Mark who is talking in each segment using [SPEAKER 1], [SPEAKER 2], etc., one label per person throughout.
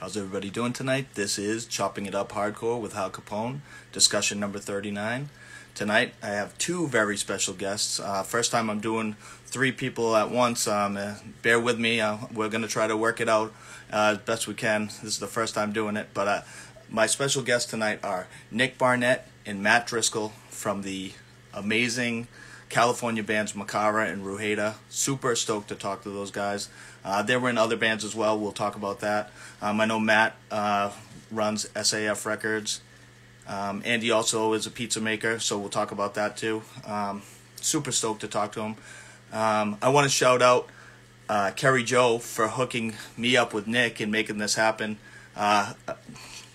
[SPEAKER 1] How's everybody doing tonight? This is Chopping It Up Hardcore with Hal Capone, discussion number 39. Tonight I have two very special guests. First time I'm doing three people at once. Bear with me. We're going to try to work it out as best we can. This is the first time doing it. But my special guests tonight are Nick Barnett and Matt Driscoll from the amazing California bands Makara and Ruhaeda. Super stoked to talk to those guys. They were in other bands as well. We'll talk about that. I know Matt runs SAF Records. Andy also is a pizza maker, so we'll talk about that too. Super stoked to talk to him. I want to shout out Carrie Joe for hooking me up with Nick and making this happen.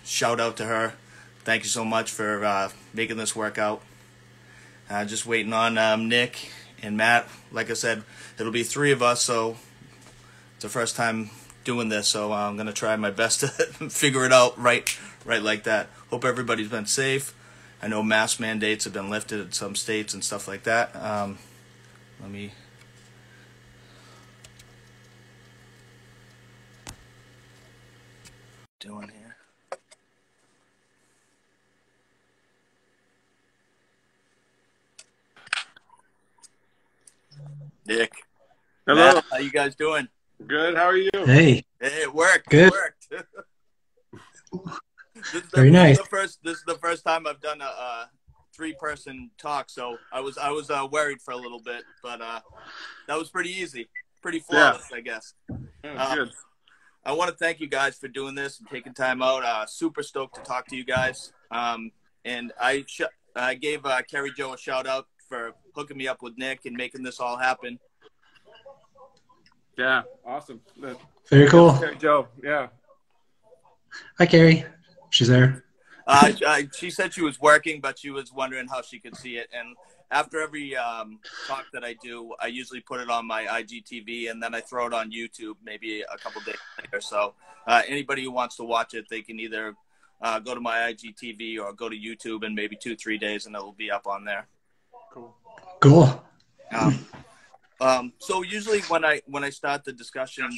[SPEAKER 1] Shout out to her. Thank you so much for making this work out. Just waiting on Nick and Matt. Like I said, it'll be three of us, so it's the first time doing this, so I'm going to try my best to figure it out right like that. Hope everybody's been safe. I know mask mandates have been lifted in some states and stuff like that. Let me... doing here. Nick.
[SPEAKER 2] Hello.
[SPEAKER 1] Matt, how you guys doing?
[SPEAKER 2] Good. How are you?
[SPEAKER 3] Hey.
[SPEAKER 1] Hey, it worked.
[SPEAKER 3] Good.
[SPEAKER 1] It worked.
[SPEAKER 3] Very nice.
[SPEAKER 1] This is the first time I've done a three-person talk, so I was worried for a little bit, but that was pretty easy, pretty flawless, yeah. I guess.
[SPEAKER 2] Good.
[SPEAKER 1] I want to thank you guys for doing this and taking time out. Super stoked to talk to you guys. And I gave Carrie Joe a shout out for hooking me up with Nick and making this all happen.
[SPEAKER 2] Yeah, awesome.
[SPEAKER 3] Very cool.
[SPEAKER 2] Carrie Joe, yeah.
[SPEAKER 3] Hi, Carrie. She's there.
[SPEAKER 1] She said she was working, but she was wondering how she could see it. And after every talk that I do, I usually put it on my IGTV, and then I throw it on YouTube maybe a couple days later. So anybody who wants to watch it, they can either go to my IGTV or go to YouTube in maybe 2-3 days, and it'll be up on there.
[SPEAKER 3] Cool.
[SPEAKER 1] So usually when I start the discussion,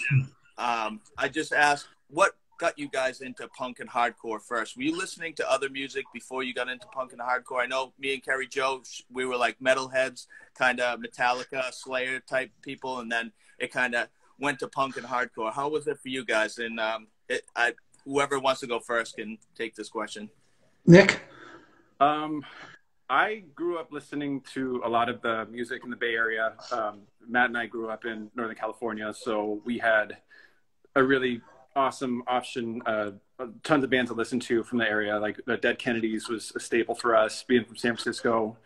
[SPEAKER 1] I just ask, what got you guys into punk and hardcore first? Were you listening to other music before you got into punk and hardcore? I know me and Carrie Joe, we were like metalheads, kind of Metallica, Slayer type people, and then it kind of went to punk and hardcore. How was it for you guys? And whoever wants to go first can take this question.
[SPEAKER 3] Nick?
[SPEAKER 2] I grew up listening to a lot of the music in the Bay Area. Matt and I grew up in Northern California, so we had a really awesome option, tons of bands to listen to from the area. Like the Dead Kennedys was a staple for us, being from San Francisco.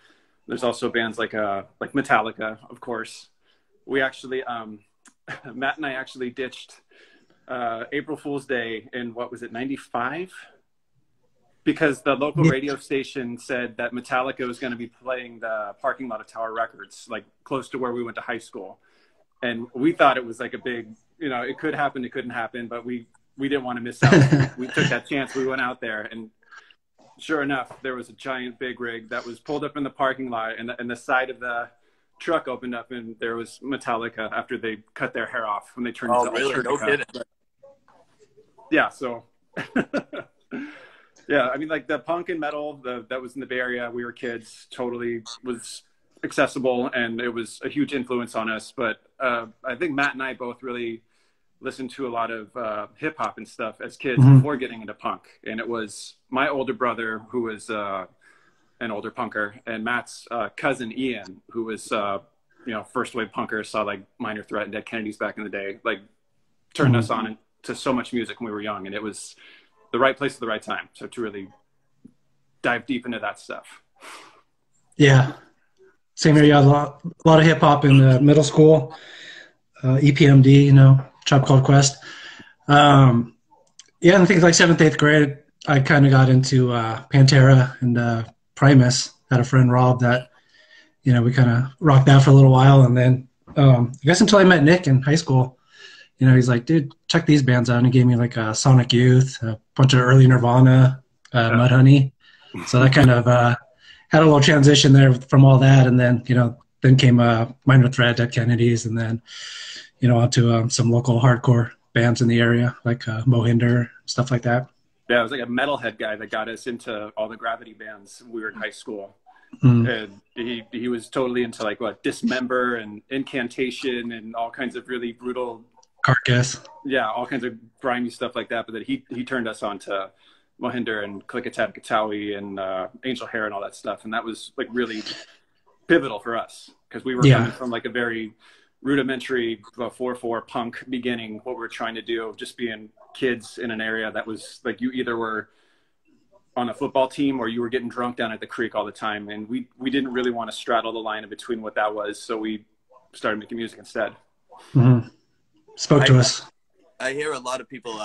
[SPEAKER 2] There's also bands like Metallica, of course. We actually, Matt and I actually ditched April Fool's Day in, what was it, 95? Because the local radio station said that Metallica was going to be playing the parking lot of Tower Records, like close to where we went to high school. And we thought it was like a big, it could happen, it couldn't happen, but we didn't want to miss out. We took that chance. We went out there, and sure enough, there was a giant big rig that was pulled up in the parking lot, and the side of the truck opened up, and there was Metallica after they cut their hair off when they turned into
[SPEAKER 1] really? No kidding.
[SPEAKER 2] Yeah, so... Yeah, I mean, like the punk and metal that was in the Bay Area, we were kids, totally was accessible, and it was a huge influence on us. But I think Matt and I both really listened to a lot of hip hop and stuff as kids before getting into punk. And it was my older brother who was an older punker, and Matt's cousin Ian, who was first wave punker, saw like Minor Threat and Dead Kennedys back in the day, like turned us on to so much music when we were young, and it was the right place at the right time. So to really dive deep into that stuff.
[SPEAKER 3] Yeah. Same here. Yeah, a lot of hip hop in middle school, EPMD, Tribe Called Quest. Yeah, and I think like 7th, 8th grade, I kind of got into Pantera and Primus. Had a friend, Rob, that, we kind of rocked that for a little while. And then I guess until I met Nick in high school, he's like, dude, check these bands out. And he gave me like Sonic Youth, a bunch of early Nirvana, Mudhoney. So that kind of had a little transition there from all that. And then, then came Minor Threat, Dead Kennedys, and then, onto some local hardcore bands in the area, like Mohinder, stuff like that.
[SPEAKER 2] Yeah, it was like a metalhead guy that got us into all the Gravity bands when we were in high school.
[SPEAKER 3] Mm.
[SPEAKER 2] And he was totally into like Dismember and Incantation and all kinds of really brutal,
[SPEAKER 3] Carcass.
[SPEAKER 2] yeah, all kinds of grimy stuff like that. But then he turned us on to Mohinder and Klickitat Katawi and Angel Hair and all that stuff. And that was like really pivotal for us because we were coming from like a very rudimentary 4/4 punk beginning. What we were trying to do, just being kids in an area that was like you either were on a football team or you were getting drunk down at the creek all the time. And we didn't really want to straddle the line in between what that was. So we started making music instead.
[SPEAKER 3] Mm-hmm. Spoke to us.
[SPEAKER 1] I hear a lot of people,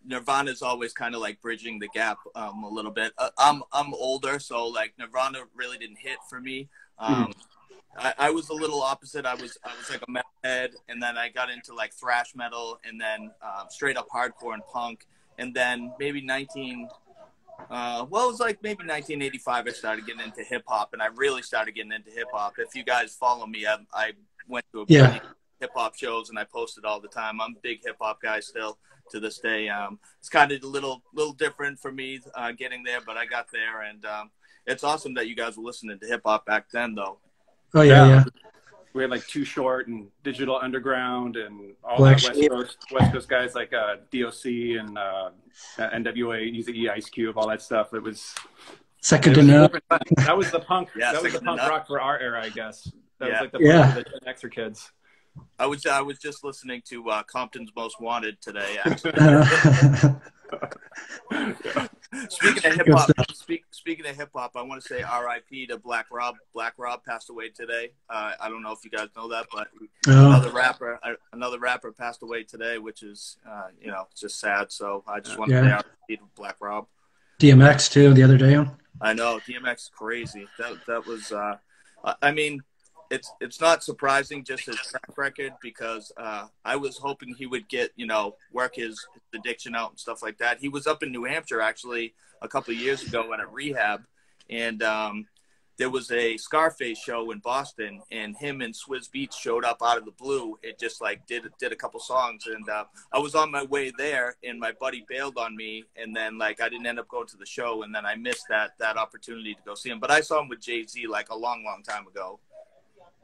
[SPEAKER 1] Nirvana's always kind of like bridging the gap a little bit. I'm older, so like Nirvana really didn't hit for me. I was a little opposite. I was like a metalhead, and then I got into like thrash metal, and then straight up hardcore and punk, and then maybe it was like maybe 1985. I started getting into hip hop, and I really started getting into hip hop. If you guys follow me, I went to a hip hop shows, and I posted all the time. I'm a big hip hop guy still to this day. It's kind of a little different for me getting there, but I got there, and it's awesome that you guys were listening to hip hop back then, though.
[SPEAKER 3] Oh yeah.
[SPEAKER 2] We had like Too Short and Digital Underground and all
[SPEAKER 3] Black
[SPEAKER 2] the West Coast guys like DOC and NWA, Eazy-E, Ice Cube, all that stuff. It was
[SPEAKER 3] Second to none.
[SPEAKER 2] That was the punk.
[SPEAKER 1] Yeah,
[SPEAKER 2] that was the punk rock for our era, I guess. That was like the
[SPEAKER 3] punk
[SPEAKER 2] for the Gen Xer kids.
[SPEAKER 1] I was just listening to Compton's Most Wanted today. Actually. Speaking of hip hop, I want to say R.I.P. to Black Rob. Black Rob passed away today. I don't know if you guys know that, but another rapper passed away today, which is it's just sad. So I just want to say R.I.P. to Black Rob.
[SPEAKER 3] DMX too the other day.
[SPEAKER 1] I know DMX is crazy. That was. I mean. It's not surprising just his track record because I was hoping he would get, work his addiction out and stuff like that. He was up in New Hampshire actually a couple of years ago at a rehab, and there was a Scarface show in Boston, and him and Swizz Beatz showed up out of the blue. It just like did a couple songs, and I was on my way there, and my buddy bailed on me, and then like I didn't end up going to the show, and then I missed that opportunity to go see him. But I saw him with Jay-Z like a long time ago.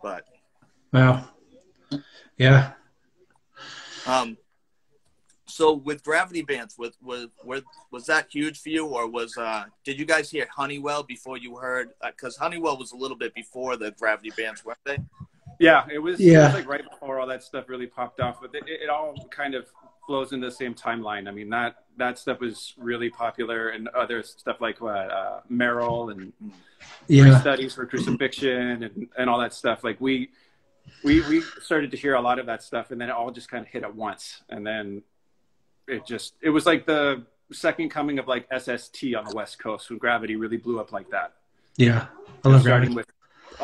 [SPEAKER 1] But
[SPEAKER 3] wow, yeah.
[SPEAKER 1] So with Gravity bands, was that huge for you, or did you guys hear Honeywell before you heard? Because Honeywell was a little bit before the Gravity bands, weren't they?
[SPEAKER 2] Yeah, it was like right before all that stuff really popped off. But it all kind of flows into the same timeline. I mean that stuff was really popular, and other stuff like Merrill and studies for crucifixion and all that stuff. Like we started to hear a lot of that stuff, and then it all just kind of hit at once, and then it was like the second coming of like SST on the West Coast when Gravity really blew up like that.
[SPEAKER 3] Yeah, I love Gravity.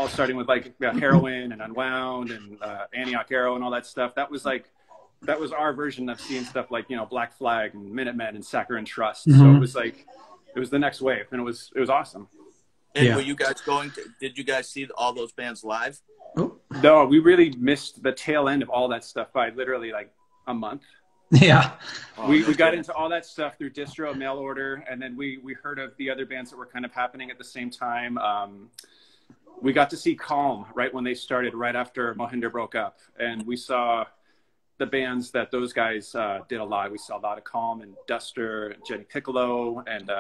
[SPEAKER 2] Starting with like Heroin and Unwound and Antioch Arrow and all that stuff. That was our version of seeing stuff like Black Flag and Minutemen and Saccharine Trust. So it was the next wave, and it was awesome.
[SPEAKER 1] And were you guys did you guys see all those bands live?
[SPEAKER 2] No, we really missed the tail end of all that stuff by literally like a month.
[SPEAKER 3] Yeah.
[SPEAKER 2] We got into all that stuff through distro mail order, and then we heard of the other bands that were kind of happening at the same time. We got to see Calm right when they started, right after Mohinder broke up, and we saw the bands that those guys did a lot. We saw a lot of Calm and Duster and Jenny Piccolo, and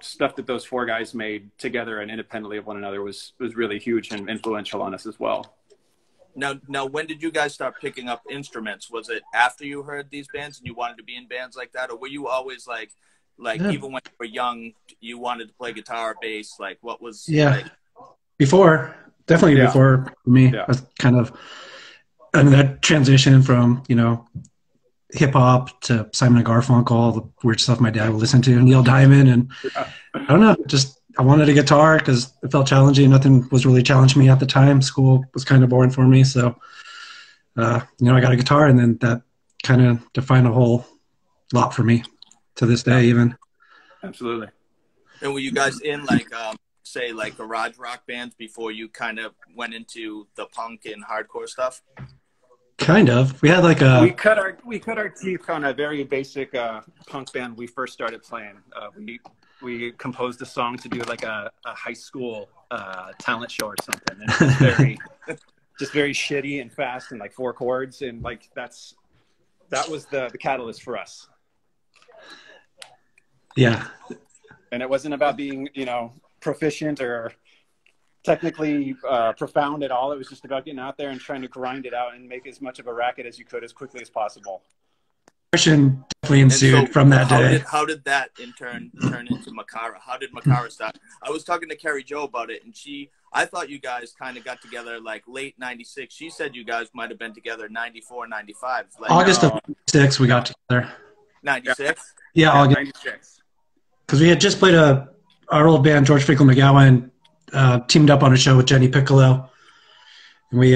[SPEAKER 2] stuff that those four guys made together and independently of one another was really huge and influential on us as well.
[SPEAKER 1] Now, when did you guys start picking up instruments? Was it after you heard these bands and you wanted to be in bands like that, or were you always like even when you were young, you wanted to play guitar or bass? Like, what was
[SPEAKER 3] before me? I was kind of and that transition from hip hop to Simon and Garfunkel, all the weird stuff my dad would listen to, Neil Diamond, and I don't know, just I wanted a guitar because it felt challenging. Nothing was really challenging me at the time. School was kind of boring for me, so I got a guitar, and then that kind of defined a whole lot for me to this day, even.
[SPEAKER 2] Absolutely.
[SPEAKER 1] And were you guys in like say like garage rock bands before you kind of went into the punk and hardcore stuff?
[SPEAKER 3] Kind of. We had like a.
[SPEAKER 2] We cut our teeth on a very basic punk band we first started playing. We composed a song to do like a high school talent show or something, and it was very just very shitty and fast and like 4 chords, and like that was the catalyst for us.
[SPEAKER 3] Yeah.
[SPEAKER 2] And it wasn't about being, you know, proficient or technically profound at all. It was just about getting out there and trying to grind it out and make as much of a racket as you could as quickly as possible.
[SPEAKER 3] Definitely ensued from that day.
[SPEAKER 1] How did that in turn into Makara? How did Makara start? I was talking to Carrie Jo about it, and I thought you guys kind of got together like late 96. She said you guys might have been together 94, 95. Like,
[SPEAKER 3] August of 96 we got together.
[SPEAKER 1] 96?
[SPEAKER 3] Yeah, August.
[SPEAKER 2] 96.
[SPEAKER 3] Because we had just played our old band, George Finkel McGowan, teamed up on a show with Jenny Piccolo. And we,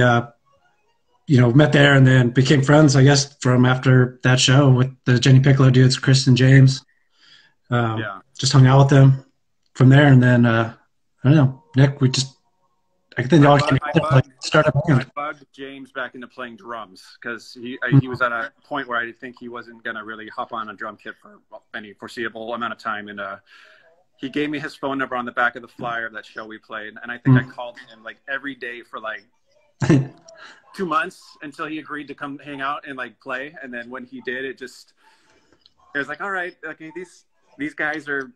[SPEAKER 3] met there and then became friends, I guess, from after that show with the Jenny Piccolo dudes, Chris and James. Just hung out with them from there. And then, I don't know, Nick, I think y'all started playing.
[SPEAKER 2] I bugged James back into playing drums because he was at a point where I didn't think he wasn't going to really hop on a drum kit for any foreseeable amount of time. And he gave me his phone number on the back of the flyer of that show we played. And I think I called him like every day for like 2 months until he agreed to come hang out and like play. And then when he did, it was like, all right, okay, these guys are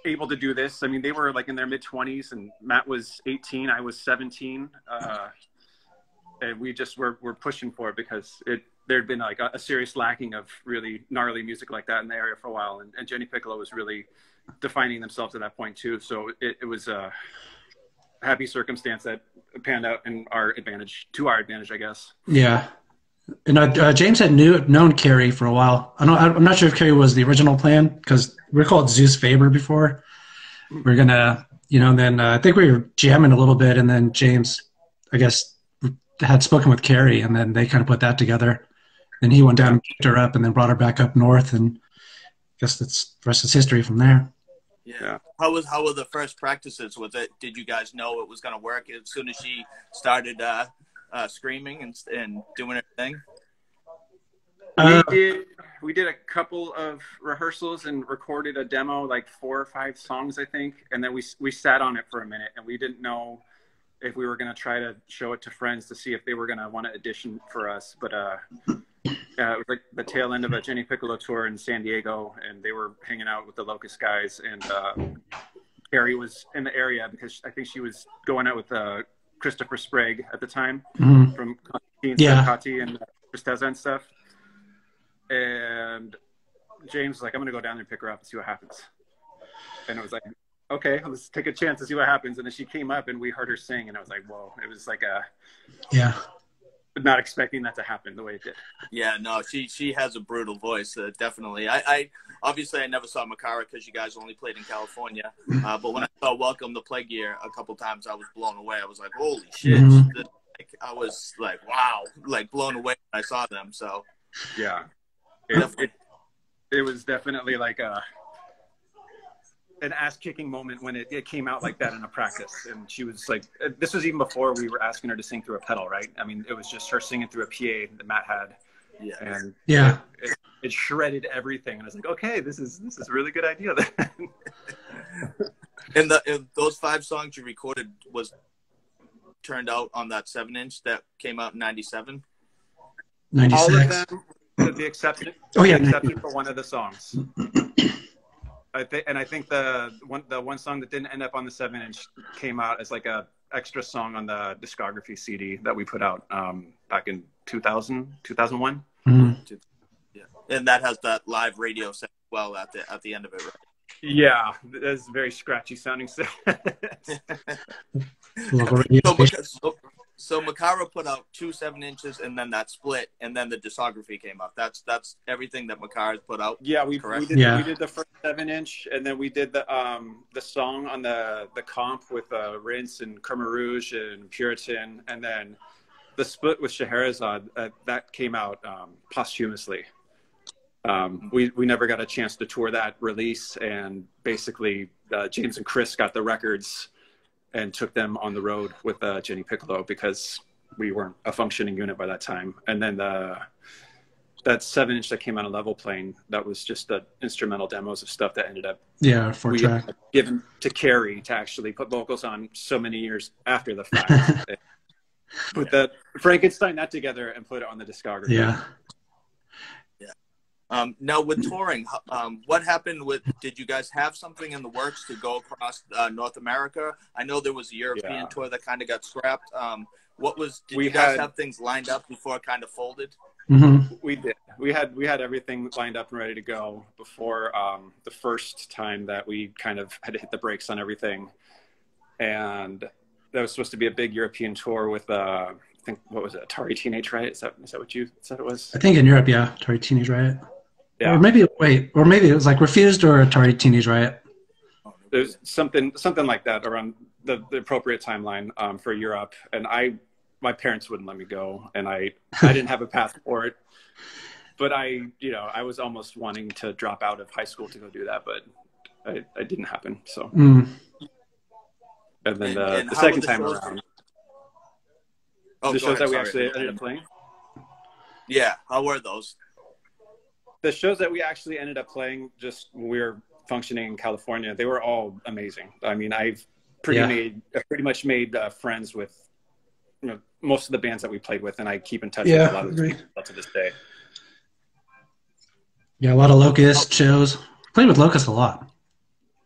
[SPEAKER 2] able to do this. I mean, they were like in their mid-20s, and Matt was 18, I was 17, and we just were pushing for it because there'd been like a serious lacking of really gnarly music like that in the area for a while, and Jenny Piccolo was really defining themselves at that point too. So it was a happy circumstance that panned out to our advantage, I guess.
[SPEAKER 3] Yeah. And James had known Carrie for a while. I'm not sure if Carrie was the original plan because we were called Zeus Faber before. We're gonna, and then I think we were jamming a little bit, and then James, I guess, had spoken with Carrie, and then they kind of put that together. Then he went down and picked her up, and then brought her back up north, and I guess the rest is history from there.
[SPEAKER 1] Yeah. How were the first practices? Did you guys know it was gonna work as soon as she started screaming and doing her thing?
[SPEAKER 2] We did a couple of rehearsals and recorded a demo, like 4 or 5 songs, I think, and then we sat on it for a minute, and we didn't know if we were going to try to show it to friends to see if they were going to want to audition for us. But it was like the tail end of a Jenny Piccolo tour in San Diego, and they were hanging out with the Locust guys, and Carrie was in the area because I think she was going out with Christopher Sprague at the time from Constantine and Tristeza and stuff. And James was like, I'm going to go down there and pick her up and see what happens. And it was like, okay, let's take a chance to see what happens. And then she came up and we heard her sing, and I was like, whoa. It was like not expecting that to happen the way it did.
[SPEAKER 1] Yeah, no, she has a brutal voice, definitely. I obviously I never saw Makara because you guys only played in California. But when I saw Welcome to Play Gear a couple times, I was blown away. I was like, holy shit. I was like, wow, like blown away when I saw them. So
[SPEAKER 2] yeah. It was definitely like an ass-kicking moment when it came out like that in a practice. And she was like, this was even before we were asking her to sing through a pedal, right? I mean, it was just her singing through a PA that Matt had. Yeah. And it shredded everything. And I was like, okay, this is a really good idea then.
[SPEAKER 1] And those 5 songs you recorded was turned out on that 7-inch that came out in 97?
[SPEAKER 3] 96.
[SPEAKER 2] All of them. The exception for one of the songs. I think the one song that didn't end up on the 7-inch came out as like a extra song on the discography CD that we put out back in 2001.
[SPEAKER 1] Yeah, and that has that live radio set as well at the end of it, right?
[SPEAKER 2] Yeah, that's very scratchy sounding set.
[SPEAKER 1] So Makara put out 2 7-inches, and then that split, and then the discography came out. That's everything that Makara's put out.
[SPEAKER 2] Yeah, we did the first 7-inch, and then we did the song on the comp with Rinse and Khmer Rouge and Puritan, and then the split with Scheherazade that came out posthumously. We never got a chance to tour that release, and basically James and Chris got the records and took them on the road with Jenny Piccolo because we weren't a functioning unit by that time. And then that 7-inch that came out of Level Plane, that was just the instrumental demos of stuff that ended up we
[SPEAKER 3] track
[SPEAKER 2] given to Carrie to actually put vocals on so many years after the fact. Put that Frankenstein that together and put it on the discography.
[SPEAKER 3] Yeah.
[SPEAKER 1] Now with touring, what happened with? Did you guys have something in the works to go across North America? I know there was a European tour that kind of got scrapped. Did you guys have things lined up before it kind of folded?
[SPEAKER 3] Mm-hmm.
[SPEAKER 2] We did. We had everything lined up and ready to go before the first time that we kind of had to hit the brakes on everything. And that was supposed to be a big European tour with I think, what was it, Atari Teenage Riot? Is that what you said it was?
[SPEAKER 3] I think in Europe, yeah, Atari Teenage Riot.
[SPEAKER 2] Yeah.
[SPEAKER 3] Or maybe it was like Refused or Atari Teenage Riot.
[SPEAKER 2] There's something like that around the appropriate timeline for Europe. And my parents wouldn't let me go, and I didn't have a passport, but I was almost wanting to drop out of high school to go do that, but it didn't happen. So, and then the second time around, the shows that we actually ended up playing.
[SPEAKER 1] Yeah, how were those?
[SPEAKER 2] The shows that we actually ended up playing, just when we were functioning in California, they were all amazing. I mean, I've pretty much made friends with most of the bands that we played with, and I keep in touch with a lot of those people to this day. Yeah,
[SPEAKER 3] a lot of Locust shows. Played with Locust a lot.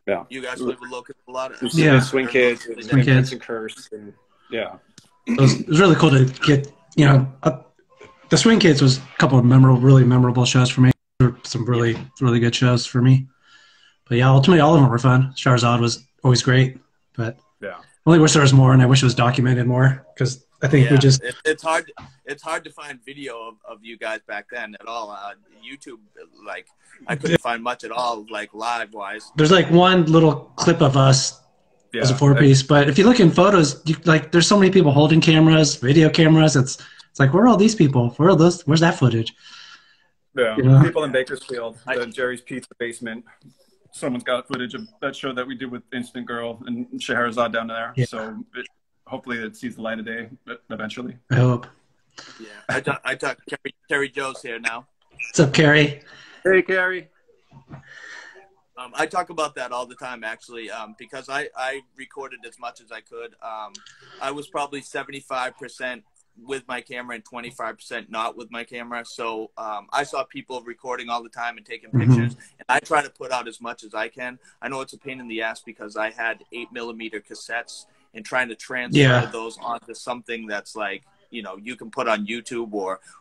[SPEAKER 2] Yeah,
[SPEAKER 1] you guys played with Locust a lot.
[SPEAKER 2] Swing Kids, and Curse, and
[SPEAKER 3] it was really cool to get. The Swing Kids was a couple of really memorable shows for me. Some really good shows for me. But yeah, ultimately all of them were fun. Charizard was always great, but I only wish there was more, and I wish it was documented more, because I think we just
[SPEAKER 1] it's hard to find video of you guys back then at all. YouTube, like, I couldn't find much at all, like, live wise.
[SPEAKER 3] There's like one little clip of us as a 4-piece, but if you look in photos, there's so many people holding cameras, video cameras. It's like, where are all these people? Where's that footage?
[SPEAKER 2] Yeah, people in Bakersfield, the Jerry's Pizza basement. Someone's got footage of that show that we did with Instant Girl and Scheherazade down there. Yeah. So hopefully it sees the light of day eventually.
[SPEAKER 3] I hope.
[SPEAKER 1] Yeah, I talk. Carrie Joe's here now.
[SPEAKER 3] What's up, Carrie?
[SPEAKER 2] Hey, Carrie.
[SPEAKER 1] I talk about that all the time, actually, because I recorded as much as I could. I was probably 75% with my camera and 25% not with my camera. So I saw people recording all the time and taking pictures, and I try to put out as much as I can. I know it's a pain in the ass because I had 8mm cassettes, and trying to transfer those onto something that's like, you can put on YouTube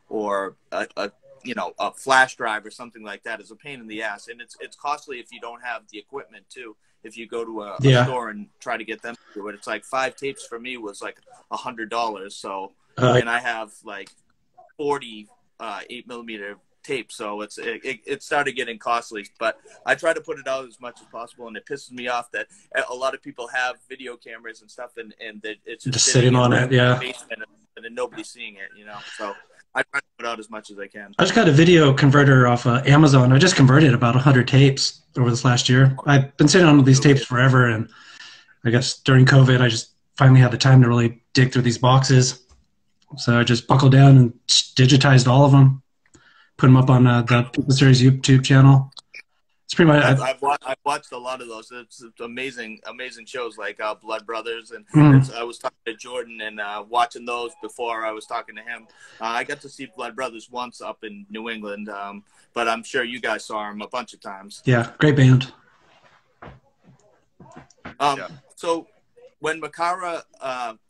[SPEAKER 1] or a flash drive or something like that is a pain in the ass. And it's costly if you don't have the equipment too. If you go to a store and try to get them to do it, it's like 5 tapes for me was like $100. So, and I have like 40 8mm tapes. So it started getting costly, but I try to put it out as much as possible. And it pisses me off that a lot of people have video cameras and stuff, and that it's just
[SPEAKER 3] sitting on it. Yeah.
[SPEAKER 1] Basement, and then nobody's seeing it, so I try to put out as much as I can.
[SPEAKER 3] I just got a video converter off Amazon. I just converted about 100 tapes over this last year. I've been sitting on these tapes forever, and I guess during COVID, I just finally had the time to really dig through these boxes. So I just buckled down and digitized all of them, put them up on the People Series YouTube channel. It's pretty much.
[SPEAKER 1] I've watched a lot of those. It's amazing shows like Blood Brothers, and I was talking to Jordan and watching those before I was talking to him. I got to see Blood Brothers once up in New England, but I'm sure you guys saw them a bunch of times.
[SPEAKER 3] Yeah, great band.
[SPEAKER 1] So when Makara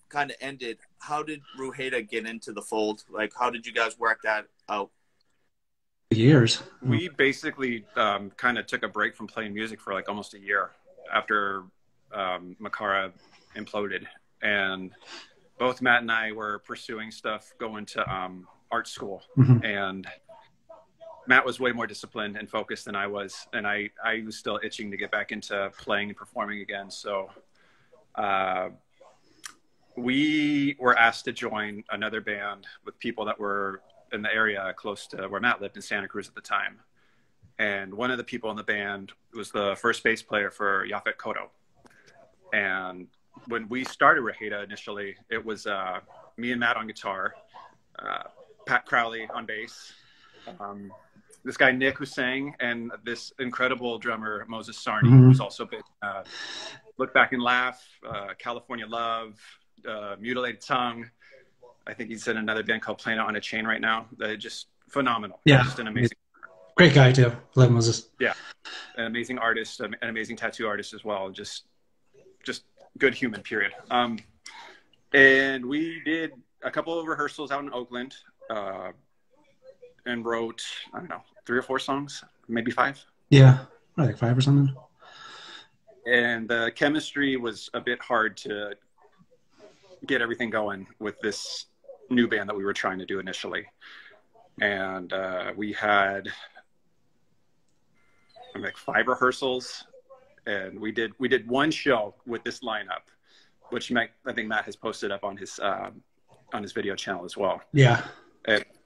[SPEAKER 1] kind of ended, how did Ruhaeda get into the fold? Like, how did you guys work that out?
[SPEAKER 3] Years.
[SPEAKER 2] We basically kind of took a break from playing music for like almost a year after Makara imploded, and both Matt and I were pursuing stuff, going to art school, and Matt was way more disciplined and focused than I was, and I was still itching to get back into playing and performing again. So we were asked to join another band with people that were in the area close to where Matt lived in Santa Cruz at the time. And one of the people in the band was the first bass player for Yaphet Kotto. And when we started Ruhaeda initially, it was me and Matt on guitar, Pat Crowley on bass, this guy Nick who sang, and this incredible drummer Moses Sarney, who's also been Look Back and Laugh, California Love, Mutilated Tongue. I think he's in another band called Planet on a Chain right now. They're just phenomenal.
[SPEAKER 3] Yeah,
[SPEAKER 2] just an amazing,
[SPEAKER 3] great guy too. Love Moses.
[SPEAKER 2] Yeah, an amazing artist, an amazing tattoo artist as well. Just good human. Period. And we did a couple of rehearsals out in Oakland, and wrote, I don't know, 3 or 4 songs, maybe 5.
[SPEAKER 3] Yeah, like 5 or something.
[SPEAKER 2] And the chemistry was a bit hard to get everything going with this new band that we were trying to do initially. And we had like 5 rehearsals, and we did 1 show with this lineup, which I think Matt has posted up on his video channel as well.
[SPEAKER 3] Yeah.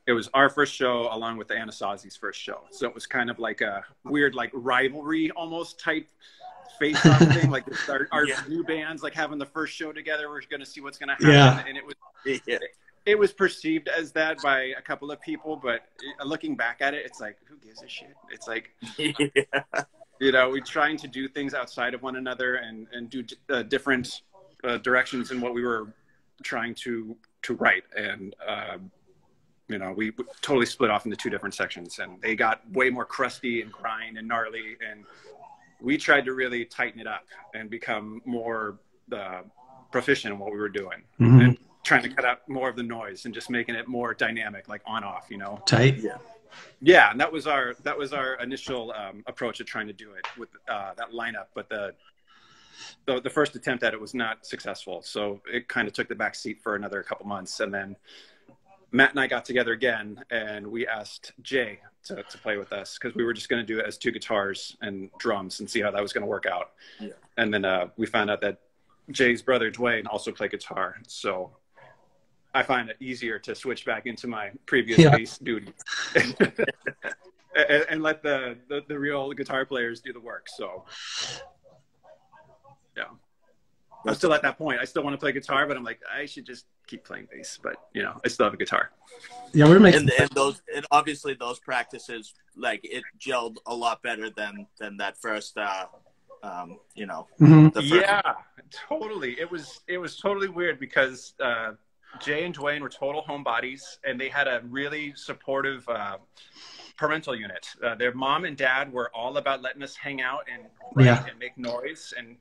[SPEAKER 2] It was our first show along with the Anasazi's first show. So it was kind of like a weird, like rivalry almost type face-off thing. Like our new bands, like having the first show together, we're going to see what's going to happen.
[SPEAKER 3] Yeah.
[SPEAKER 2] And it was perceived as that by a couple of people, but looking back at it, it's like, who gives a shit? It's like, you know, we're trying to do things outside of one another and do different directions in what we were trying to write. And, you know, we totally split off into 2 different sections, and they got way more crusty and grind and gnarly. And we tried to really tighten it up and become more proficient in what we were doing, and trying to cut out more of the noise and just making it more dynamic, like on off, you know,
[SPEAKER 3] tight.
[SPEAKER 2] Yeah. And that was our initial approach to trying to do it with that lineup. But the first attempt at it was not successful. So it kind of took the back seat for another couple months. And then Matt and I got together again, and we asked Jay to play with us, because we were just going to do it as 2 guitars and drums and see how that was going to work out. Yeah. And then we found out that Jay's brother Dwayne also played guitar. So I find it easier to switch back into my previous bass duties and let the real guitar players do the work. So yeah. I'm still at that point. I still want to play guitar, but I'm like, I should just keep playing bass. But, you know, I still have a guitar.
[SPEAKER 3] Yeah, we're making
[SPEAKER 1] and obviously those practices, like, it gelled a lot better than that first, you know. The first.
[SPEAKER 2] Yeah, totally. It was totally weird because Jay and Dwayne were total homebodies, and they had a really supportive parental unit. Their mom and dad were all about letting us hang out and write and make noise, and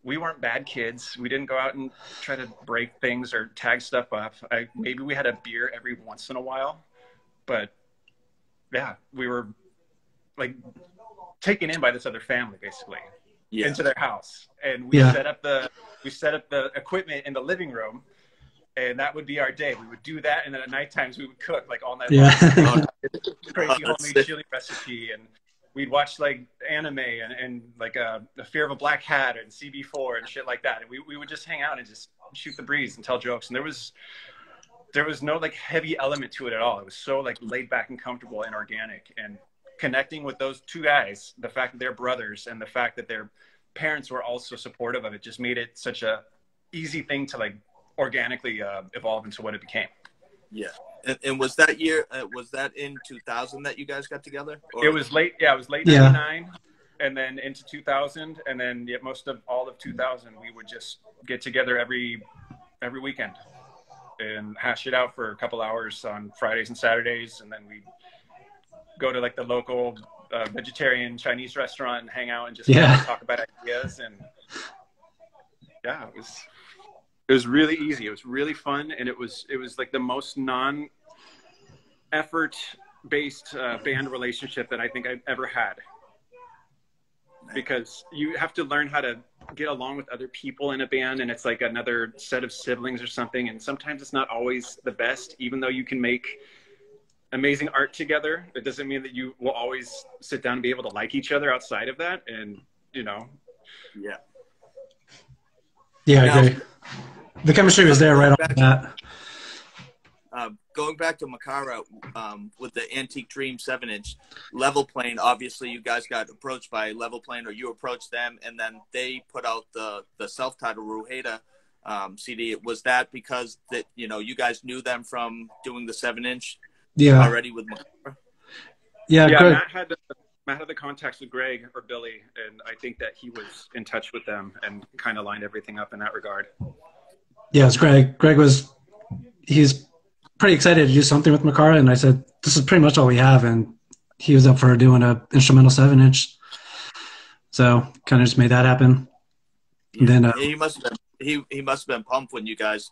[SPEAKER 2] we weren't bad kids. We didn't go out and try to break things or tag stuff up. Maybe we had a beer every once in a while, but yeah, we were like taken in by this other family basically into their house. And we set up the equipment in the living room, and that would be our day. We would do that. And then at night times we would cook like all night long. Crazy homemade chili recipe. And we'd watch like anime and like The Fear of a Black Hat and CB4 and shit like that. And we would just hang out and just shoot the breeze and tell jokes. And there was no like heavy element to it at all. It was so like laid back and comfortable and organic. And connecting with those 2 guys, the fact that they're brothers and the fact that their parents were also supportive of it, just made it such a easy thing to like organically evolve into what it became. Yeah.
[SPEAKER 1] And was that year, was that in 2000 that you guys got together? Or?
[SPEAKER 2] It was late. Yeah, it was late 99 and then into 2000. And then most of all of 2000, we would just get together every weekend and hash it out for a couple hours on Fridays and Saturdays. And then we'd go to like the local vegetarian Chinese restaurant and hang out and just talk about ideas. And yeah, it was really easy. It was really fun. And it was like the most non-effort based band relationship that I think I've ever had, because you have to learn how to get along with other people in a band. And it's like another set of siblings or something. And sometimes it's not always the best, even though you can make amazing art together. It doesn't mean that you will always sit down and be able to like each other outside of that. And, you know.
[SPEAKER 1] Yeah.
[SPEAKER 3] Yeah, I agree. The chemistry was there right off the bat.
[SPEAKER 1] Going back to Makara, with the Antique Dream 7-inch, Level Plane, obviously you guys got approached by Level Plane, or you approached them, and then they put out the self-titled Ruhaeda CD. Was that because that you guys knew them from doing the 7-inch already with Makara?
[SPEAKER 3] Yeah,
[SPEAKER 2] Matt had the contacts with Greg or Billy, and I think that he was in touch with them and kind of lined everything up in that regard.
[SPEAKER 3] Yeah, it's Greg. He's pretty excited to do something with Makara, and I said, this is pretty much all we have, and he was up for doing an instrumental 7-inch. So kind of just made that happen.
[SPEAKER 1] Yeah.
[SPEAKER 3] And then
[SPEAKER 1] he must have been pumped when you guys,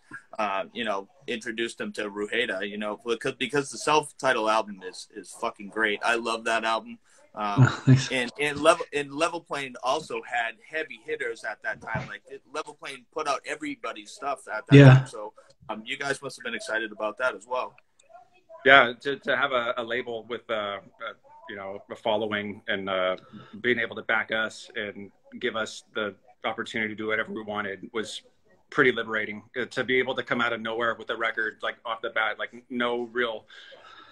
[SPEAKER 1] introduced him to Ruhaeda, because the self-titled album is fucking great. I love that album. And Level Plane also had heavy hitters at that time. Like Level Plane put out everybody's stuff at that time. So you guys must have been excited about that as well.
[SPEAKER 2] Yeah, to have a label with a following and being able to back us and give us the opportunity to do whatever we wanted was pretty liberating. To be able to come out of nowhere with a record like off the bat, like no real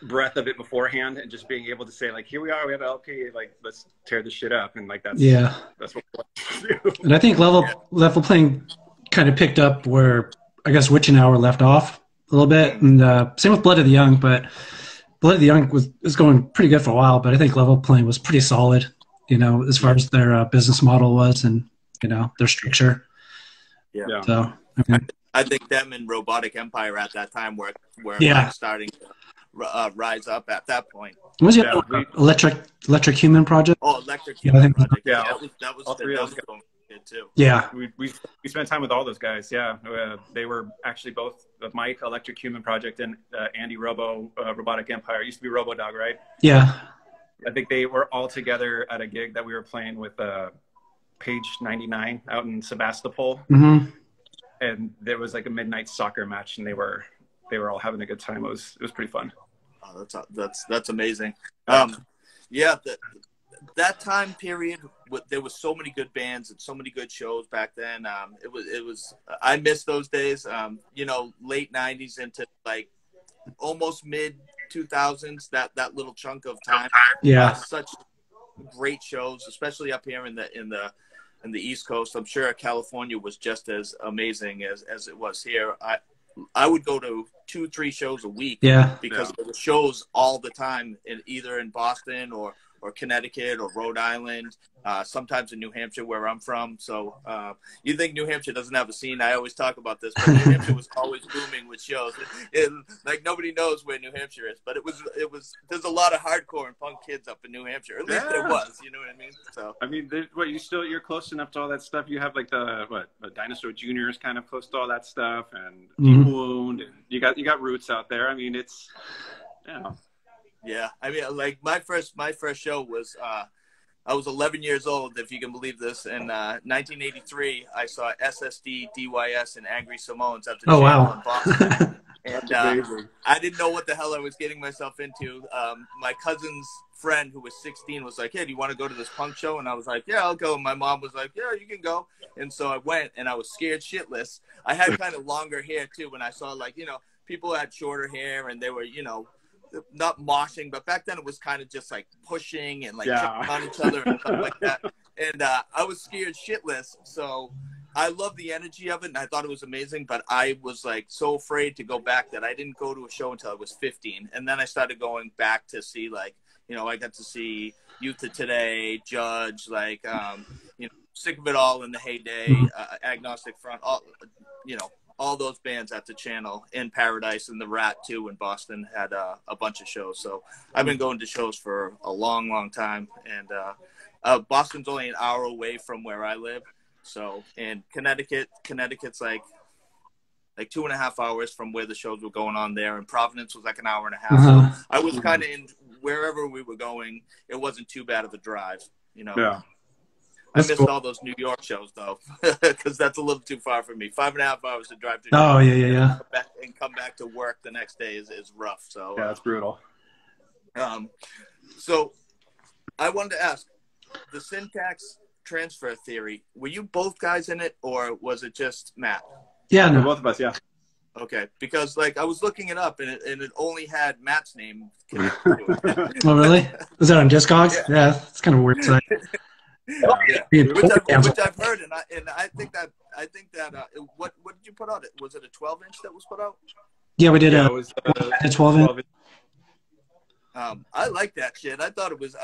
[SPEAKER 2] breath of it beforehand, and just being able to say like, here we are, we have an LP, like let's tear this shit up, and like that's what we want to do.
[SPEAKER 3] And I think Level Playing kind of picked up where I guess Witch and Hour left off a little bit, and same with Blood of the Young, but Blood of the Young was going pretty good for a while, but I think Level Playing was pretty solid, as far as their business model was and their structure.
[SPEAKER 1] Yeah.
[SPEAKER 3] So
[SPEAKER 1] I think them and Robotic Empire at that time were starting to rise up at that point.
[SPEAKER 3] What was Electric Human Project?
[SPEAKER 1] Oh, Electric Human Project.
[SPEAKER 2] Yeah,
[SPEAKER 1] that was going good too.
[SPEAKER 3] Yeah,
[SPEAKER 2] we spent time with all those guys. Yeah, they were actually both Mike, Electric Human Project, and Andy Robotic Empire. It used to be Robodog, right?
[SPEAKER 3] Yeah.
[SPEAKER 2] I think they were all together at a gig that we were playing with Page 99 out in Sebastopol.
[SPEAKER 3] Mm-hmm.
[SPEAKER 2] And there was like a midnight soccer match, and they were all having a good time. It was pretty fun.
[SPEAKER 1] Oh, that's amazing. That time period, there was so many good bands and so many good shows back then. It was I miss those days. Late 90s into like almost mid 2000s. That little chunk of time.
[SPEAKER 3] Yeah,
[SPEAKER 1] such great shows, especially up here in the East Coast. I'm sure California was just as amazing as it was here. I would go to 2-3 shows a week because there were shows all the time either in Boston or Connecticut or Rhode Island, sometimes in New Hampshire where I'm from. So you think New Hampshire doesn't have a scene? I always talk about this, but New Hampshire was always booming with shows. Like nobody knows where New Hampshire is, but it was. There's a lot of hardcore and punk kids up in New Hampshire. At least there was. You know what I mean? So
[SPEAKER 2] I mean, you're close enough to all that stuff. You have like the Dinosaur Jr. is kind of close to all that stuff, and Deep Wound. And you got Roots out there. I mean, it's
[SPEAKER 1] Yeah, I mean, like my first show was I was 11 years old, if you can believe this. In 1983, I saw SSD, DYS, and Angry Samoans at the channel in Boston. And I didn't know what the hell I was getting myself into. My cousin's friend, who was 16, was like, "Hey, do you want to go to this punk show?" And I was like, "Yeah, I'll go." And my mom was like, "Yeah, you can go." And so I went, and I was scared shitless. I had kind of longer hair too. When I saw people had shorter hair, and they were not moshing, but back then it was kind of just like pushing and like jumping on each other and stuff like that. And I was scared shitless. So I loved the energy of it, and I thought it was amazing, but I was like so afraid to go back that I didn't go to a show until I was 15. And then I started going back to see I got to see Youth of Today, Judge, Sick of It All in the heyday, Agnostic Front, all those bands at the channel. In Paradise and the Rat too in Boston had a bunch of shows. So I've been going to shows for a long, long time. And Boston's only an hour away from where I live. So in Connecticut's like 2.5 hours from where the shows were going on there. And Providence was like an hour and a half. So I was kind of in wherever we were going. It wasn't too bad of a drive,
[SPEAKER 2] Yeah.
[SPEAKER 1] I missed all those New York shows though, because that's a little too far for me. 5.5 hours to drive to New York and come back to work the next day is rough. So
[SPEAKER 2] yeah, that's brutal.
[SPEAKER 1] So I wanted to ask, the Syntax transfer theory, were you both guys in it, or was it just Matt?
[SPEAKER 3] Yeah, no.
[SPEAKER 2] Both of us. Yeah.
[SPEAKER 1] Okay, because I was looking it up and it only had Matt's name connected to it.
[SPEAKER 3] Oh, really? Was that on Discogs? Yeah, it's kind of a weird site.
[SPEAKER 1] Yeah, which I've heard, and I think that what did you put out? Was it a 12-inch that was put out?
[SPEAKER 3] Yeah, we did
[SPEAKER 2] it was
[SPEAKER 3] a 12-inch.
[SPEAKER 1] I like that shit. I thought it was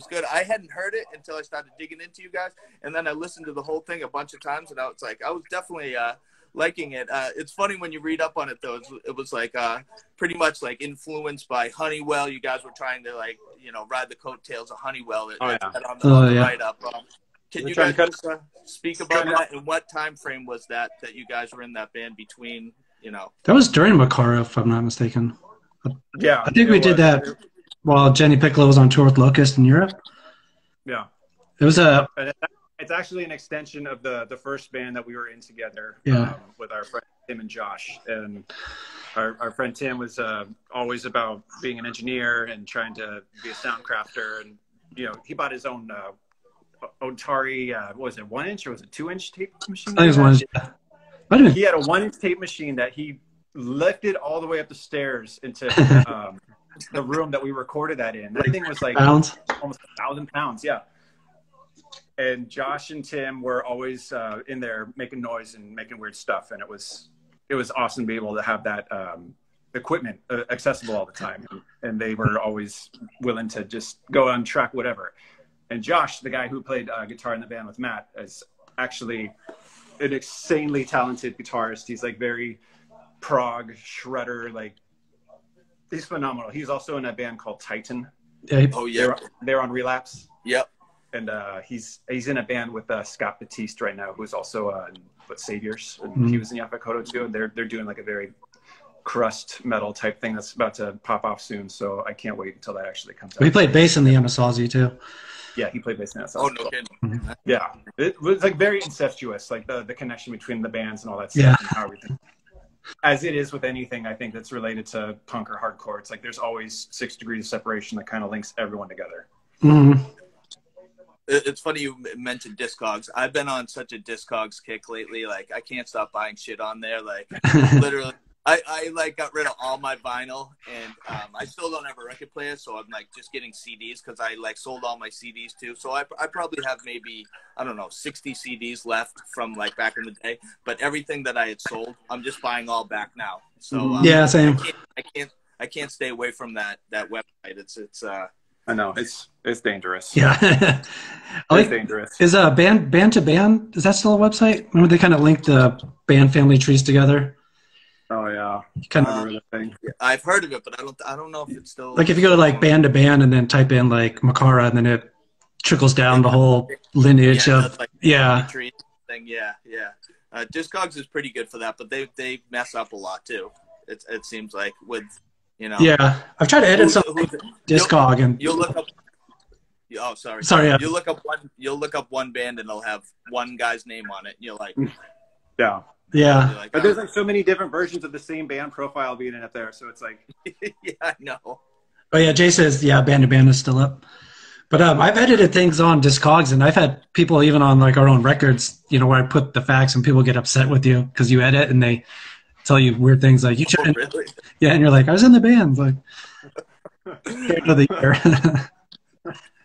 [SPEAKER 1] good. I hadn't heard it until I started digging into you guys, and then I listened to the whole thing a bunch of times, and I was definitely liking it. It's funny when you read up on it though. It was like pretty much like influenced by Honeywell. You guys were trying to ride the coattails of Honeywell on the write up. Can you guys just speak about that, and what time frame was that you guys were in that band between?
[SPEAKER 3] That was during Makara, if I'm not mistaken.
[SPEAKER 2] Yeah,
[SPEAKER 3] I think we did that while Jenny Piccolo was on tour with Locust in Europe.
[SPEAKER 2] Yeah,
[SPEAKER 3] it was
[SPEAKER 2] It's actually an extension of the first band that we were in together. With our friend Tim and Josh. And our friend Tim was always about being an engineer and trying to be a sound crafter. And he bought his own Otari. What was it, 1-inch or was it 2-inch tape machine?
[SPEAKER 3] I think it was 1-inch.
[SPEAKER 2] He had a 1-inch tape machine that he lifted all the way up the stairs into the room that we recorded that in. That thing was like almost 1,000 pounds. Yeah. And Josh and Tim were always in there making noise and making weird stuff. And it was awesome to be able to have that equipment accessible all the time. And they were always willing to just go on track, whatever. And Josh, the guy who played guitar in the band with Matt, is actually an insanely talented guitarist. He's like very prog shredder, like he's phenomenal. He's also in a band called Titan. They're on Relapse.
[SPEAKER 1] Yep.
[SPEAKER 2] And he's in a band with Scott Batiste right now, who's also Saviors. And he was in Yaphet Kotto too. And they're doing like a very crust metal type thing that's about to pop off soon. So I can't wait until that actually comes out.
[SPEAKER 3] We played bass in the Anasazi too.
[SPEAKER 2] Yeah, he played bass in that.
[SPEAKER 1] Oh, no kidding.
[SPEAKER 2] Yeah, it was like very incestuous, like the connection between the bands and all that stuff and how everything. As it is with anything, I think that's related to punk or hardcore. It's like there's always 6 degrees of separation that kind of links everyone together.
[SPEAKER 3] Mm-hmm.
[SPEAKER 1] It's funny you mentioned Discogs. I've been on such a Discogs kick lately. Like I can't stop buying shit on there. Like literally. I like got rid of all my vinyl, and I still don't have a record player, so I'm like just getting CDs because I like sold all my CDs too. So I probably have maybe 60 CDs left from like back in the day. But everything that I had sold, I'm just buying all back now. So
[SPEAKER 3] same.
[SPEAKER 1] I can't stay away from that website. It's
[SPEAKER 2] I know it's dangerous.
[SPEAKER 3] Yeah,
[SPEAKER 2] it's dangerous.
[SPEAKER 3] Is band to band? Is that still a website? Remember they kind of linked the band family trees together?
[SPEAKER 2] Oh yeah,
[SPEAKER 3] kind
[SPEAKER 2] of remember that thing.
[SPEAKER 1] I've heard of it, but I don't know if it's still
[SPEAKER 3] like if you go to like band to band and then type in like Makara, and then it trickles down the whole lineage of
[SPEAKER 1] tree thing. Yeah. Discogs is pretty good for that, but they mess up a lot too. It seems like with
[SPEAKER 3] Yeah, I've tried to edit some Discog and
[SPEAKER 1] you'll look up. Oh, sorry.
[SPEAKER 3] Yeah.
[SPEAKER 1] You'll look up one band and they'll have one guy's name on it. And you're like,
[SPEAKER 2] yeah.
[SPEAKER 3] Yeah,
[SPEAKER 2] but there's like so many different versions of the same band profile being up there, so it's like,
[SPEAKER 1] yeah, I know.
[SPEAKER 3] Oh yeah, Jay says band to band is still up, but I've edited things on Discogs, and I've had people even on like our own records, where I put the facts, and people get upset with you because you edit and they tell you weird things like you shouldn't. Oh, really? Yeah, and you're like, I was in the band, like end of the year.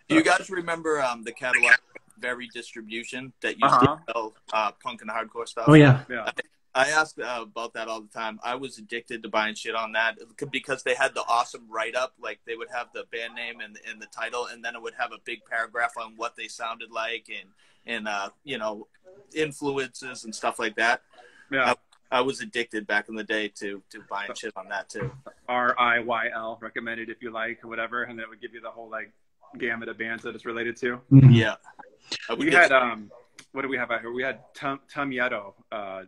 [SPEAKER 1] Do you guys remember the catalog? Very distribution that used to sell punk and hardcore stuff.
[SPEAKER 3] Oh yeah.
[SPEAKER 1] I ask about that all the time. I was addicted to buying shit on that because they had the awesome write up. Like they would have the band name and the title, and then it would have a big paragraph on what they sounded like and influences and stuff like that.
[SPEAKER 2] Yeah.
[SPEAKER 1] I was addicted back in the day to buying shit on that too.
[SPEAKER 2] RIYL recommended if you like or whatever, and then it would give you the whole like gamut of bands that it's related to.
[SPEAKER 1] Yeah.
[SPEAKER 2] We had what do we have out here? We had Tum Yeto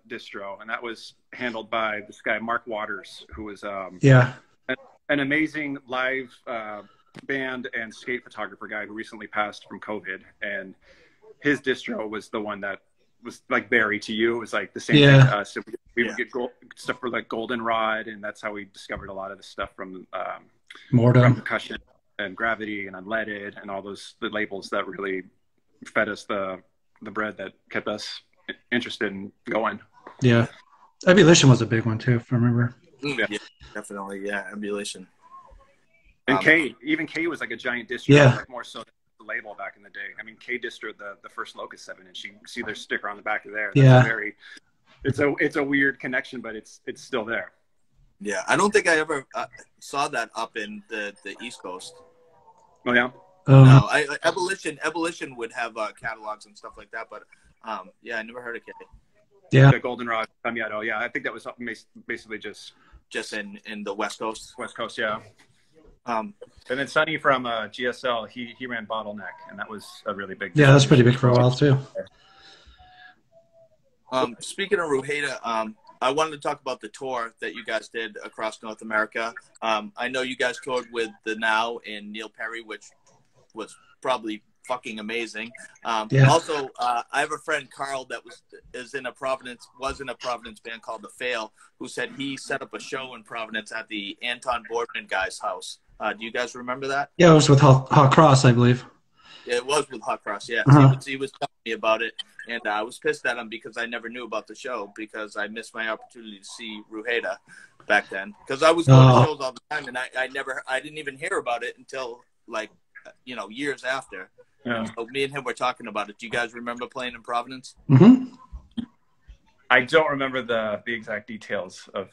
[SPEAKER 2] distro, and that was handled by this guy Mark Waters, who was an amazing live band and skate photographer guy who recently passed from COVID. And his distro was the one that was like Barry to you. It was like the same thing to us. So we would get stuff for like Goldenrod, and that's how we discovered a lot of the stuff from Percussion and Gravity and Unleaded and all the labels that really fed us the bread that kept us interested in going.
[SPEAKER 3] Yeah. Ebullition was a big one too, if I remember.
[SPEAKER 1] Yeah, definitely. Yeah, Ebullition.
[SPEAKER 2] And K was like a giant distro, like more so than the label back in the day. I mean, K Distro, the first Locust 7-inch, you see their sticker on the back of there. That's it's a weird connection, but it's still there.
[SPEAKER 1] Yeah, I don't think I ever saw that up in the East Coast.
[SPEAKER 2] Oh yeah.
[SPEAKER 1] No, Ebullition would have catalogs and stuff like that, but yeah, I never heard of K.
[SPEAKER 3] Yeah,
[SPEAKER 2] the Goldenrod Cambiado. Yeah, I think that was basically just
[SPEAKER 1] in the West Coast.
[SPEAKER 2] West Coast, yeah. And then Sonny from GSL, he ran Bottleneck, and that was a really big.
[SPEAKER 3] Yeah, that's pretty big for a while too.
[SPEAKER 1] Speaking of Ruhaeda, I wanted to talk about the tour that you guys did across North America. I know you guys toured with the Now and Neil Perry, which was probably fucking amazing. Also, I have a friend, Carl, that was in a Providence band called The Fail, who said he set up a show in Providence at the Anton Boardman guy's house. Do you guys remember that?
[SPEAKER 3] Yeah, it was with Hot Cross, I believe.
[SPEAKER 1] Yeah, it was with Hot Cross, yeah. He was telling me about it, and I was pissed at him because I never knew about the show because I missed my opportunity to see Ruhaeda back then. Because I was going to shows all the time, and I didn't even hear about it until, like, years after.
[SPEAKER 2] Yeah.
[SPEAKER 1] So me and him were talking about it. Do you guys remember playing in Providence?
[SPEAKER 3] Mm-hmm.
[SPEAKER 2] I don't remember the exact details of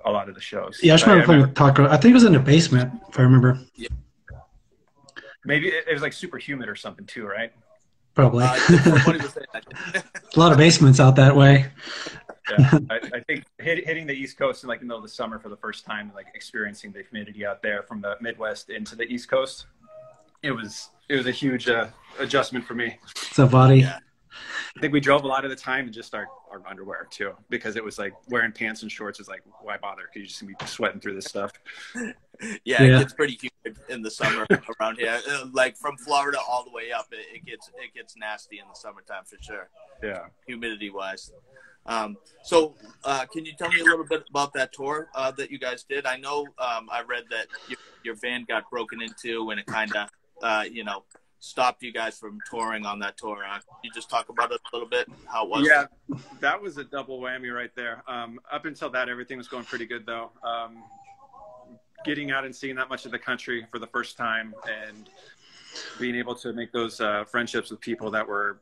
[SPEAKER 2] a lot of the shows.
[SPEAKER 3] Yeah, I just remember playing with Hot Cross. I think it was in the basement, if I remember.
[SPEAKER 1] Yeah.
[SPEAKER 2] Maybe it was like super humid or something too, right?
[SPEAKER 3] Probably.
[SPEAKER 1] A
[SPEAKER 3] lot of basements out that way.
[SPEAKER 2] Yeah, I think hitting the East Coast in like the middle of the summer for the first time, like experiencing the humidity out there from the Midwest into the East Coast, it was a huge adjustment for me.
[SPEAKER 3] What's up, buddy?
[SPEAKER 2] Yeah. I think we drove a lot of the time in just our underwear too, because it was like wearing pants and shorts is like, why bother? Because you just gonna be sweating through this stuff.
[SPEAKER 1] Yeah, it gets pretty humid in the summer around here. Like from Florida all the way up, it gets nasty in the summertime for sure.
[SPEAKER 2] Yeah,
[SPEAKER 1] humidity wise. So can you tell me a little bit about that tour that you guys did? I know I read that your van got broken into and it kind of stopped you guys from touring on that tour. Can you just talk about it a little bit, how it was?
[SPEAKER 2] Yeah, that was a double whammy right there. Up until that, everything was going pretty good, though. Getting out and seeing that much of the country for the first time and being able to make those friendships with people that were,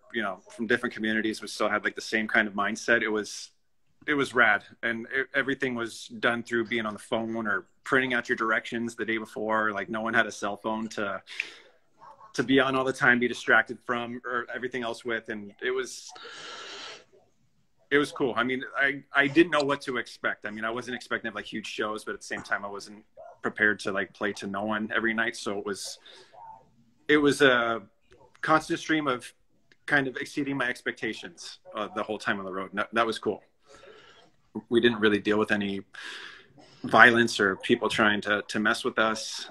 [SPEAKER 2] from different communities but still had like the same kind of mindset. It was rad. And everything was done through being on the phone or printing out your directions the day before. Like no one had a cell phone to be on all the time, be distracted from or everything else with. And it was cool. I mean, I didn't know what to expect. I mean, I wasn't expecting like huge shows, but at the same time, I wasn't prepared to like play to no one every night. So it was a constant stream of kind of exceeding my expectations the whole time on the road. That was cool. We didn't really deal with any violence or people trying to mess with us.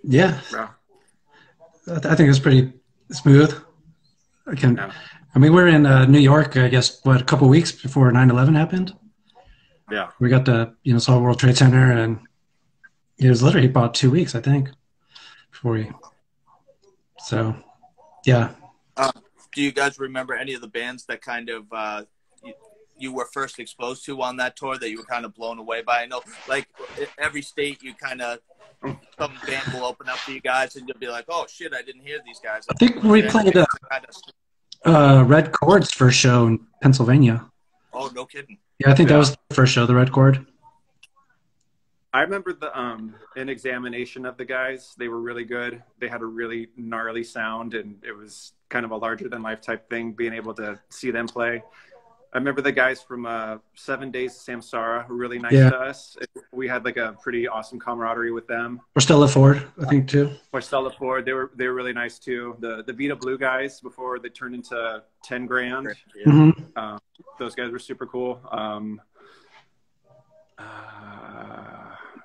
[SPEAKER 3] Yeah. I think it's pretty smooth. I mean, we're in New York, I guess, a couple of weeks before 9/11 happened?
[SPEAKER 2] Yeah.
[SPEAKER 3] We got to, saw World Trade Center, and it was literally about 2 weeks, I think, before we. So, yeah.
[SPEAKER 1] Do you guys remember any of the bands that kind of you were first exposed to on that tour that you were kind of blown away by? I know, like, every state you kind of, some band will open up for you guys and you'll be like, oh shit, I didn't hear these guys.
[SPEAKER 3] I think we played Red Chord's first show in Pennsylvania.
[SPEAKER 1] Oh, no kidding.
[SPEAKER 3] Yeah, I think that was the first show, the Red Chord.
[SPEAKER 2] I remember an examination of the guys. They were really good. They had a really gnarly sound, and it was kind of a larger than life type thing, being able to see them play. I remember the guys from 7 Days to Samsara were really nice to us. We had like a pretty awesome camaraderie with them.
[SPEAKER 3] Or Stella Ford, I think, too.
[SPEAKER 2] Or Stella Ford, they were really nice too. The Vita Blue guys before they turned into 10 Grand.
[SPEAKER 1] Yeah.
[SPEAKER 3] Mm-hmm.
[SPEAKER 2] Those guys were super cool.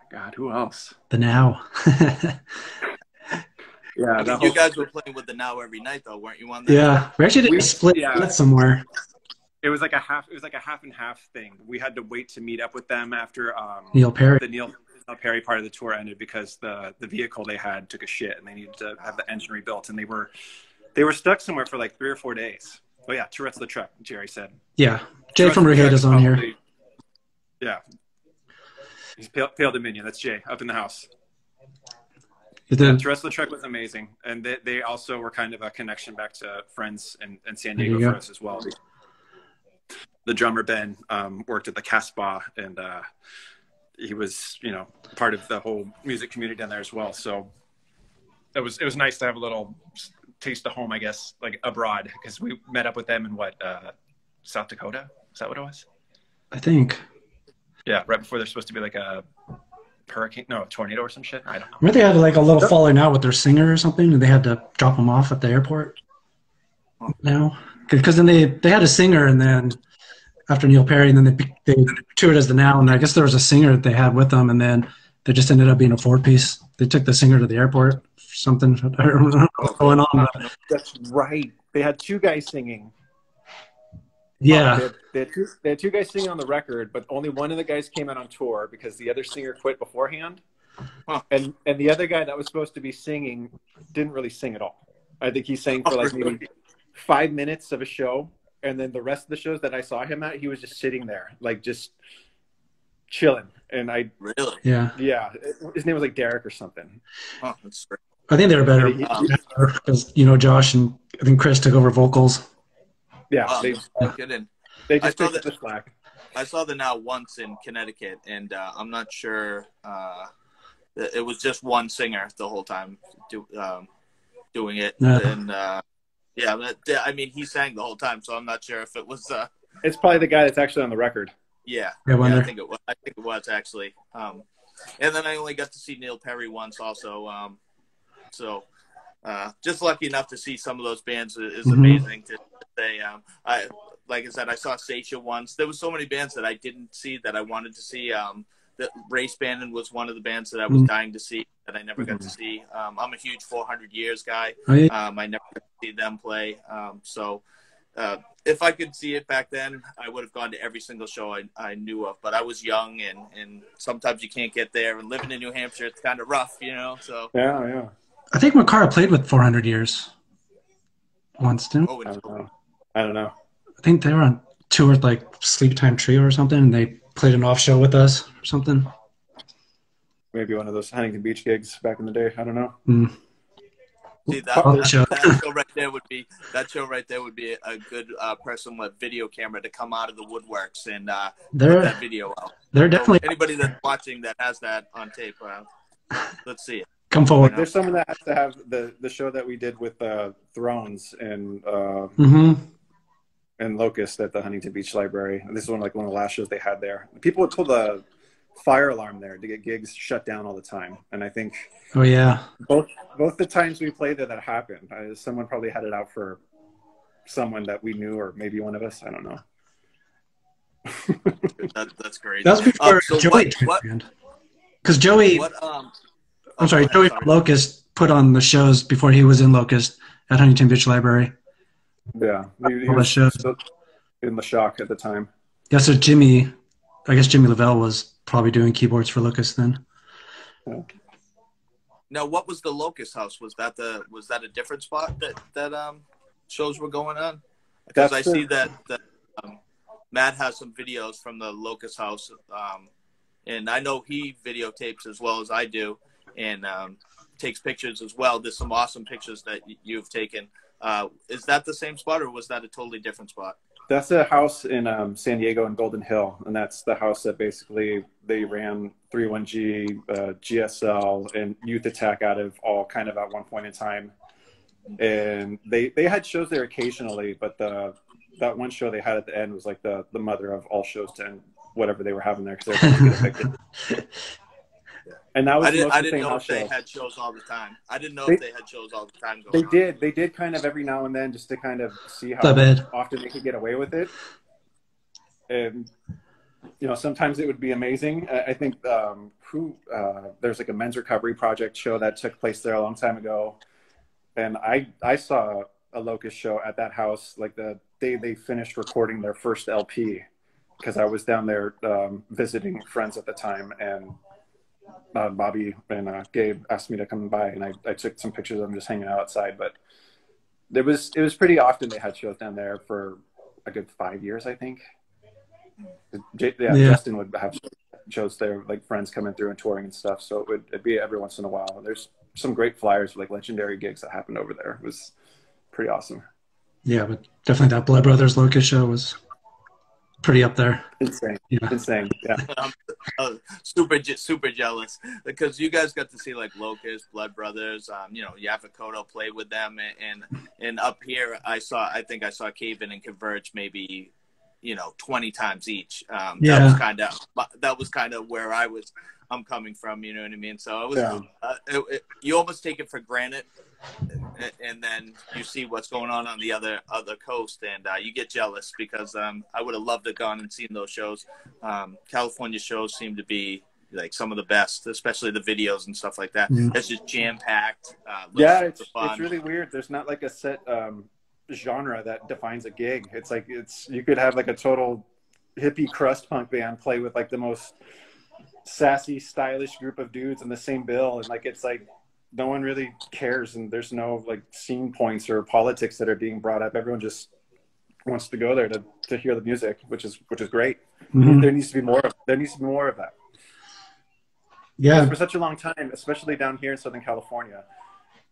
[SPEAKER 2] God, who else?
[SPEAKER 3] The Now.
[SPEAKER 1] Yeah, you guys were playing with the Now every night, though, weren't you? On that?
[SPEAKER 3] Yeah, we actually did a split somewhere.
[SPEAKER 2] It was like a half and half thing. We had to wait to meet up with them after
[SPEAKER 3] Neil Perry.
[SPEAKER 2] The Neil Perry part of the tour ended because the vehicle they had took a shit and they needed to have the engine rebuilt, and they were stuck somewhere for like 3 or 4 days. Oh yeah, Tourette's the truck, Jerry said.
[SPEAKER 3] Yeah, Jay from Ruhaeda's on here.
[SPEAKER 2] Yeah, he's Pale Dominion. That's Jay up in the house. Yeah, the rest of the truck was amazing, and they also were kind of a connection back to friends in San Diego for us as well. The drummer Ben worked at the Casbah, and he was, you know, part of the whole music community down there as well. So it was nice to have a little taste of home, I guess, like abroad, because we met up with them in South Dakota. Is that what it was?
[SPEAKER 3] I think.
[SPEAKER 2] Yeah, right before there's supposed to be like a a tornado or some shit. I don't know.
[SPEAKER 3] Remember they had like a little falling out with their singer or something, and they had to drop him off at the airport. No, because then they had a singer, and then after Neil Perry, and then they toured as the Now, and I guess there was a singer that they had with them, and then they just ended up being a four-piece. They took the singer to the airport or something. I don't know what's going on. But.
[SPEAKER 2] That's right. They had two guys singing.
[SPEAKER 3] Yeah.
[SPEAKER 2] They had two guys singing on the record, but only one of the guys came out on tour because the other singer quit beforehand. And the other guy that was supposed to be singing didn't really sing at all. I think he sang for like maybe 5 minutes of a show. And then the rest of the shows that I saw him at, he was just sitting there, like just chilling. And
[SPEAKER 3] yeah.
[SPEAKER 2] His name was like Derek or something.
[SPEAKER 1] Oh, that's great.
[SPEAKER 3] I think they were better because, you know, Josh and I think Chris took over vocals.
[SPEAKER 2] Yeah, they just took the slack.
[SPEAKER 1] I saw the Now once in Connecticut, and I'm not sure. It was just one singer the whole time doing it, and I mean he sang the whole time, so I'm not sure if it was.
[SPEAKER 2] It's probably the guy that's actually on the record.
[SPEAKER 1] Yeah, I think it was. I think it was actually. And then I only got to see Neil Perry once, also. So just lucky enough to see some of those bands is amazing to say. Like I said, I saw Seisha once. There was so many bands that I didn't see that I wanted to see. The Race Band was one of the bands that I was dying to see that I never got to see. I'm a huge 400 Years guy. I never got to see them play. So if I could see it back then, I would have gone to every single show I knew of. But I was young, and sometimes you can't get there. And living in New Hampshire, it's kind of rough, you know. So
[SPEAKER 2] yeah.
[SPEAKER 3] I think Makara played with 400 Years once, didn't?
[SPEAKER 2] Oh, I don't know.
[SPEAKER 3] I think they were on tour with like Sleep Time Trio or something, and they played an off show with us or something.
[SPEAKER 2] Maybe one of those Huntington Beach gigs back in the day. I don't know.
[SPEAKER 1] See, that show right there would be a good person with video camera to come out of the woodworks and put that video out.
[SPEAKER 3] They're definitely
[SPEAKER 1] anybody that's watching that has that on tape. Let's see it.
[SPEAKER 3] Come forward.
[SPEAKER 2] There's someone that has to have the show that we did with Thrones and Locust at the Huntington Beach Library. This is one of the last shows they had there. People would pull the fire alarm there to get gigs shut down all the time. And I think both the times we played there that happened. Someone probably had it out for someone that we knew, or maybe one of us. I don't know.
[SPEAKER 1] That's great.
[SPEAKER 3] That was before Joey. Because Joey. I'm sorry, Joey Locust put on the shows before he was in Locust at Huntington Beach Library.
[SPEAKER 2] Yeah, he was in the Shock at the time.
[SPEAKER 3] Yeah, so Jimmy Lavelle was probably doing keyboards for Locust then.
[SPEAKER 2] Yeah.
[SPEAKER 1] Now, what was the Locust House? Was that a different spot that shows were going on? Because I see that Matt has some videos from the Locust House, and I know he videotapes as well as I do, and takes pictures as well. There's some awesome pictures that you've taken. Is that the same spot, or was that a totally different spot?
[SPEAKER 2] That's a house in San Diego and Golden Hill, and that's the house that basically they ran 31G, GSL, and Youth Attack out of all kind of at one point in time. And they had shows there occasionally, but that one show they had at the end was like the mother of all shows to end whatever they were having there, because they were going to get evicted. And that was
[SPEAKER 1] I didn't know if they had shows all the time. I didn't know if they had shows all the time going on.
[SPEAKER 2] They did kind of every now and then, just to kind of see how often they could get away with it. And sometimes it would be amazing. I think there's like a men's recovery project show that took place there a long time ago, and I saw a Locust show at that house like the day they finished recording their first LP, because I was down there visiting friends at the time, and Bobby and Gabe asked me to come by, and I took some pictures of them just hanging out outside. But it was pretty often they had shows down there for a good 5 years, I think. Justin would have shows shows there, like friends coming through and touring and stuff. So it'd be every once in a while. There's some great flyers, like legendary gigs that happened over there. It was pretty awesome.
[SPEAKER 3] Yeah, but definitely that Blood Brothers Locust show was pretty up there.
[SPEAKER 2] Insane.
[SPEAKER 3] Yeah.
[SPEAKER 2] Insane. Yeah.
[SPEAKER 1] Super jealous because you guys got to see like Locust, Blood Brothers, you know, Yavakoto play with them, and up here I think I saw Cave In and Converge maybe, you know, 20 times each.
[SPEAKER 3] Yeah.
[SPEAKER 1] That was kind of where I'm coming from, you know what I mean? So it was,
[SPEAKER 2] Yeah.
[SPEAKER 1] you almost take it for granted, and then you see what's going on the other coast, and you get jealous because I would have loved to have gone and seen those shows. California shows seem to be like some of the best, especially the videos and stuff like that. It's just jam packed.
[SPEAKER 2] Yeah, it's really weird. There's not like a set genre that defines a gig. It's like you could have like a total hippie crust punk band play with like the most sassy, stylish group of dudes in the same bill, and like it's like no one really cares, and there's no like scene points or politics that are being brought up. Everyone just wants to go there to hear the music, which is great. There needs to be more of that.
[SPEAKER 3] Yeah,
[SPEAKER 2] for such a long time, especially down here in Southern California,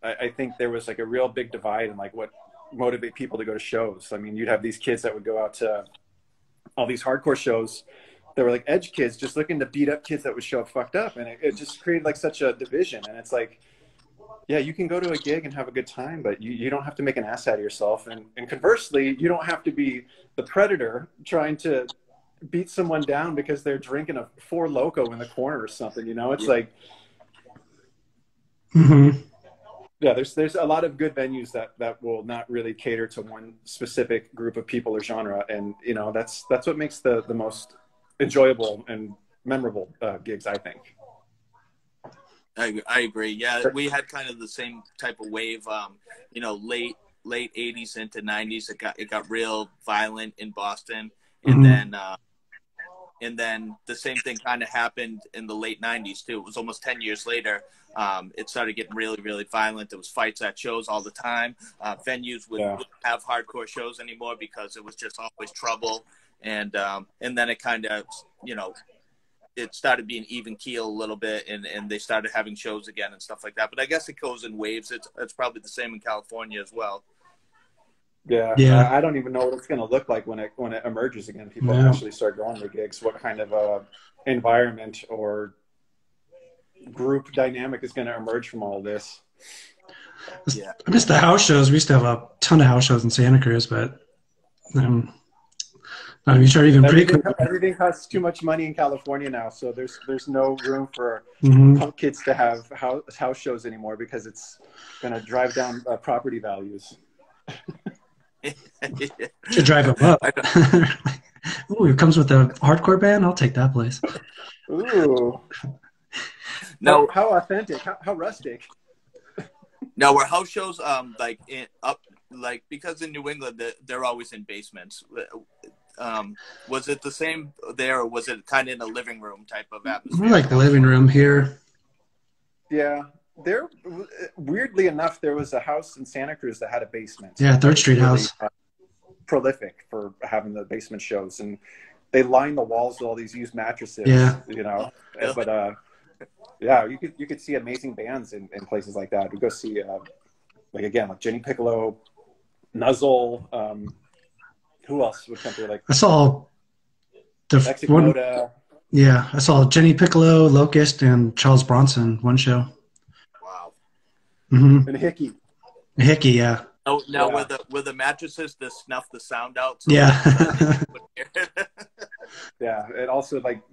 [SPEAKER 2] I think there was like a real big divide in like what motivate people to go to shows. I mean, you'd have these kids that would go out to all these hardcore shows that were like edge kids just looking to beat up kids that would show up fucked up, and it just created like such a division. And it's like, yeah, you can go to a gig and have a good time, but you don't have to make an ass out of yourself. And conversely, you don't have to be the predator trying to beat someone down because they're drinking a Four Loko in the corner or something, you know? It's like, yeah, there's a lot of good venues that will not really cater to one specific group of people or genre. And, you know, that's what makes the most enjoyable and memorable gigs, I think.
[SPEAKER 1] I agree. Yeah, we had kind of the same type of wave. You know, late 80s into 90s, it got real violent in Boston, and then the same thing kind of happened in the late 90s too. It was almost 10 years later. It started getting really, really violent. There was fights at shows all the time. Venues wouldn't have hardcore shows anymore because it was just always trouble. And then it kind of, you know, it started being even keel a little bit, and they started having shows again and stuff like that. But I guess it goes in waves. It's probably the same in California as well.
[SPEAKER 2] Yeah. I don't even know what it's going to look like when it emerges again. People actually start going to gigs. What kind of environment or group dynamic is going to emerge from all of this?
[SPEAKER 3] Yeah, I miss the house shows. We used to have a ton of house shows in Santa Cruz, but I mean, sure,
[SPEAKER 2] everything costs too much money in California now, so there's no room for punk kids to have house shows anymore because it's going to drive down property values.
[SPEAKER 3] To drive them up. Ooh, it comes with a hardcore band. I'll take that place.
[SPEAKER 2] Ooh.
[SPEAKER 1] No,
[SPEAKER 2] how authentic? How rustic?
[SPEAKER 1] No, were house shows because in New England they're always in basements. Was it the same there, or was it kind of in a living room type of atmosphere?
[SPEAKER 3] More like the living room here.
[SPEAKER 2] Yeah, weirdly enough, there was a house in Santa Cruz that had a basement.
[SPEAKER 3] Yeah, Third Street house.
[SPEAKER 2] Prolific for having the basement shows, and they lined the walls with all these used mattresses.
[SPEAKER 3] Yeah,
[SPEAKER 2] you know, but yeah, you could see amazing bands in places like that. We go see like Jenny Piccolo, Nuzzle. Who else would come through? Like
[SPEAKER 3] I saw the one. Yeah, I saw Jenny Piccolo, Locust, and Charles Bronson one show.
[SPEAKER 1] Wow.
[SPEAKER 2] And Hickey.
[SPEAKER 3] Yeah.
[SPEAKER 1] Oh, now were the mattresses to snuff the sound out? So
[SPEAKER 3] yeah.
[SPEAKER 2] Yeah, and also like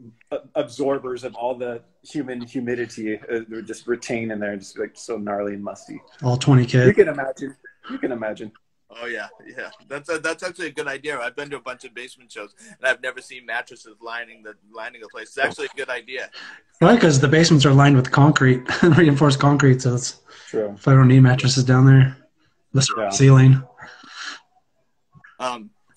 [SPEAKER 2] absorbers of all the human humidity were just retained in there, just like so gnarly and musty.
[SPEAKER 3] All 20 kids.
[SPEAKER 2] You can imagine.
[SPEAKER 1] Oh yeah. That's actually a good idea. I've been to a bunch of basement shows, and I've never seen mattresses lining the place. It's actually a good idea.
[SPEAKER 3] Right, because the basements are lined with concrete, reinforced concrete, so it's
[SPEAKER 2] true.
[SPEAKER 3] If I don't need mattresses down there, the ceiling.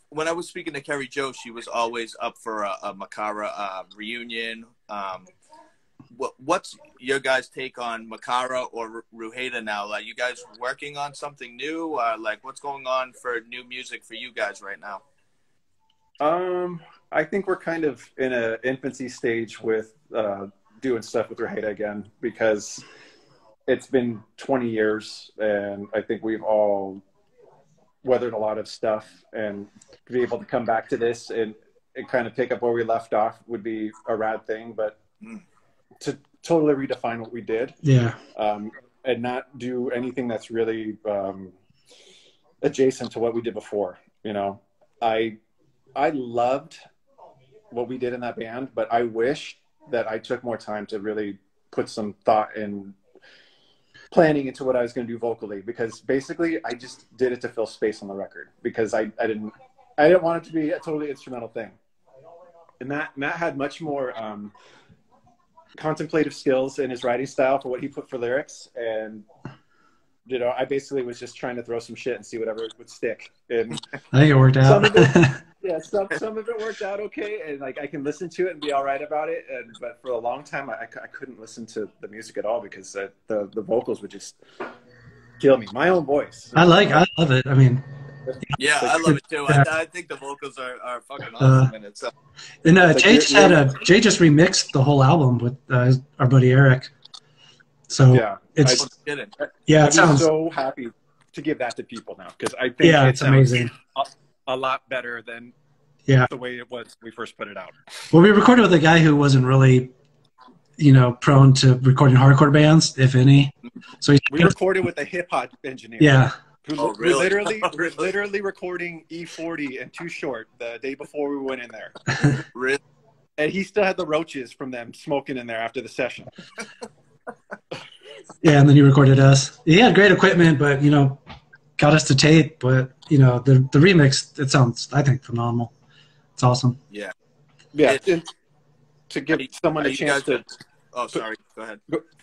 [SPEAKER 1] When I was speaking to Carrie Jo, she was always up for a Makara reunion. What's your guys' take on Makara or Ruhaeda now? Like, you guys working on something new? Like, what's going on for new music for you guys right now?
[SPEAKER 2] I think we're kind of in an infancy stage with doing stuff with Ruhaeda again, because it's been 20 years, and I think we've all weathered a lot of stuff, and to be able to come back to this and kind of pick up where we left off would be a rad thing. But to totally redefine what we did, and not do anything that's really adjacent to what we did before. You know, I loved what we did in that band, but I wish that I took more time to really put some thought and planning into what I was going to do vocally, because basically I just did it to fill space on the record, because I didn't want it to be a totally instrumental thing. And Matt had much more contemplative skills in his writing style for what he put for lyrics, and you know, I basically was just trying to throw some shit and see whatever would stick. And
[SPEAKER 3] I think it worked out.
[SPEAKER 2] Some of it worked out okay, and like I can listen to it and be all right about it. But for a long time, I couldn't listen to the music at all, because the vocals would just kill me. My own voice.
[SPEAKER 3] I love it. I mean,
[SPEAKER 1] yeah, I love it too. I think the vocals are fucking awesome in it. So.
[SPEAKER 3] And Jay just remixed the whole album with our buddy Eric. So
[SPEAKER 2] yeah,
[SPEAKER 3] it sounds
[SPEAKER 2] so happy to give that to people now, because I think
[SPEAKER 3] it's amazing.
[SPEAKER 2] A lot better than the way it was when we first put it out.
[SPEAKER 3] Well, we recorded with a guy who wasn't really, you know, prone to recording hardcore bands, if any. So
[SPEAKER 2] we recorded with a hip hop engineer.
[SPEAKER 3] Yeah.
[SPEAKER 2] We're literally recording E40 and Too Short the day before we went in there.
[SPEAKER 1] Really?
[SPEAKER 2] And he still had the roaches from them smoking in there after the session.
[SPEAKER 3] Yeah, and then he recorded us. He had great equipment, but, you know, got us to tape. But, you know, the remix, it sounds, I think, phenomenal. It's awesome.
[SPEAKER 2] Yeah. To give someone a chance to...
[SPEAKER 1] Oh, sorry. Go ahead.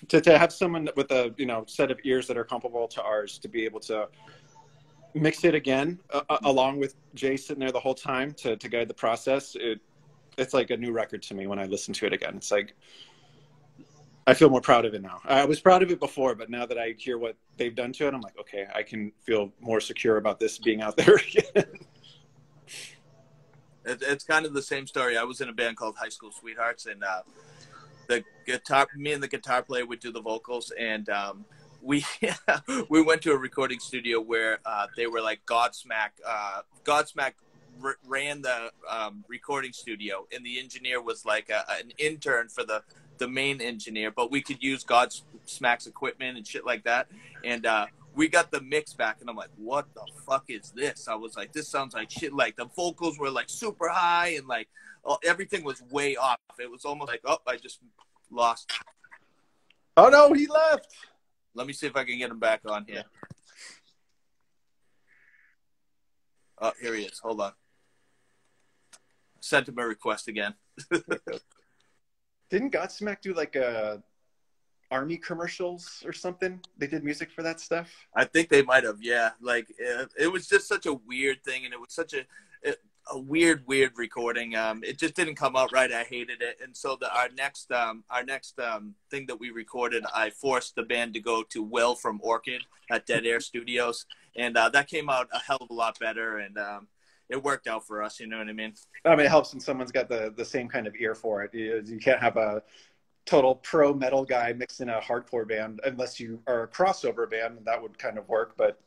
[SPEAKER 2] To have someone with a, you know, set of ears that are comparable to ours to be able to mix it again, along with Jay sitting there the whole time to guide the process, it's like a new record to me when I listen to it again. It's like, I feel more proud of it now. I was proud of it before, but now that I hear what they've done to it, I'm like, okay, I can feel more secure about this being out there again.
[SPEAKER 1] It's kind of the same story. I was in a band called High School Sweethearts, and me and the guitar player would do the vocals, and we went to a recording studio where they were like Godsmack ran the recording studio, and the engineer was like an intern for the main engineer, but we could use Godsmack's equipment and shit like that, and we got the mix back, and I'm like, what the fuck is this? I was like, this sounds like shit. Like the vocals were like super high, and like everything was way off. It was almost like, oh, I just lost.
[SPEAKER 2] Oh no, he left.
[SPEAKER 1] Let me see if I can get him back on here. Oh, here he is. Hold on. Sent him a request again.
[SPEAKER 2] Didn't Godsmack do like army commercials or something? They did music for that stuff.
[SPEAKER 1] I think they might have. Yeah, like it was just such a weird thing, and it was such a weird recording. It just didn't come out right. I hated it, and so our next thing that we recorded, I forced the band to go to Will from Orchid at Dead Air Studios, and that came out a hell of a lot better, and it worked out for us. You know what I mean?
[SPEAKER 2] I mean, it helps when someone's got the same kind of ear for it. You can't have a total pro metal guy mixed in a hardcore band unless you are a crossover band, and that would kind of work. But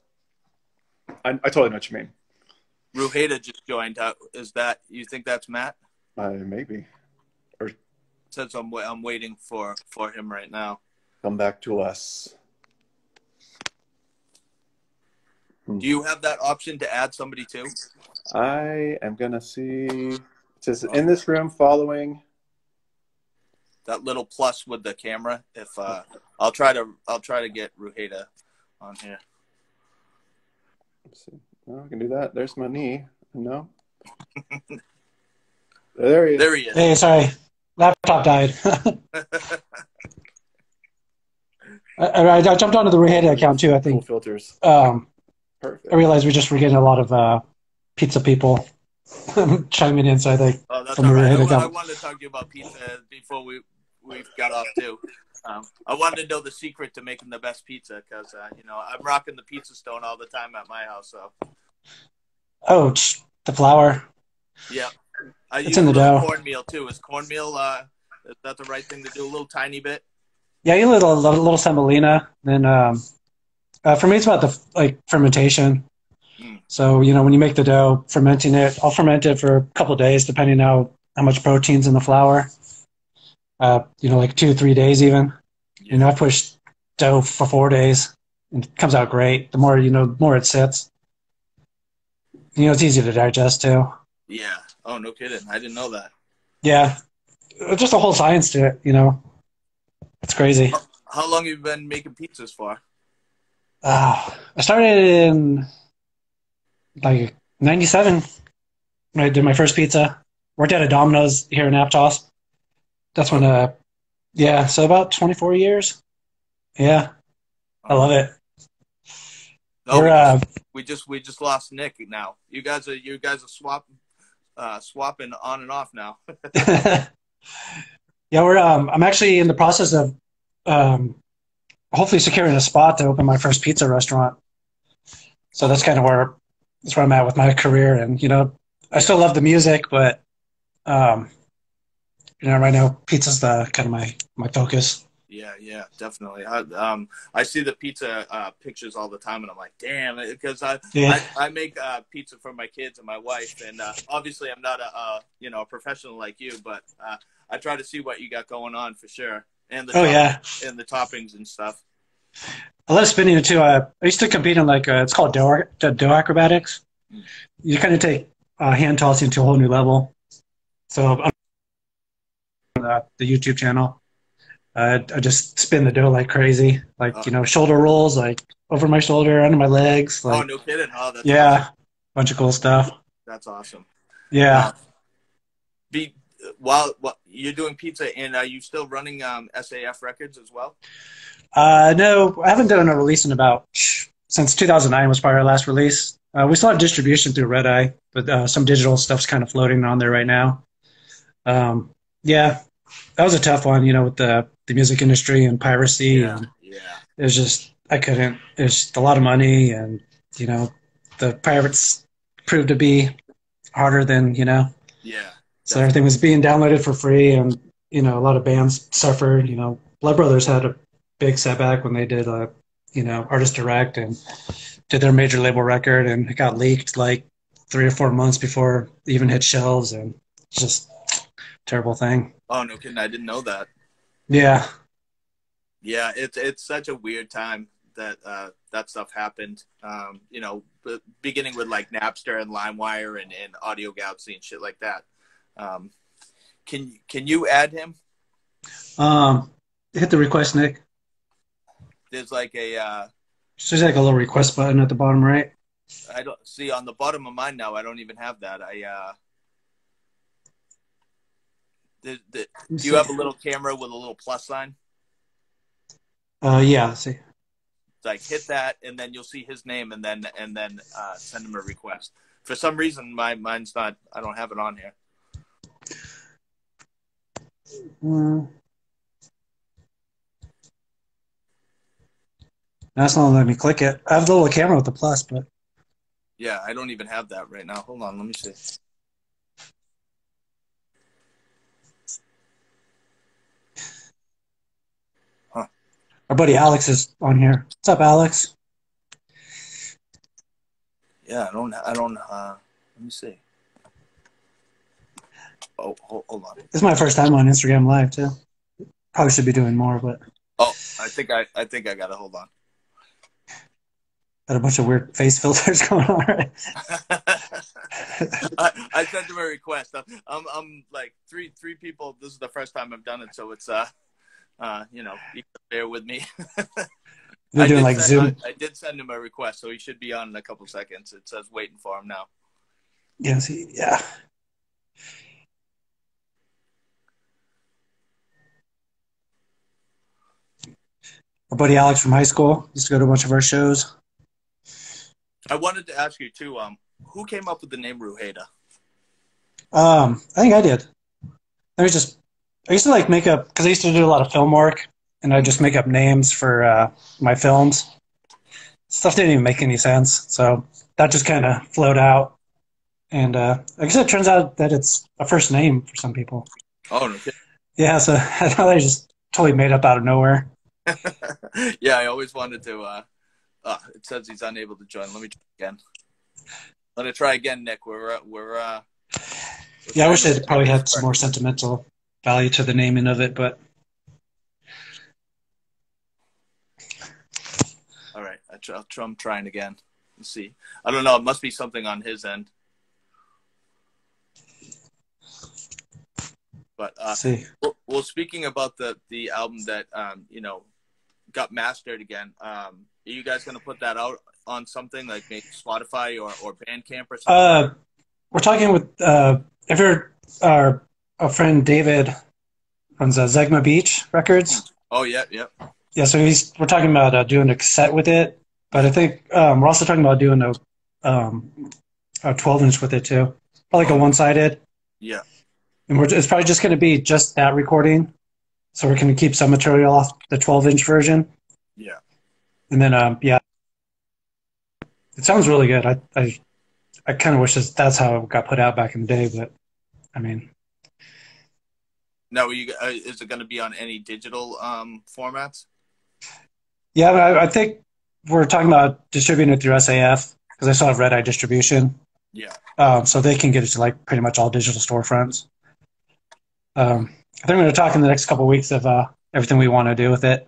[SPEAKER 2] I totally know what you mean.
[SPEAKER 1] Ruhaeda just joined. You think that's Matt?
[SPEAKER 2] Maybe. Or
[SPEAKER 1] since I'm waiting for him right now.
[SPEAKER 2] Come back to us.
[SPEAKER 1] Do you have that option to add somebody too?
[SPEAKER 2] I am gonna see. It says in this room following.
[SPEAKER 1] That little plus with the camera. If I'll try to get Ruhaeda on here.
[SPEAKER 2] Let's see. No, I can do that. There's my knee. No. There he is.
[SPEAKER 1] There he is.
[SPEAKER 3] Hey, sorry. Laptop died. I jumped onto the Ruhaeda account too, I think.
[SPEAKER 2] Full filters. Perfect.
[SPEAKER 3] I realized we're getting a lot of pizza people chiming in, so I think.
[SPEAKER 1] Oh, that's all right. I wanted to talk to you about pizza before we got off too. I wanted to know the secret to making the best pizza, because I'm rocking the pizza stone all the time at my house. So.
[SPEAKER 3] Oh, the flour.
[SPEAKER 1] Yeah. I
[SPEAKER 3] It's
[SPEAKER 1] use
[SPEAKER 3] in
[SPEAKER 1] a
[SPEAKER 3] the
[SPEAKER 1] little
[SPEAKER 3] dough.
[SPEAKER 1] cornmeal too. Is that the right thing to do? A little tiny bit.
[SPEAKER 3] Yeah, you little semolina. Then for me, it's about the like fermentation.
[SPEAKER 1] Mm.
[SPEAKER 3] So when you make the dough, fermenting it, I'll ferment it for a couple of days, depending how much protein's in the flour. Like 2 3 days even.
[SPEAKER 1] Yeah.
[SPEAKER 3] I pushed dough for 4 days, and it comes out great. The more it sits. It's easy to digest too.
[SPEAKER 1] Yeah. Oh, no kidding. I didn't know that.
[SPEAKER 3] Yeah, it's just a whole science to it. It's crazy.
[SPEAKER 1] How long have you been making pizzas for?
[SPEAKER 3] I started in like '97 when I did my first pizza. Worked at a Domino's here in Aptos. That's when,
[SPEAKER 1] Oh,
[SPEAKER 3] yeah, so about 24 years. Yeah, I
[SPEAKER 1] oh
[SPEAKER 3] love
[SPEAKER 1] no.
[SPEAKER 3] it.
[SPEAKER 1] No,
[SPEAKER 3] We're,
[SPEAKER 1] we just lost Nick now. You guys are swapping on and off now.
[SPEAKER 3] yeah, I'm actually in the process of, um, hopefully securing a spot to open my first pizza restaurant. So
[SPEAKER 1] Oh, no.
[SPEAKER 3] that's where I'm at with my career. And, I
[SPEAKER 1] Yeah.
[SPEAKER 3] still love the music, but, um, right now pizza's the kind of my focus.
[SPEAKER 1] Yeah, yeah, definitely. I see the pizza pictures all the time, and I'm like, damn, because I,
[SPEAKER 3] Yeah.
[SPEAKER 1] I I make pizza for my kids and my wife, and obviously I'm not a professional like you, but I try to see what you got going on for sure, and
[SPEAKER 3] Oh yeah.
[SPEAKER 1] the toppings and stuff.
[SPEAKER 3] I love spinning it too. I used to compete in like it's called dough acrobatics.
[SPEAKER 1] Mm.
[SPEAKER 3] You kind of take hand tossing to a whole new level. So I'm on the YouTube channel. I just spin the dough like crazy, like
[SPEAKER 1] Uh,
[SPEAKER 3] shoulder rolls, like over my shoulder, under my legs,
[SPEAKER 1] oh,
[SPEAKER 3] like
[SPEAKER 1] no kidding! Oh, that's awesome.
[SPEAKER 3] yeah, bunch of cool stuff.
[SPEAKER 1] That's awesome.
[SPEAKER 3] Yeah.
[SPEAKER 1] Uh, be while you're doing pizza, and are you still running SAF records as well?
[SPEAKER 3] No, I haven't done a release in about since 2009 was probably our last release. We still have distribution through Red Eye, but some digital stuff's kind of floating on there right now. Yeah, that was a tough one, with the music industry and piracy,
[SPEAKER 1] Yeah,
[SPEAKER 3] and
[SPEAKER 1] yeah,
[SPEAKER 3] it was just I couldn't. It was just a lot of money, and the pirates proved to be harder than.
[SPEAKER 1] yeah,
[SPEAKER 3] So
[SPEAKER 1] definitely.
[SPEAKER 3] everything was being downloaded for free, and a lot of bands suffered. Blood Brothers had a big setback when they did Artist Direct and did their major label record, and it got leaked like 3 or 4 months before it even hit shelves, and it's just a terrible thing.
[SPEAKER 1] Oh, no kidding! I didn't know that.
[SPEAKER 3] Yeah.
[SPEAKER 1] Yeah, it's such a weird time that that stuff happened. Beginning with like Napster and LimeWire and Audio Galaxy and shit like that. Um, can you add him?
[SPEAKER 3] Hit the request, Nick.
[SPEAKER 1] There's like
[SPEAKER 3] There's like a little request button at the bottom right.
[SPEAKER 1] I don't see on the bottom of mine now. I don't even have that. Do you have a little camera with a little plus sign?
[SPEAKER 3] Yeah. Let's see.
[SPEAKER 1] Like hit that, and then you'll see his name, and then send him a request. For some reason, mine's not. I don't have it on here.
[SPEAKER 3] That's not letting me click it. I have the little camera with the plus, but
[SPEAKER 1] Yeah, I don't even have that right now. Hold on, let me see. Huh.
[SPEAKER 3] our buddy Alex is on here. What's up, Alex?
[SPEAKER 1] Yeah, I don't. Let me see. Oh, hold on.
[SPEAKER 3] This is my first time on Instagram Live too. Probably should be doing more, but
[SPEAKER 1] Oh, I think I got to hold on.
[SPEAKER 3] got a bunch of weird face filters going on. Right?
[SPEAKER 1] I sent him a request. I'm like three people. This is the first time I've done it, so it's you can bear with me.
[SPEAKER 3] They're doing like Zoom.
[SPEAKER 1] I did send him a request, so he should be on in a couple seconds. It says waiting for him now.
[SPEAKER 3] Yeah, see, yeah. Our buddy Alex from high school used to go to a bunch of our shows.
[SPEAKER 1] I wanted to ask you too. Who came up with the name Ruhaeda?
[SPEAKER 3] I think I did. I used to like make up because I used to do a lot of film work, and I just make up names for my films. Stuff didn't even make any sense, so that just kind of flowed out. And like I said, it turns out that it's a first name for some people.
[SPEAKER 1] Oh, no kidding.
[SPEAKER 3] Yeah, so I thought they just totally made up out of nowhere.
[SPEAKER 1] Yeah, I always wanted to. It says he's unable to join. Let me try again. Let me try again, Nick. We're
[SPEAKER 3] Yeah, I wish
[SPEAKER 1] trying to
[SPEAKER 3] it probably had some
[SPEAKER 1] start.
[SPEAKER 3] more sentimental value to the naming of it, but
[SPEAKER 1] All right, I'm trying again. Let's see. I don't know. It must be something on his end. But
[SPEAKER 3] let's see.
[SPEAKER 1] well, speaking about the album that got mastered again, are you guys gonna put that out on something like maybe Spotify or Bandcamp or something?
[SPEAKER 3] We're talking with if you're our friend David runs Zegma Beach Records.
[SPEAKER 1] Oh yeah, yeah.
[SPEAKER 3] Yeah, so we're talking about doing a cassette with it, but I think we're also talking about doing a 12-inch with it too, probably like a one-sided.
[SPEAKER 1] Yeah.
[SPEAKER 3] And it's probably just going to be just that recording, so we're going to keep some material off the 12-inch version.
[SPEAKER 1] Yeah.
[SPEAKER 3] And then yeah, it sounds really good. I kind of wish that's how it got put out back in the day, but I mean.
[SPEAKER 1] Now, is it going to be on any digital formats?
[SPEAKER 3] Yeah, I think we're talking about distributing it through SAF because I still have Red Eye distribution.
[SPEAKER 1] Yeah.
[SPEAKER 3] So they can get it to like pretty much all digital storefronts. I think we're going to talk in the next couple of weeks of everything we want to do with it.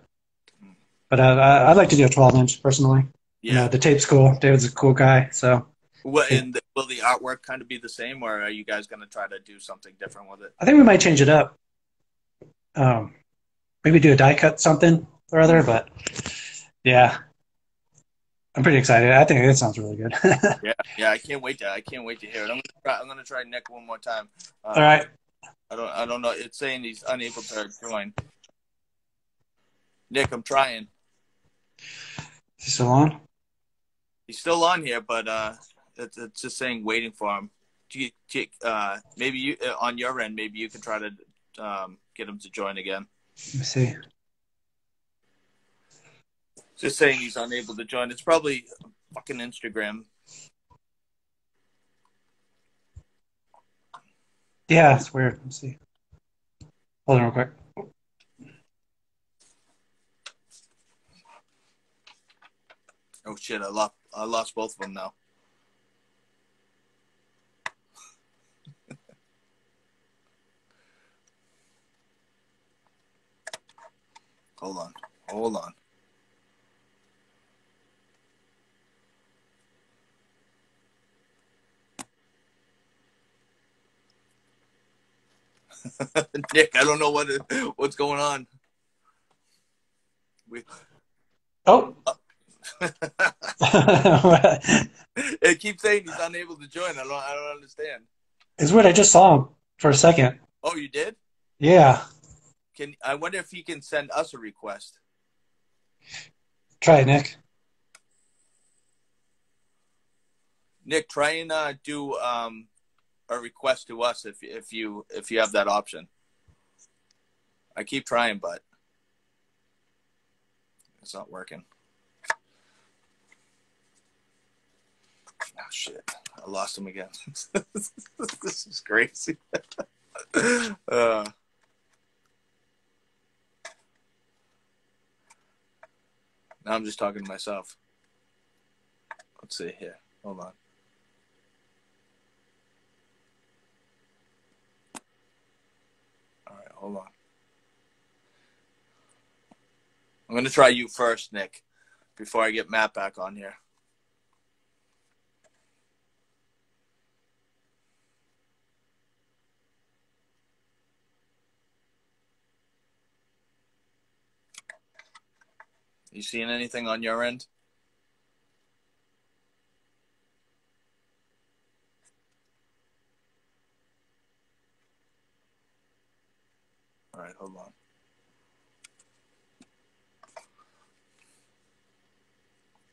[SPEAKER 3] But I'd like to do a 12-inch personally.
[SPEAKER 1] Yeah.
[SPEAKER 3] And, the tape's cool. David's a cool guy. So.
[SPEAKER 1] Will the artwork kind of be the same, or are you guys going to try to do something different with it?
[SPEAKER 3] I think we might change it up. Maybe do a die cut something or other, but yeah. I'm pretty excited. I think it sounds really good.
[SPEAKER 1] Yeah. I can't wait to hear it. I'm gonna try Nick one more time.
[SPEAKER 3] All right.
[SPEAKER 1] I don't know. It's saying he's unable to join. Nick, I'm trying.
[SPEAKER 3] Is he still on?
[SPEAKER 1] He's still on here, but it's just saying waiting for him. Maybe you on your end, maybe you can try to get him to join again.
[SPEAKER 3] Let me see.
[SPEAKER 1] Just saying he's unable to join. It's probably fucking Instagram.
[SPEAKER 3] Yeah, it's weird. Let me see. Hold on real quick.
[SPEAKER 1] Oh shit! I lost both of them now. Hold on. Nick, I don't know what's going on.
[SPEAKER 3] Oh.
[SPEAKER 1] It keeps saying he's unable to join. I don't understand.
[SPEAKER 3] It's weird. I just saw him for a second.
[SPEAKER 1] Oh, you did?
[SPEAKER 3] Yeah.
[SPEAKER 1] I wonder if he can send us a request.
[SPEAKER 3] Try it, Nick.
[SPEAKER 1] Nick, try and do a request to us if you have that option. I keep trying, but it's not working. Oh shit! I lost him again. This is crazy. Now I'm just talking to myself. Let's see here. Hold on. All right, hold on. I'm going to try you first, Nick, before I get Matt back on here. You seeing anything on your end? All right, hold on.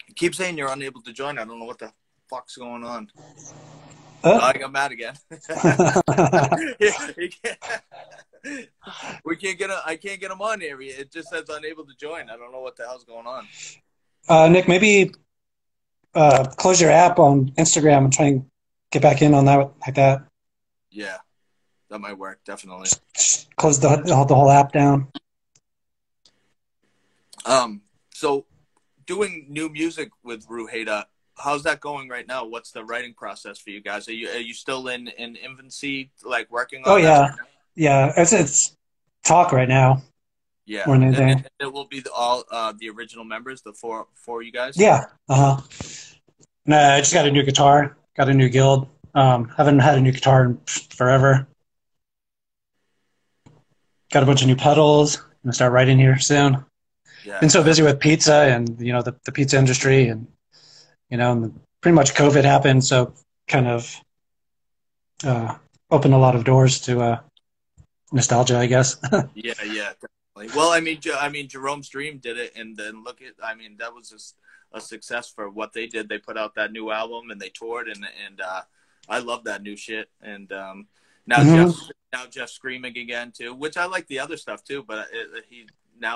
[SPEAKER 1] You keep saying you're unable to join. I don't know what the fuck's going on. Oh, I got mad again. I can't get him on here. It just says unable to join. I don't know what the hell's going on.
[SPEAKER 3] Nick, maybe close your app on Instagram and try and get back in on that like that.
[SPEAKER 1] Yeah, that might work definitely.
[SPEAKER 3] Just close the whole app down.
[SPEAKER 1] So doing new music with Ruhaeda, how's that going right now? What's the writing process for you guys? Are you still in infancy, like working
[SPEAKER 3] Oh
[SPEAKER 1] on that right
[SPEAKER 3] yeah,
[SPEAKER 1] now?
[SPEAKER 3] yeah. It's talk right now
[SPEAKER 1] Yeah,
[SPEAKER 3] more than
[SPEAKER 1] and
[SPEAKER 3] anything.
[SPEAKER 1] it will be all the original members, the four you guys.
[SPEAKER 3] Yeah. Uh huh. Nah, I just got a new guitar. Got a new guild. Haven't had a new guitar in forever. Got a bunch of new pedals. Gonna start writing here soon.
[SPEAKER 1] Yeah,
[SPEAKER 3] Been so busy with pizza and the pizza industry and and pretty much COVID happened, so kind of uh, opened a lot of doors to nostalgia, I guess.
[SPEAKER 1] yeah, definitely. Well, I mean, Jerome's Dream did it, and then look at, I mean, that was just a success for what they did. They put out that new album and they toured, and I love that new shit. And now
[SPEAKER 3] hmm
[SPEAKER 1] Jeff's screaming again too, which I like the other stuff too, but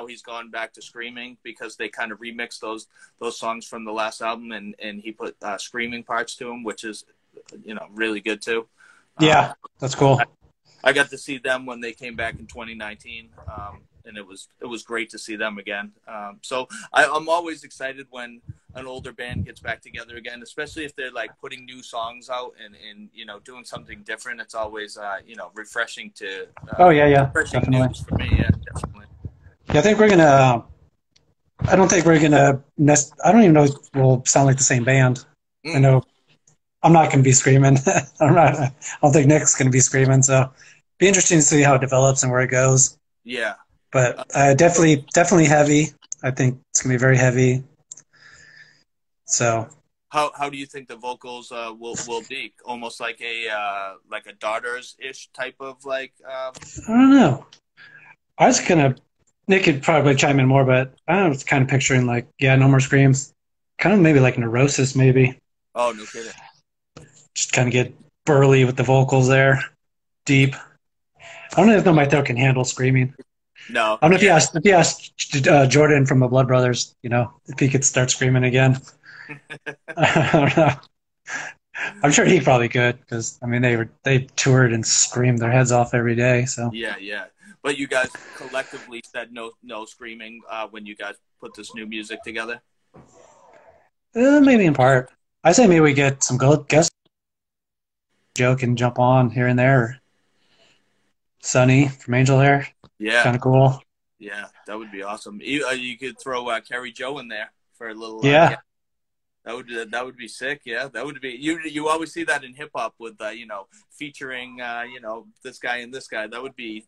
[SPEAKER 1] he's gone back to screaming because they kind of remixed those songs from the last album, and he put screaming parts to them, which is really good too. Um,
[SPEAKER 3] Yeah, that's cool.
[SPEAKER 1] I got to see them when they came back in 2019, and it was great to see them again. So I'm always excited when an older band gets back together again, especially if they're like putting new songs out and doing something different. It's always refreshing to
[SPEAKER 3] Oh yeah,
[SPEAKER 1] refreshing
[SPEAKER 3] definitely.
[SPEAKER 1] news for me. Yeah, definitely.
[SPEAKER 3] Yeah, I think we're gonna. I don't think we're gonna. I don't even know if we'll sound like the same band. I
[SPEAKER 1] Mm,
[SPEAKER 3] know I'm not gonna be screaming. I'm not. I don't think Nick's gonna be screaming. So, be interesting to see how it develops and where it goes.
[SPEAKER 1] yeah.
[SPEAKER 3] But
[SPEAKER 1] Uh,
[SPEAKER 3] definitely heavy. I think it's gonna be very heavy. So
[SPEAKER 1] how do you think the vocals will be? Almost like a daughters ish type of like.
[SPEAKER 3] I don't know. I was gonna. Nick could probably chime in more, but I was kind of picturing like, yeah, no more screams. Kind of maybe like neurosis, maybe.
[SPEAKER 1] Oh, no kidding.
[SPEAKER 3] Just kind of get burly with the vocals there, deep. I don't even know if my throat can handle screaming.
[SPEAKER 1] No,
[SPEAKER 3] I don't know
[SPEAKER 1] yeah.
[SPEAKER 3] if you asked Jordan from the Blood Brothers, if he could start screaming again. I don't know. I'm sure he probably could because I mean they toured and screamed their heads off every day. So
[SPEAKER 1] Yeah. But you guys collectively said no screaming when you guys put this new music together.
[SPEAKER 3] maybe in part, I say maybe we get some guest Joe can jump on here and there. Sunny from Angel Hair,
[SPEAKER 1] Yeah,
[SPEAKER 3] kind of cool.
[SPEAKER 1] that would be awesome. You could throw Carrie Joe in there for a little. Yeah,
[SPEAKER 3] Yeah,
[SPEAKER 1] that would be sick. Yeah, that would be. You always see that in hip hop with featuring this guy and this guy. That would be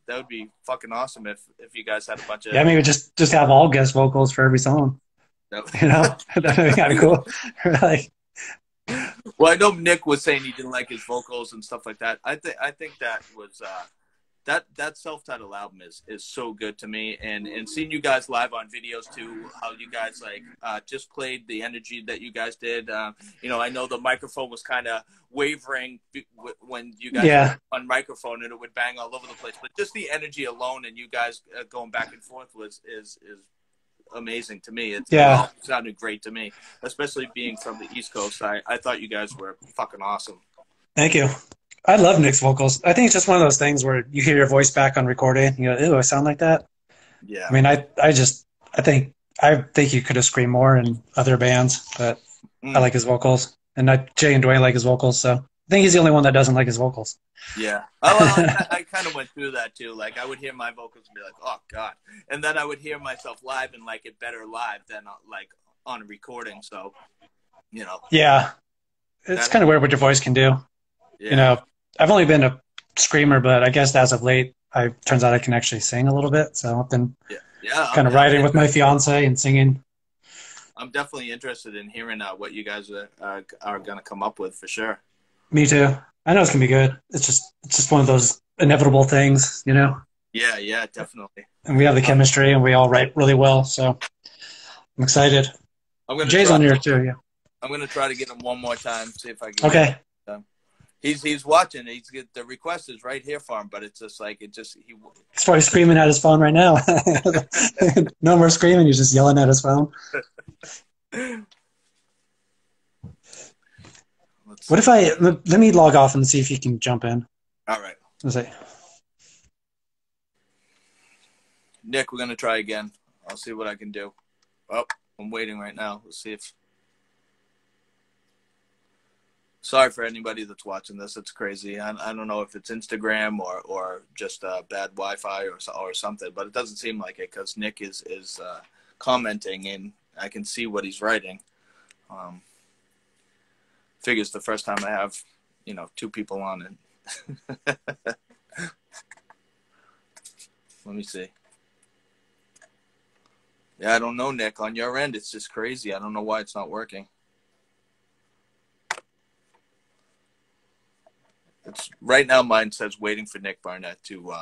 [SPEAKER 1] fucking awesome if you guys had a bunch
[SPEAKER 3] yeah.
[SPEAKER 1] of.
[SPEAKER 3] Maybe just have all guest vocals for every song. That'd be kind of cool. Like,
[SPEAKER 1] Well, I know Nick was saying he didn't like his vocals and stuff like that. I think that was that self-titled album is so good to me, and seeing you guys live on videos too, how you guys just played the energy that you guys did. I know the microphone was kind of wavering when you guys were
[SPEAKER 3] yeah,
[SPEAKER 1] on microphone and it would bang all over the place, but just the energy alone and you guys going back and forth is amazing to me. It
[SPEAKER 3] yeah.
[SPEAKER 1] all sounded great to me, especially being from the East Coast. I thought you guys were fucking awesome.
[SPEAKER 3] Thank you. I love Nick's vocals. I think it's just one of those things where you hear your voice back on recording, and you go, "Ew, I sound like that." I
[SPEAKER 1] Yeah.
[SPEAKER 3] mean, I think you could have screamed more in other bands, but I
[SPEAKER 1] Mm.
[SPEAKER 3] like his vocals, and Jay and Dwayne like his vocals, so I think he's the only one that doesn't like his vocals.
[SPEAKER 1] Yeah. Oh, well, I kind of went through that too. Like I would hear my vocals and be like, "Oh God," and then I would hear myself live and like it better live than like on a recording. So, you know,
[SPEAKER 3] Yeah, it's
[SPEAKER 1] that.
[SPEAKER 3] kind of weird what your voice can do. You
[SPEAKER 1] Yeah.
[SPEAKER 3] know, I've only been a screamer, but I guess as of late, I turns out I can actually sing a little bit. So I've been
[SPEAKER 1] Yeah. Yeah.
[SPEAKER 3] kind of writing with my fiance and singing.
[SPEAKER 1] I'm definitely interested in hearing what you guys are going to come up with for sure.
[SPEAKER 3] Me too. I know it's gonna be good. It's just one of those inevitable things,
[SPEAKER 1] Yeah. Definitely.
[SPEAKER 3] And we have the chemistry, and we all write really well. So I'm excited.
[SPEAKER 1] I'm gonna
[SPEAKER 3] Jay's
[SPEAKER 1] try.
[SPEAKER 3] on here too. Yeah.
[SPEAKER 1] I'm gonna try to get him one more time. See if I can get
[SPEAKER 3] Okay.
[SPEAKER 1] him. He's watching. The request is right here for him, but it's just like he.
[SPEAKER 3] He's probably screaming at his phone right now. No more screaming. He's just yelling at his phone.
[SPEAKER 1] Let's
[SPEAKER 3] What if let me log off and see if you can jump in.
[SPEAKER 1] All right.
[SPEAKER 3] Let's see.
[SPEAKER 1] Nick, we're going to try again. I'll see what I can do. Oh, I'm waiting right now. Let's see if... Sorry for anybody that's watching this. It's crazy. I don't know if it's Instagram or just bad Wi-Fi or something, but it doesn't seem like it because Nick is commenting and I can see what he's writing. Figures the first time I have, two people on it. Let me see. Yeah, I don't know, Nick. On your end, it's just crazy. I don't know why it's not working. It's right now. Mine says waiting for Nick Barnett to.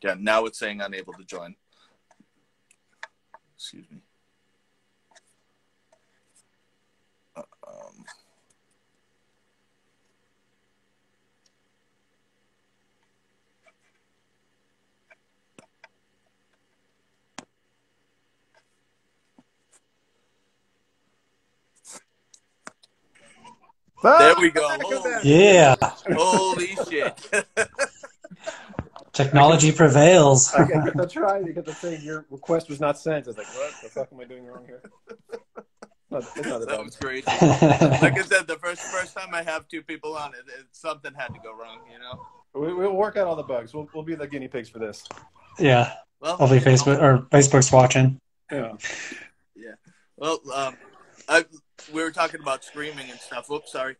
[SPEAKER 1] Yeah, now it's saying unable to join. Excuse me. There we go.
[SPEAKER 3] Yeah.
[SPEAKER 1] Holy shit.
[SPEAKER 3] Technology prevails.
[SPEAKER 4] I get the try. You get the thing. Your request was not sent. I was like, what the fuck am I doing wrong here?
[SPEAKER 1] That was great. Like I said, the first time I have two people on it, something had to go wrong,
[SPEAKER 4] We'll work out all the bugs. We'll be the guinea pigs for this.
[SPEAKER 3] Yeah.
[SPEAKER 1] Well,
[SPEAKER 3] hopefully Facebook's watching.
[SPEAKER 4] Yeah.
[SPEAKER 1] Yeah. Well, we were talking about screaming and stuff. Whoops, sorry.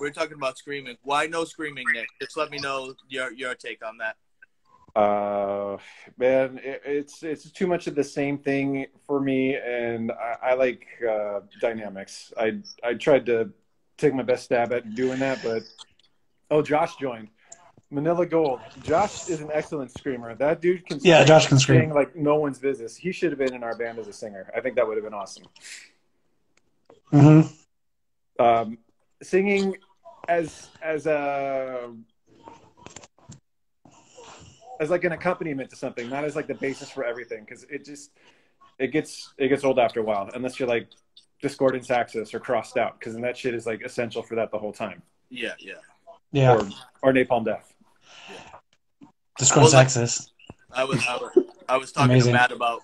[SPEAKER 1] We were talking about screaming. Why no screaming, Nick? Just let me know your take on that.
[SPEAKER 4] Man, it's too much of the same thing for me, and I like dynamics. I tried to take my best stab at doing that, but Josh joined. Manila Gold. Josh is an excellent screamer. That dude can
[SPEAKER 3] Josh can scream
[SPEAKER 4] like no one's business. He should have been in our band as a singer. I think that would have been awesome.
[SPEAKER 3] Mm-hmm.
[SPEAKER 4] Singing as like an accompaniment to something, not as like the basis for everything, because it gets old after a while unless you're like Discordance Axis or Crossed Out, because then that shit is like essential for that the whole time.
[SPEAKER 1] Yeah.
[SPEAKER 4] Or Napalm Death.
[SPEAKER 3] Discordance Axis.
[SPEAKER 1] I was talking
[SPEAKER 3] Amazing.
[SPEAKER 1] to Matt about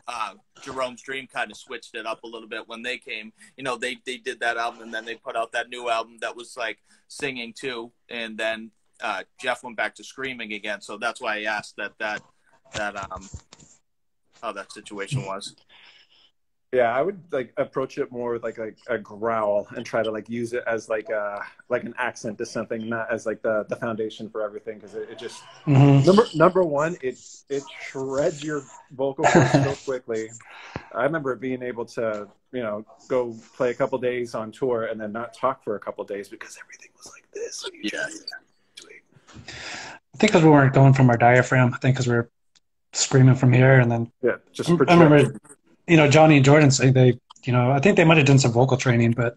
[SPEAKER 1] Jerome's Dream kind of switched it up a little bit when they came. They did that album and then they put out that new album that was like singing too, and then Jeff went back to screaming again. So that's why I asked that how that situation was.
[SPEAKER 4] Yeah, I would like approach it more with like a growl and try to like use it as like an accent to something, not as like the foundation for everything, because it just number one, it shreds your vocal cords so quickly. I remember being able to go play a couple days on tour and then not talk for a couple days because everything was like this. So
[SPEAKER 3] I think because we weren't going from our diaphragm. I think because we were screaming from here, and then
[SPEAKER 4] just
[SPEAKER 3] I remember. Johnny and Jordan say I think they might have done some vocal training, but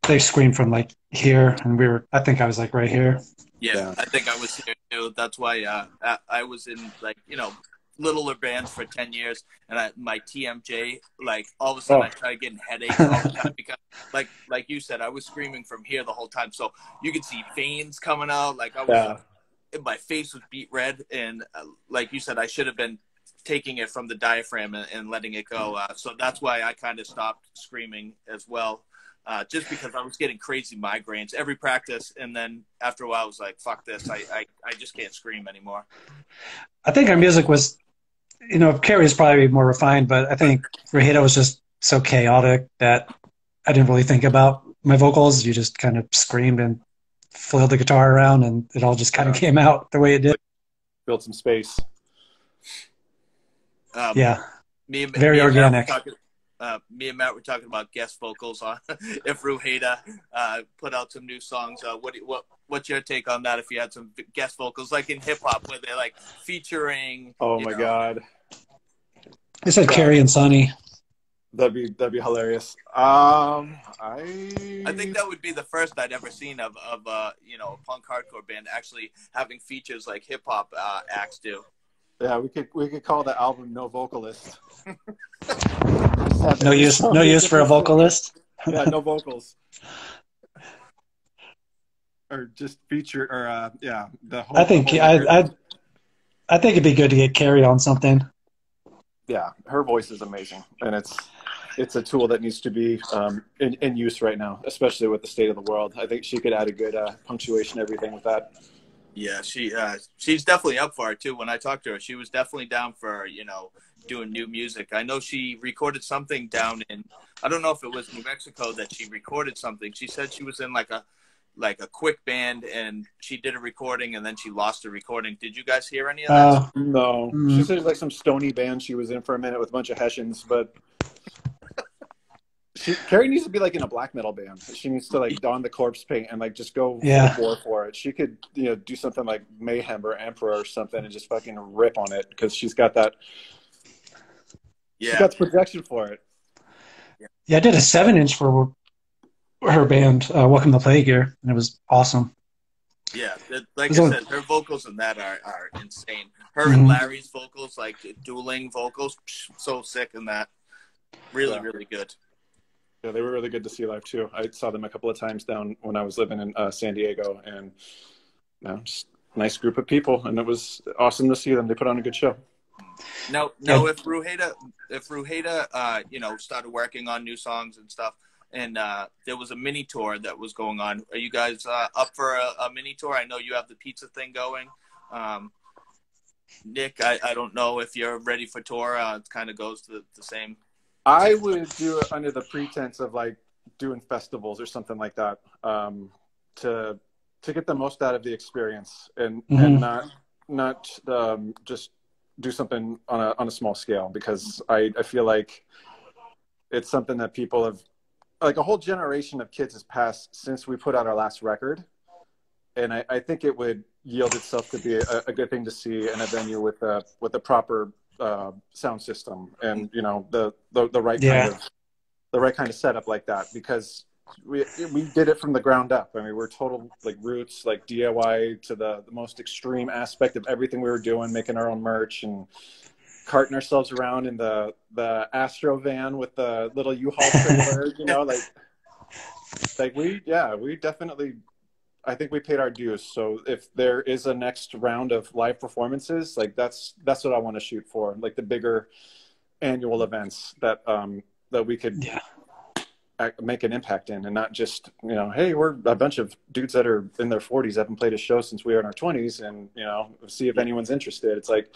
[SPEAKER 3] they screamed from like here, and I think I was like right here.
[SPEAKER 1] Yeah. I think I was here too. That's why I was in like, littler bands for 10 years, and my TMJ, like all of a sudden I started getting headaches all the time because like you said, I was screaming from here the whole time. So you could see veins coming out. Like I was, my face was beet red. And like you said, I should have been taking it from the diaphragm and letting it go. So that's why I kind of stopped screaming as well. Just because I was getting crazy migraines every practice. And then after a while I was like, fuck this. I just can't scream anymore.
[SPEAKER 3] I think our music was, Carrie's probably more refined, but I think Ruhaeda was just so chaotic that I didn't really think about my vocals. You just kind of screamed and flailed the guitar around, and it all just kind of came out the way it did.
[SPEAKER 4] Built some space.
[SPEAKER 3] Very organic.
[SPEAKER 1] Me and Matt were talking about guest vocals on if Ruhaeda put out some new songs. What's your take on that? If you had some guest vocals like in hip hop, where they're like featuring.
[SPEAKER 4] Oh my god!
[SPEAKER 3] They said Carrie and Sonny.
[SPEAKER 4] That'd be hilarious. I
[SPEAKER 1] think that would be the first I'd ever seen of a punk hardcore band actually having features like hip hop acts do.
[SPEAKER 4] Yeah, we could call the album No Vocalist.
[SPEAKER 3] No use for a vocalist.
[SPEAKER 4] Yeah, no vocals. or just feature or yeah, the whole.
[SPEAKER 3] I think
[SPEAKER 4] the whole record.
[SPEAKER 3] I think it'd be good to get Carrie on something.
[SPEAKER 4] Yeah, her voice is amazing, and it's a tool that needs to be in use right now, especially with the state of the world. I think she could add a good punctuation, everything with that.
[SPEAKER 1] Yeah, she's definitely up for it too. When I talked to her, she was definitely down for doing new music. I know she recorded something down in, I don't know if it was New Mexico that she recorded something. She said she was in like a quick band and she did a recording and then she lost the recording. Did you guys hear any of that?
[SPEAKER 4] No, she said it was like some stony band she was in for a minute with a bunch of Hessians, but Carrie needs to be like in a black metal band. She needs to like don the corpse paint and like just go full bore for it. She could do something like Mayhem or Emperor or something and just fucking rip on it because she's got that. Yeah, she's got the projection for it.
[SPEAKER 3] Yeah, I did a 7-inch for her band, Welcome to Plague Year, and it was awesome.
[SPEAKER 1] Yeah, like I said, her vocals in that are insane. Her and Larry's vocals, like dueling vocals, so sick in that. Really, really good.
[SPEAKER 4] Yeah, they were really good to see live too. I saw them a couple of times down when I was living in San Diego, and just a nice group of people, and it was awesome to see them. They put on a good show.
[SPEAKER 1] Now, if Ruhaeda, started working on new songs and stuff, and there was a mini tour that was going on, are you guys up for a mini tour? I know you have the pizza thing going. Nick, I don't know if you're ready for tour. It kind of goes to the same.
[SPEAKER 4] I would do it under the pretense of like doing festivals or something like that, to get the most out of the experience and not just do something on a small scale, because I feel like it's something that people have, like a whole generation of kids has passed since we put out our last record, and I think it would yield itself to be a good thing to see in a venue with a proper sound system and the right kind of setup like that, because we did it from the ground up. I mean, we're total like roots, like DIY to the most extreme aspect of everything we were doing, making our own merch and carting ourselves around in the Astro van with the little U-Haul trailer, like we definitely, I think we paid our dues. So if there is a next round of live performances, like that's what I want to shoot for, like the bigger annual events that we could make an impact in, and not just hey, we're a bunch of dudes that are in their 40s, haven't played a show since we were in our 20s, and see if anyone's interested. It's like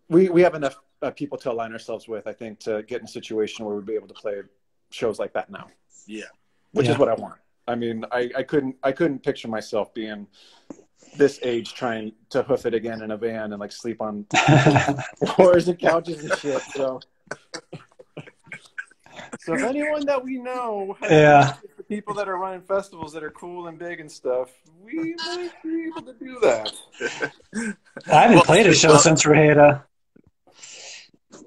[SPEAKER 4] we have enough people to align ourselves with, I think, to get in a situation where we'd be able to play shows like that now.
[SPEAKER 1] Yeah,
[SPEAKER 4] which is what I want. I mean, I couldn't picture myself being this age trying to hoof it again in a van and like sleep on floors and couches and shit. So if anyone that we know, the people that are running festivals that are cool and big and stuff, we might be able to do that.
[SPEAKER 3] I haven't played a show since Ruhaeda.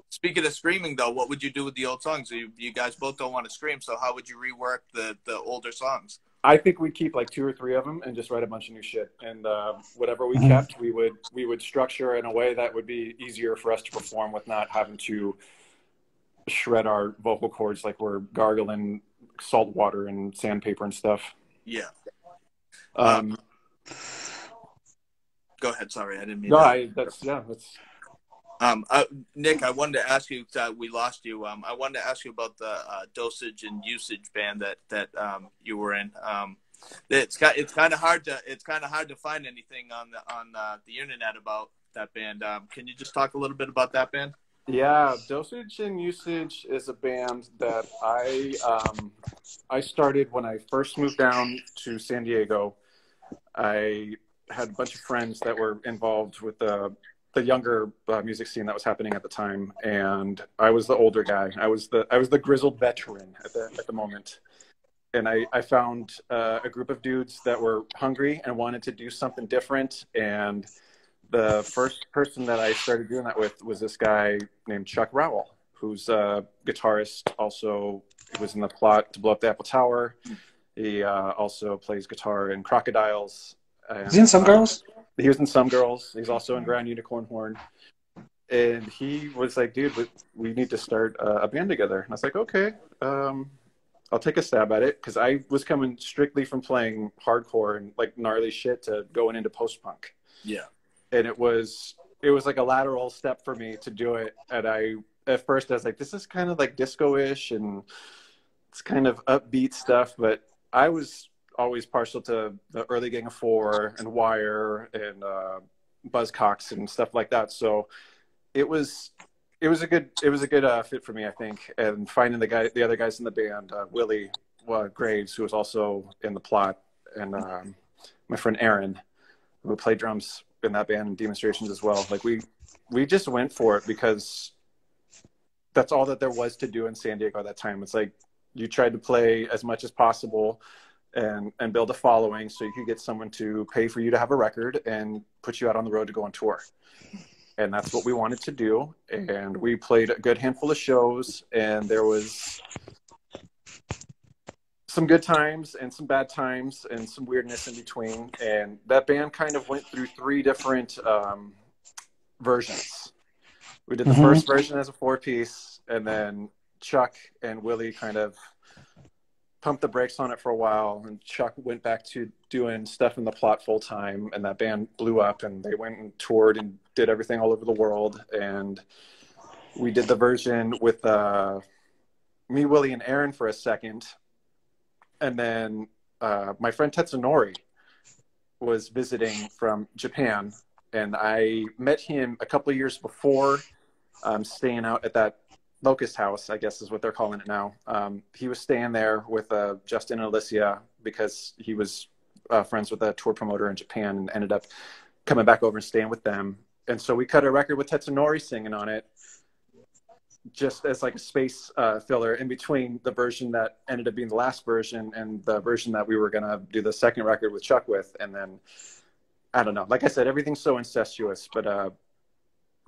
[SPEAKER 1] Speaking of screaming, though, what would you do with the old songs? You guys both don't want to scream, so how would you rework the older songs?
[SPEAKER 4] I think we'd keep like 2 or 3 of them and just write a bunch of new shit. And whatever we kept, we would structure in a way that would be easier for us to perform with, not having to shred our vocal cords like we're gargling salt water and sandpaper and stuff.
[SPEAKER 1] Yeah.
[SPEAKER 4] Go
[SPEAKER 1] ahead. Sorry, I didn't mean.
[SPEAKER 4] That's.
[SPEAKER 1] Nick, I wanted to ask you. We lost you. I wanted to ask you about the Dosage and Usage band that you were in. It's kind of hard to find anything on the internet about that band. Can you just talk a little bit about that band?
[SPEAKER 4] Yeah, Dosage and Usage is a band that I started when I first moved down to San Diego. I had a bunch of friends that were involved with the younger music scene that was happening at the time, and I was the older guy. I was the grizzled veteran at the moment, and I found a group of dudes that were hungry and wanted to do something different. And the first person that I started doing that with was this guy named Chuck Rowell, who's a guitarist. Also, he was in the plot to blow up the Apple Tower. He also plays guitar in Crocodiles.
[SPEAKER 3] Is he in Some Girls?
[SPEAKER 4] He was in Some Girls. He's also in Grand Unicorn Horn. And he was like, dude, we need to start a band together. And I was like, okay. I'll take a stab at it, because I was coming strictly from playing hardcore and like gnarly shit to going into post punk.
[SPEAKER 1] Yeah.
[SPEAKER 4] And it was like a lateral step for me to do it. And at first I was like, this is kind of like disco-ish and it's kind of upbeat stuff, but I was always partial to the early Gang of Four and Wire and Buzzcocks and stuff like that. So it was a good fit for me, I think. And finding the other guys in the band, Willie Graves, who was also in the plot, and my friend Aaron, who played drums in that band and demonstrations as well. Like we just went for it because that's all that there was to do in San Diego at that time. It's like you tried to play as much as possible and build a following so you could get someone to pay for you to have a record and put you out on the road to go on tour. And that's what we wanted to do. And we played a good handful of shows, and there was some good times and some bad times and some weirdness in between. And that band kind of went through 3 different versions. We did the first version as a 4-piece, and then Chuck and Willie kind of pumped the brakes on it for a while, and Chuck went back to doing stuff in the plot full time, and that band blew up, and they went and toured and did everything all over the world. And we did the version with me, Willie, and Aaron for a second, and then my friend Tetsunori was visiting from Japan, and I met him a couple of years before, staying out at that Locust House, I guess is what they're calling it now. He was staying there with Justin and Alicia because he was friends with a tour promoter in Japan and ended up coming back over and staying with them. And so we cut a record with Tetsunori singing on it, just as like a space filler in between the version that ended up being the last version and the version that we were going to do the second record with Chuck with. And then, I don't know, like I said, everything's so incestuous, but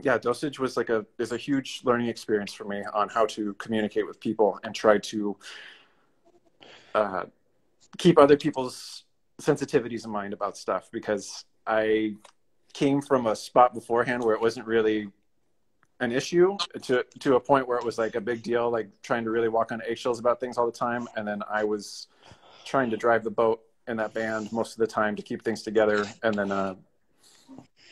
[SPEAKER 4] yeah, Dosage was is a huge learning experience for me on how to communicate with people and try to keep other people's sensitivities in mind about stuff, because I came from a spot beforehand where it wasn't really an issue to a point where it was like a big deal, like trying to really walk on eggshells about things all the time. And then I was trying to drive the boat in that band most of the time to keep things together. And then,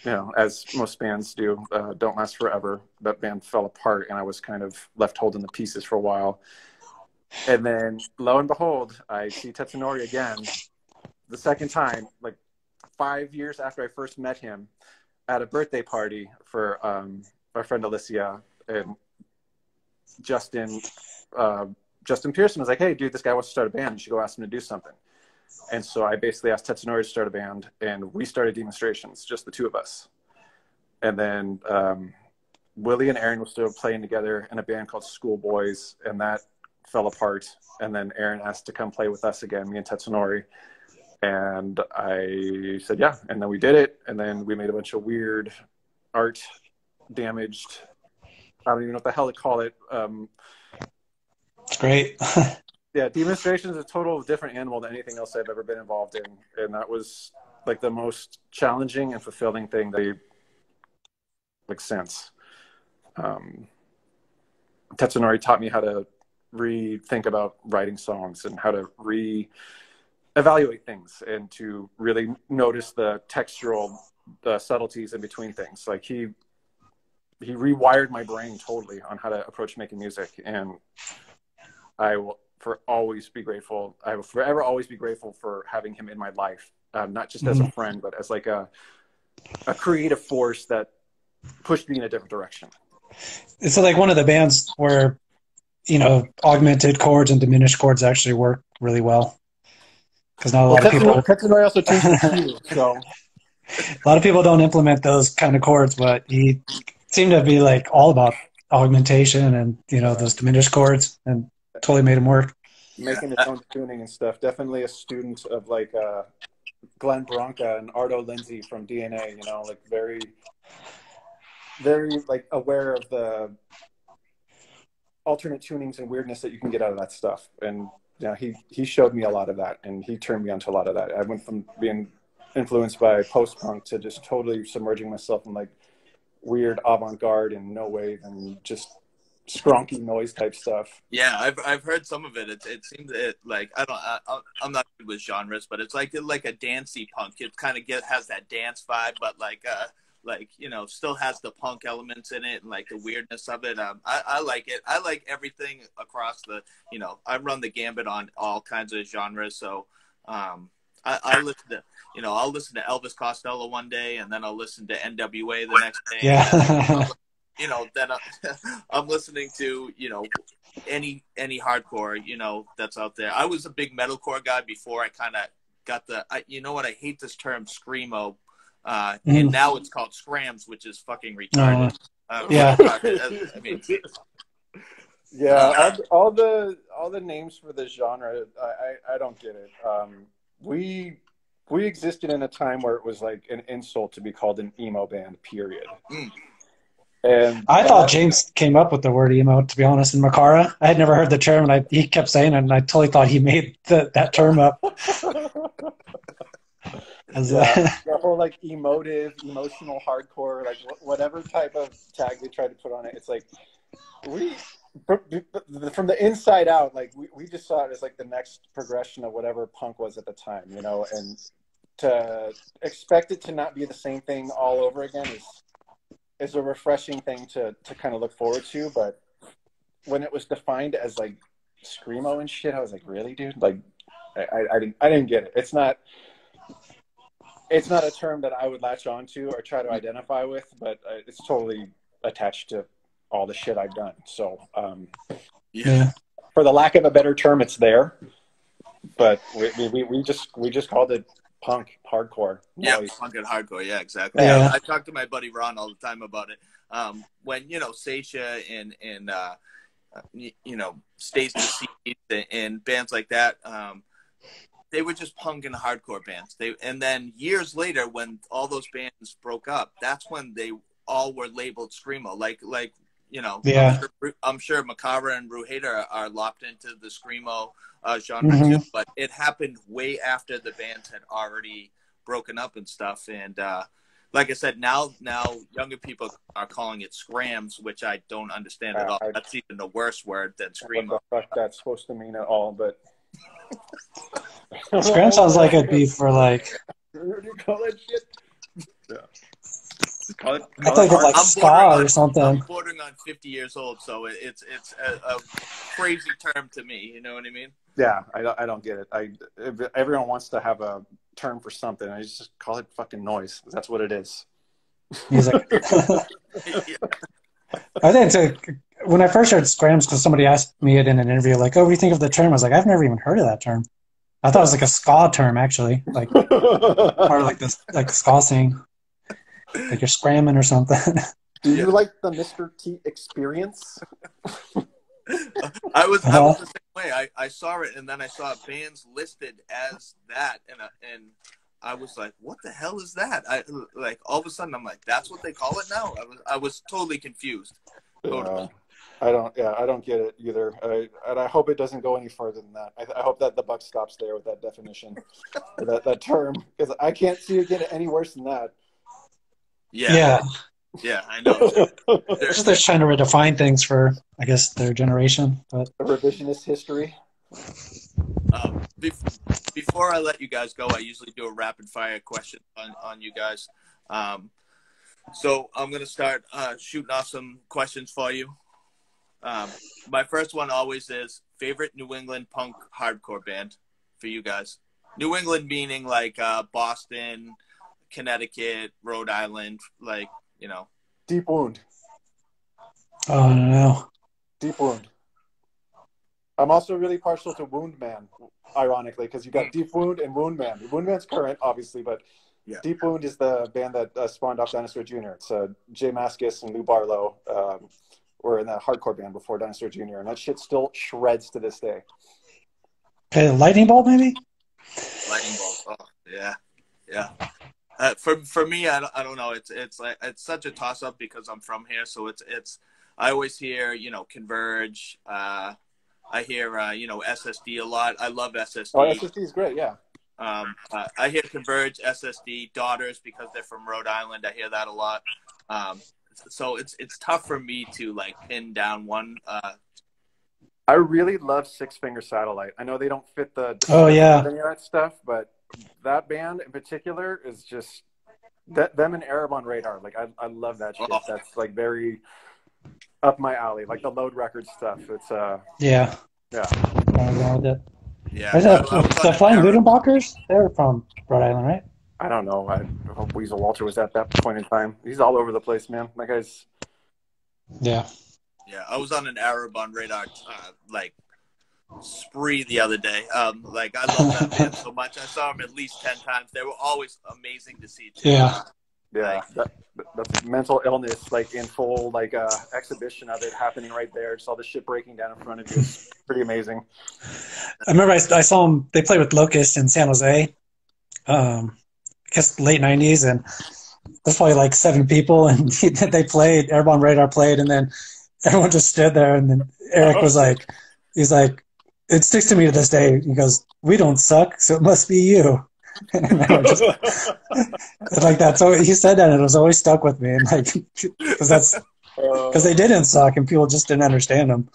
[SPEAKER 4] you know, as most bands do, don't last forever. That band fell apart, and I was kind of left holding the pieces for a while. And then, lo and behold, I see Tetsunori again, the second time, like 5 years after I first met him, at a birthday party for our friend Alicia. And Justin Pearson was like, "Hey, dude, this guy wants to start a band. You should go ask him to do something." And so I basically asked Tetsunori to start a band, and we started Demonstrations, just the 2 of us. And then Willie and Aaron were still playing together in a band called Schoolboys, and that fell apart. And then Aaron asked to come play with us again, me and Tetsunori. And I said, yeah. And then we did it. And then we made a bunch of weird art damaged. I don't even know what the hell to call it.
[SPEAKER 3] It's great.
[SPEAKER 4] Yeah, Demonstration is a total different animal than anything else I've ever been involved in. And that was like the most challenging and fulfilling thing that like since. Tetsunori taught me how to rethink about writing songs and how to evaluate things and to really notice the textural subtleties in between things. Like he rewired my brain totally on how to approach making music, and I will always be grateful. I will forever always be grateful for having him in my life, not just as a friend, but as like a creative force that pushed me in a different direction.
[SPEAKER 3] It's like one of the bands where, you know, augmented chords and diminished chords actually work really well. Because not a lot of people.
[SPEAKER 4] Tetsunori also tunes the cue, so
[SPEAKER 3] a lot of people don't implement those kind of chords, but he seemed to be like all about augmentation and, you know, those diminished chords, and totally made him work.
[SPEAKER 4] Making its own tuning and stuff. Definitely a student of like Glenn Branca and Ardo Lindsay from DNA. You know, like very, very like aware of the alternate tunings and weirdness that you can get out of that stuff. And yeah, he showed me a lot of that, and he turned me onto a lot of that. I went from being influenced by post-punk to just totally submerging myself in like weird avant-garde and no wave and just skronky noise type stuff.
[SPEAKER 1] Yeah, I've heard some of it. It seems like I'm not good with genres, but it's like a dancey punk. It kind of has that dance vibe, but like still has the punk elements in it and like the weirdness of it. I like it. I like everything across the I run the gambit on all kinds of genres. So I listen to I'll listen to Elvis Costello one day, and then I'll listen to NWA the next day.
[SPEAKER 3] Yeah.
[SPEAKER 1] Then I'm listening to any hardcore that's out there. I was a big metalcore guy before I kind of got what, I hate this term screamo, and now it's called scrams, which is fucking retarded.
[SPEAKER 3] Yeah.
[SPEAKER 1] I mean,
[SPEAKER 4] yeah, all the names for this genre, I don't get it. We existed in a time where it was like an insult to be called an emo band, period. And
[SPEAKER 3] I thought James came up with the word emo, to be honest, in Makara. I had never heard the term, and he kept saying it, and I totally thought he made that term up.
[SPEAKER 4] The whole like emotional hardcore, like whatever type of tag they tried to put on it, it's like from the inside out, like we just saw it as like the next progression of whatever punk was at the time, and to expect it to not be the same thing all over again is a refreshing thing to kind of look forward to. But when it was defined as like screamo and shit, I was like, really, dude? Like, I didn't get it. It's not a term that I would latch onto or try to identify with, but it's totally attached to all the shit I've done. So,
[SPEAKER 3] yeah.
[SPEAKER 4] For the lack of a better term, it's there. But we just called it punk hardcore.
[SPEAKER 1] Yeah, punk and hardcore. Yeah, exactly.
[SPEAKER 3] Yeah.
[SPEAKER 1] I talk to my buddy Ron all the time about it. When Seisha and Stays the Seed and bands like that, they were just punk and hardcore bands. And then years later, when all those bands broke up, that's when they all were labeled screamo.
[SPEAKER 3] Yeah.
[SPEAKER 1] I'm sure Makara and Ruhaeda are lopped into the screamo genre too, but it happened way after the bands had already broken up and stuff. And like I said, now younger people are calling it scrams, which I don't understand at all. That's even a worse word than screamo.
[SPEAKER 4] What the fuck that's supposed to mean at all, but
[SPEAKER 3] Scram sounds like it'd be for like.
[SPEAKER 4] What do you call that shit? Yeah.
[SPEAKER 3] I thought it like ska or something.
[SPEAKER 1] I'm bordering on 50 years old, so it's a crazy term to me. You know what I mean?
[SPEAKER 4] Yeah, I don't get it. Everyone wants to have a term for something. I just call it fucking noise. That's what it is.
[SPEAKER 3] He's like, I think when I first heard scrams, because somebody asked me it in an interview, like, "Oh, what do you think of the term?" I was like, "I've never even heard of that term." I thought it was like a ska term, actually, like part of like this like ska scene. Like you're scramming or something.
[SPEAKER 4] Do you like the Mr. T experience?
[SPEAKER 1] I was the same way. I saw it, and then I saw bands listed as that, and I was like, "What the hell is that?" Like all of a sudden, I'm like, "That's what they call it now." I was totally confused. Totally.
[SPEAKER 4] I don't get it either. And I hope it doesn't go any further than that. I hope that the buck stops there with that definition, that term, because I can't see it getting any worse than that.
[SPEAKER 1] Yeah, I know.
[SPEAKER 3] They're trying to redefine things for, I guess, their generation. But
[SPEAKER 4] a revisionist history.
[SPEAKER 1] Before I let you guys go, I usually do a rapid fire question on you guys. So I'm gonna start shooting off some questions for you. My first one always is favorite New England punk hardcore band for you guys. New England meaning like Boston, Connecticut, Rhode Island, like,
[SPEAKER 4] Deep Wound.
[SPEAKER 3] Oh, no.
[SPEAKER 4] Deep Wound. I'm also really partial to Wound Man, ironically, because you got Deep Wound and Wound Man. Wound Man's current, obviously, but Deep Wound is the band that spawned off Dinosaur Jr. It's Jay Mascis and Lou Barlow were in that hardcore band before Dinosaur Jr., and that shit still shreds to this day.
[SPEAKER 3] Okay, Lightning Bolt, maybe?
[SPEAKER 1] Lightning Bolt. Oh, yeah. For me, I don't know. It's like it's such a toss up because I'm from here, so it's. I always hear Converge. I hear SSD a lot. I love SSD.
[SPEAKER 4] Oh, SSD is great. Yeah.
[SPEAKER 1] I hear Converge, SSD, Daughters because they're from Rhode Island. I hear that a lot. so it's tough for me to like pin down one.
[SPEAKER 4] I really love Six Finger Satellite. I know they don't fit the
[SPEAKER 3] Oh yeah,
[SPEAKER 4] any of that stuff, but that band in particular is just them and Arab on Radar. Like I love that shit.
[SPEAKER 1] Oh.
[SPEAKER 4] That's like very up my alley. Like the Load Records stuff. It's
[SPEAKER 3] yeah.
[SPEAKER 4] yeah.
[SPEAKER 1] Yeah,
[SPEAKER 3] The Flying Ludenbachers, they're from Rhode Island, right?
[SPEAKER 4] I don't know. I hope Weasel Walter was at that point in time. He's all over the place, man. That guy's.
[SPEAKER 3] Yeah.
[SPEAKER 1] Yeah, I was on an Arab on Radar like spree the other day. Like I love that band so much. I saw them at least 10 times. They were always amazing to see too.
[SPEAKER 3] Yeah.
[SPEAKER 4] Yeah, that's mental illness, like in full, like exhibition of it happening right there. Just all the shit breaking down in front of you. It's pretty amazing.
[SPEAKER 3] I remember I saw them. They played with Locust in San Jose, I guess late '90s, and there's probably like 7 people, and they played. Airborne Radar played, and then everyone just stood there. And then Eric was like, he's like, it sticks to me to this day. He goes, "We don't suck, so it must be you." Just, like that. So he said that, and it was always stuck with me. And like, because they didn't suck, and people just didn't understand them.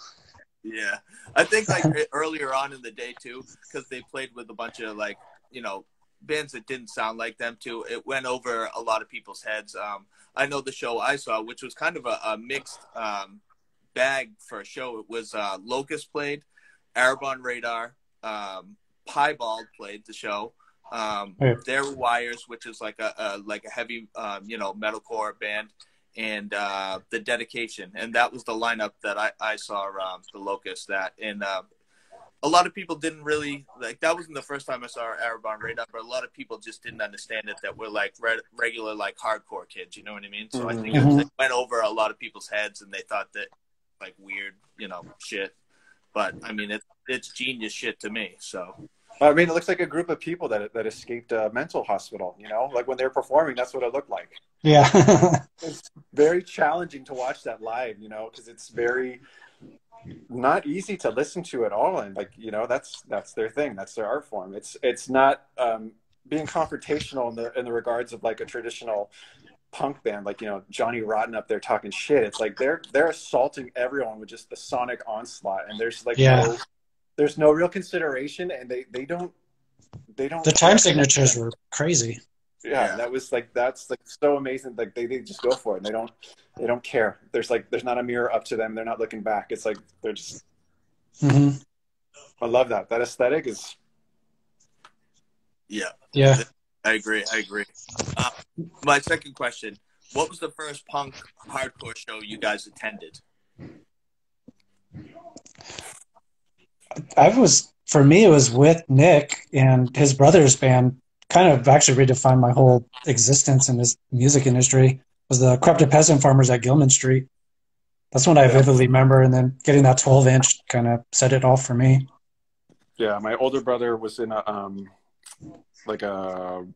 [SPEAKER 1] Yeah, I think like earlier on in the day too, because they played with a bunch of like bands that didn't sound like them too. It went over a lot of people's heads. I know the show I saw, which was kind of a mixed bag for a show. It was Locust played, Arab on Radar, Piebald played the show. There were Wires, which is like a heavy metalcore band, and the Dedication, and that was the lineup that I saw the Locust. That and a lot of people didn't really like. That wasn't the first time I saw Arab on Radar, but a lot of people just didn't understand it. That we're like regular like hardcore kids, you know what I mean? So I think it went over a lot of people's heads, and they thought that like weird, shit. But I mean, it's genius shit to me. So.
[SPEAKER 4] I mean, it looks like a group of people that escaped a mental hospital, like when they're performing, that's what it looked like.
[SPEAKER 3] Yeah.
[SPEAKER 4] It's very challenging to watch that live, because it's very not easy to listen to at all. And like, that's their thing. That's their art form. It's not being confrontational in the regards of like a traditional punk band, like, Johnny Rotten up there talking shit. It's like they're assaulting everyone with just the sonic onslaught. And there's like, there's no real consideration, and they don't.
[SPEAKER 3] The time signatures were crazy.
[SPEAKER 4] Yeah, that's like so amazing. Like they just go for it. And they don't care. There's not a mirror up to them. They're not looking back. It's like they're just.
[SPEAKER 3] Mm-hmm.
[SPEAKER 4] I love that. That aesthetic is.
[SPEAKER 1] Yeah.
[SPEAKER 3] Yeah.
[SPEAKER 1] I agree. My second question: what was the first punk hardcore show you guys attended?
[SPEAKER 3] For me, it was with Nick and his brother's band. Kind of actually redefined my whole existence in this music industry. Was the Corrupted Peasant Farmers at Gilman Street. That's what I vividly remember. And then getting that 12-inch kind of set it off for me.
[SPEAKER 4] Yeah, my older brother was in a I don't even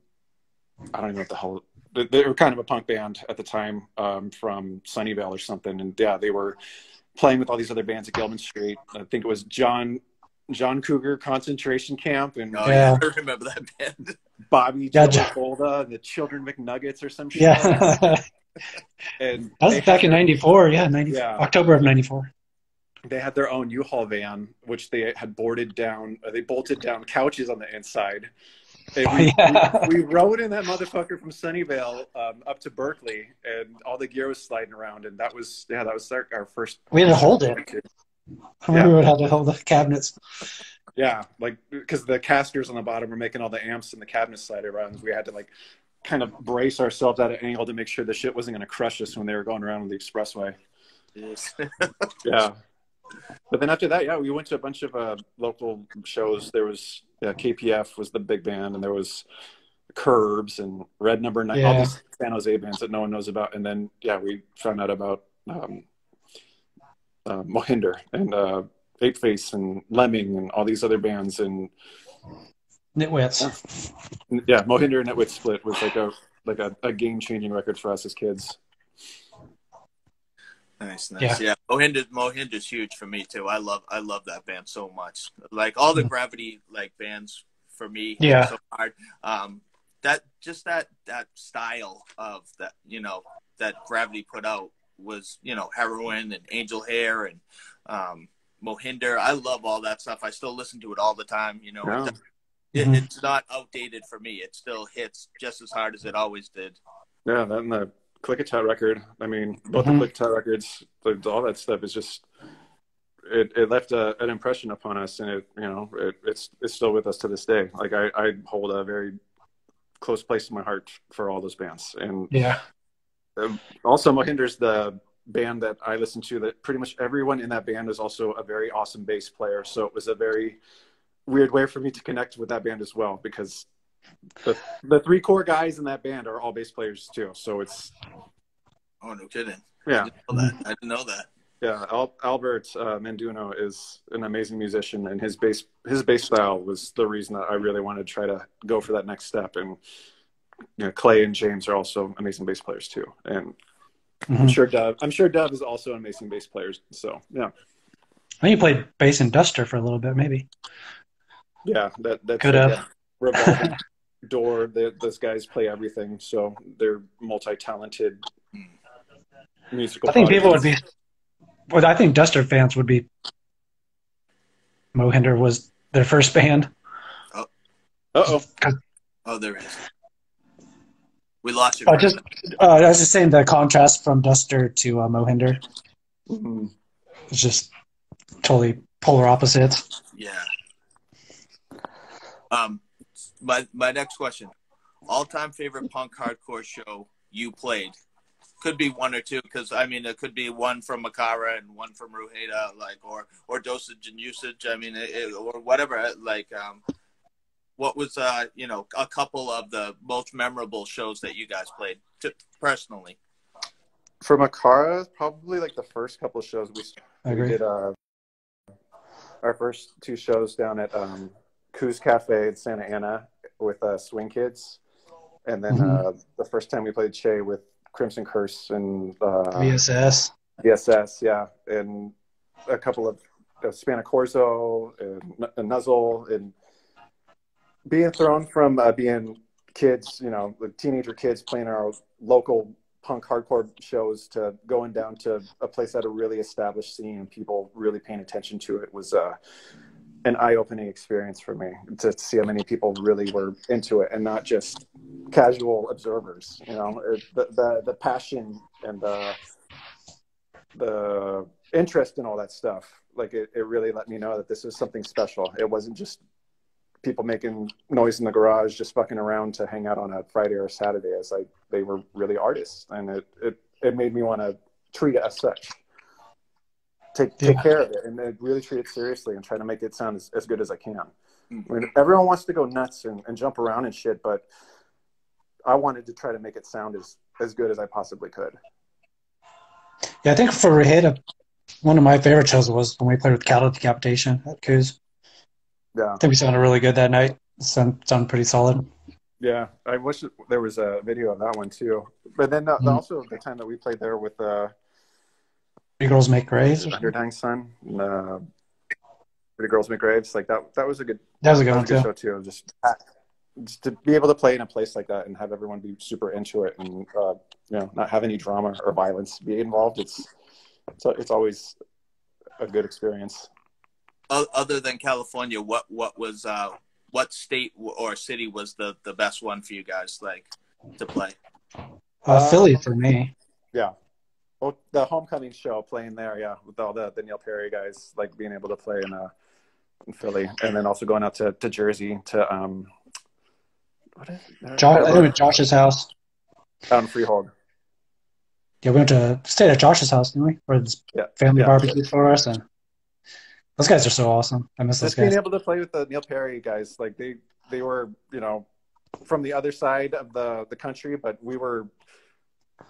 [SPEAKER 4] know what the hell. They were kind of a punk band at the time, from Sunnyvale or something. And yeah, they were playing with all these other bands at Gilman Street. I think it was John Cougar Concentration Camp, and
[SPEAKER 1] I remember that band.
[SPEAKER 4] Bobby Golda and the Children McNuggets or some shit.
[SPEAKER 3] Yeah.
[SPEAKER 4] And
[SPEAKER 3] that was back in 94. Yeah, October of 94.
[SPEAKER 4] They had their own U-Haul van, which they had boarded down. They bolted down couches on the inside. We rode in that motherfucker from Sunnyvale up to Berkeley, and all the gear was sliding around, and that was our first.
[SPEAKER 3] We had to hold it. I remember we would have to hold the cabinets.
[SPEAKER 4] Yeah, like because the casters on the bottom were making all the amps and the cabinets slide around. We had to like kind of brace ourselves at an angle to make sure the shit wasn't going to crush us when they were going around the expressway.
[SPEAKER 1] Yes.
[SPEAKER 4] Yeah. But then after that, we went to a bunch of local shows. There was KPF was the big band, and there was Curbs and Red Number 9, all these San Jose bands that no one knows about. And then we found out about Mohinder and Ape Face and Lemming and all these other bands, and
[SPEAKER 3] Nitwits.
[SPEAKER 4] Yeah, Mohinder and Nitwits split was like a game-changing record for us as kids.
[SPEAKER 1] Nice. Yeah, Mohinder's huge for me too. I love that band so much. Like all the Gravity like bands for me, so hard. that style of that, that Gravity put out was, Heroin and Angel Hair and Mohinder. I love all that stuff. I still listen to it all the time.
[SPEAKER 4] Yeah.
[SPEAKER 1] It's not outdated for me. It still hits just as hard as it always did.
[SPEAKER 4] Yeah, that and the Click a Chat record. I mean, both the Click a Chat records, all that stuff is just it left an impression upon us, and it's still with us to this day. Like I hold a very close place in my heart for all those bands, and also Mohinder's the band that I listen to. That pretty much everyone in that band is also a very awesome bass player. So it was a very weird way for me to connect with that band as well, because the three core guys in that band are all bass players too. So it's
[SPEAKER 1] no kidding.
[SPEAKER 4] Yeah,
[SPEAKER 1] I didn't know that.
[SPEAKER 4] Yeah, Albert Manduno is an amazing musician, and his bass style was the reason that I really wanted to try to go for that next step. And Clay and James are also amazing bass players too, and I'm sure Dove is also an amazing bass player. So yeah,
[SPEAKER 3] I think you played bass in Duster for a little bit, maybe.
[SPEAKER 4] Yeah, that's
[SPEAKER 3] could have.
[SPEAKER 4] Revolving Door. Those guys play everything, so they're multi-talented musical.
[SPEAKER 3] I think people would be. Well, I think Duster fans would be. Mohinder was their first band.
[SPEAKER 1] Oh.
[SPEAKER 3] Oh,
[SPEAKER 1] there is. We lost you.
[SPEAKER 3] I was just saying the contrast from Duster to Mohinder. It's just totally polar opposites.
[SPEAKER 1] Yeah. My next question: all-time favorite punk hardcore show you played? Could be one or two, because it could be one from Makara and one from Ruhaeda, or Dosage and Usage. Or whatever. What was a couple of the most memorable shows that you guys played personally?
[SPEAKER 4] For Makara, probably the first couple of shows we did. Our first two shows down at Coos Cafe in Santa Ana with Swing Kids, and then the first time we played Che with Crimson Curse and
[SPEAKER 3] VSS,
[SPEAKER 4] yeah, and a couple of Spanacorzo and Nuzzle, and being thrown from being kids, teenager kids playing our local punk hardcore shows to going down to a place that had a really established scene and people really paying attention to it was an eye-opening experience for me, to see how many people really were into it and not just casual observers. The passion and the interest in all that stuff. It really let me know that this was something special. It wasn't just people making noise in the garage, just fucking around to hang out on a Friday or a Saturday. They were really artists, and it made me want to treat it as such. Take care of it and really treat it seriously and try to make it sound as good as I can. Everyone wants to go nuts and jump around and shit, but I wanted to try to make it sound as good as I possibly could.
[SPEAKER 3] Yeah, I think for Ruhaeda, one of my favorite shows was when we played with Cattle Decapitation at Coos.
[SPEAKER 4] Yeah,
[SPEAKER 3] I think we sounded really good that night. Sounded pretty solid.
[SPEAKER 4] Yeah, I wish there was a video of that one too. But then also the time that we played there with
[SPEAKER 3] Pretty Girls Make Graves.
[SPEAKER 4] Your Dying Son. Pretty Girls Make Graves. That was a good.
[SPEAKER 3] That was a good one too.
[SPEAKER 4] Show too. Just to be able to play in a place like that and have everyone be super into it and not have any drama or violence be involved. It's always a good experience.
[SPEAKER 1] Other than California, what was what state or city was the best one for you guys to play?
[SPEAKER 3] Philly for me.
[SPEAKER 4] Yeah. Well, the homecoming show playing there, yeah, with all the Neil Perry guys, being able to play in Philly, and then also going out to Jersey to what is it?
[SPEAKER 3] I went to Josh's house.
[SPEAKER 4] Out in Freehold.
[SPEAKER 3] Yeah, we went to stay at Josh's house, didn't we? Where this family barbecued for us, and those guys are so awesome. I miss those guys.
[SPEAKER 4] Being able to play with the Neil Perry guys, they were from the other side of the country, but we were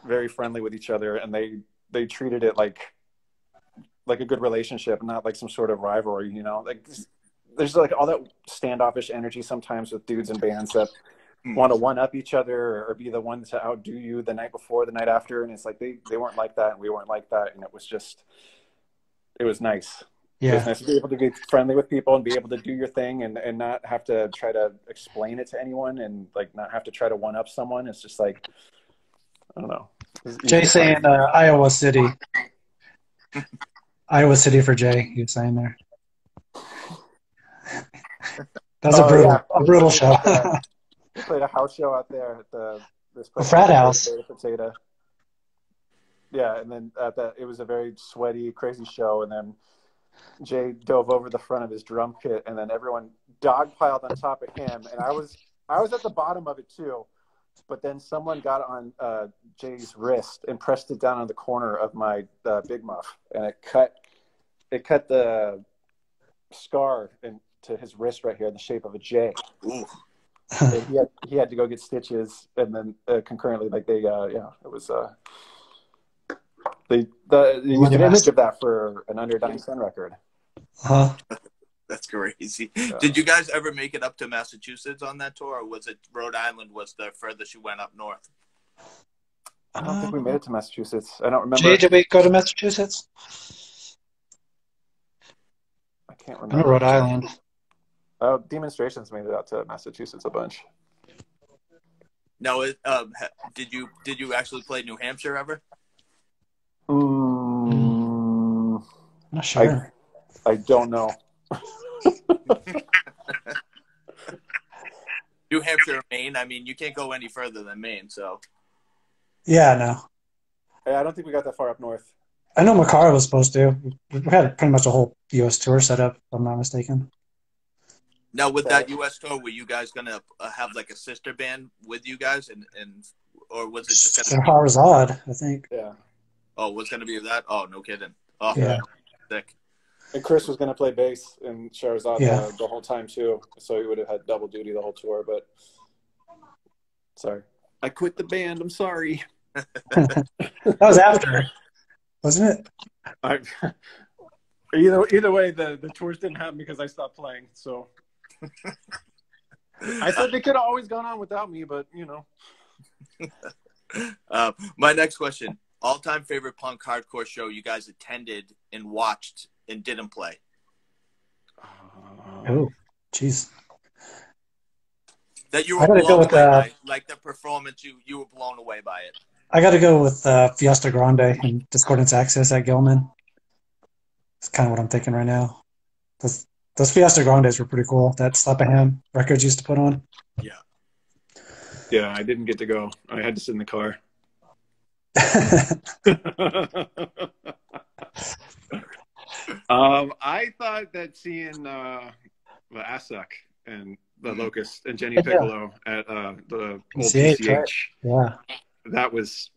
[SPEAKER 4] very friendly with each other, and they treated it like a good relationship, not like some sort of rivalry. There's all that standoffish energy sometimes with dudes in bands that want to one up each other or be the one to outdo you the night before, the night after, and it's they weren't like that, and we weren't like that, and it was nice.
[SPEAKER 3] Yeah.
[SPEAKER 4] It's nice to be able to be friendly with people and be able to do your thing and not have to try to explain it to anyone and like not have to try to one up someone. It's just like, I don't know.
[SPEAKER 3] Jay saying Iowa City. Iowa City for Jay, he was saying there. That was a brutal show.
[SPEAKER 4] We played a house show out there at this place.
[SPEAKER 3] A frat house.
[SPEAKER 4] Potato. Yeah, and then it was a very sweaty, crazy show, and then Jay dove over the front of his drum kit, and then everyone dogpiled on top of him, and I was at the bottom of it too, but then someone got on Jay's wrist and pressed it down on the corner of my Big Muff, and it cut the scar into his wrist right here in the shape of a J. He had to go get stitches, and then concurrently, like it was. They used an image of that for an Under Dying Sun record.
[SPEAKER 1] That's crazy.
[SPEAKER 4] Yeah.
[SPEAKER 1] Did you guys ever make it up to Massachusetts on that tour, or was it Rhode Island was the furthest you went up north?
[SPEAKER 4] I don't think we made it to Massachusetts. I don't remember.
[SPEAKER 3] Jay, did we go to Massachusetts?
[SPEAKER 4] I can't remember.
[SPEAKER 3] Rhode Island.
[SPEAKER 4] Demonstrations made it out to Massachusetts a bunch.
[SPEAKER 1] No, did you actually play New Hampshire ever?
[SPEAKER 3] Not sure.
[SPEAKER 4] I don't know.
[SPEAKER 1] New Hampshire, Maine. I mean, you can't go any further than Maine, so.
[SPEAKER 3] Yeah, no.
[SPEAKER 4] I don't think we got that far up north.
[SPEAKER 3] I know Makara was supposed to. We had pretty much a whole U.S. tour set up, if I'm not mistaken.
[SPEAKER 1] Now, with that U.S. tour, were you guys going to have like a sister band with you guys, or was it just going to be...
[SPEAKER 3] Harzad, I think.
[SPEAKER 4] Yeah.
[SPEAKER 1] Oh, was going to be that? Oh, no kidding. Oh,
[SPEAKER 3] yeah.
[SPEAKER 1] Sick.
[SPEAKER 4] And Chris was going to play bass in Shahrazad the whole time, too. So he would have had double duty the whole tour, but... Sorry. I quit the band. I'm sorry.
[SPEAKER 3] That was after, wasn't it?
[SPEAKER 4] Either way, the tours didn't happen because I stopped playing, so... I said they could have always gone on without me, but, you know.
[SPEAKER 1] My next question. All-time favorite punk hardcore show you guys attended and watched and didn't play?
[SPEAKER 3] Oh, jeez.
[SPEAKER 1] That you were blown away by, like the performance, you were blown away by it.
[SPEAKER 3] I got to go with Fiesta Grande and Discordance Access at Gilman. It's kind of what I'm thinking right now. Those Fiesta Grandes were pretty cool. That Slap a Ham records used to put on.
[SPEAKER 1] Yeah.
[SPEAKER 4] Yeah, I didn't get to go. I had to sit in the car. I thought that seeing the Assuck and the Locust and Jenny Piccolo at the old PCH,
[SPEAKER 3] right?
[SPEAKER 4] that was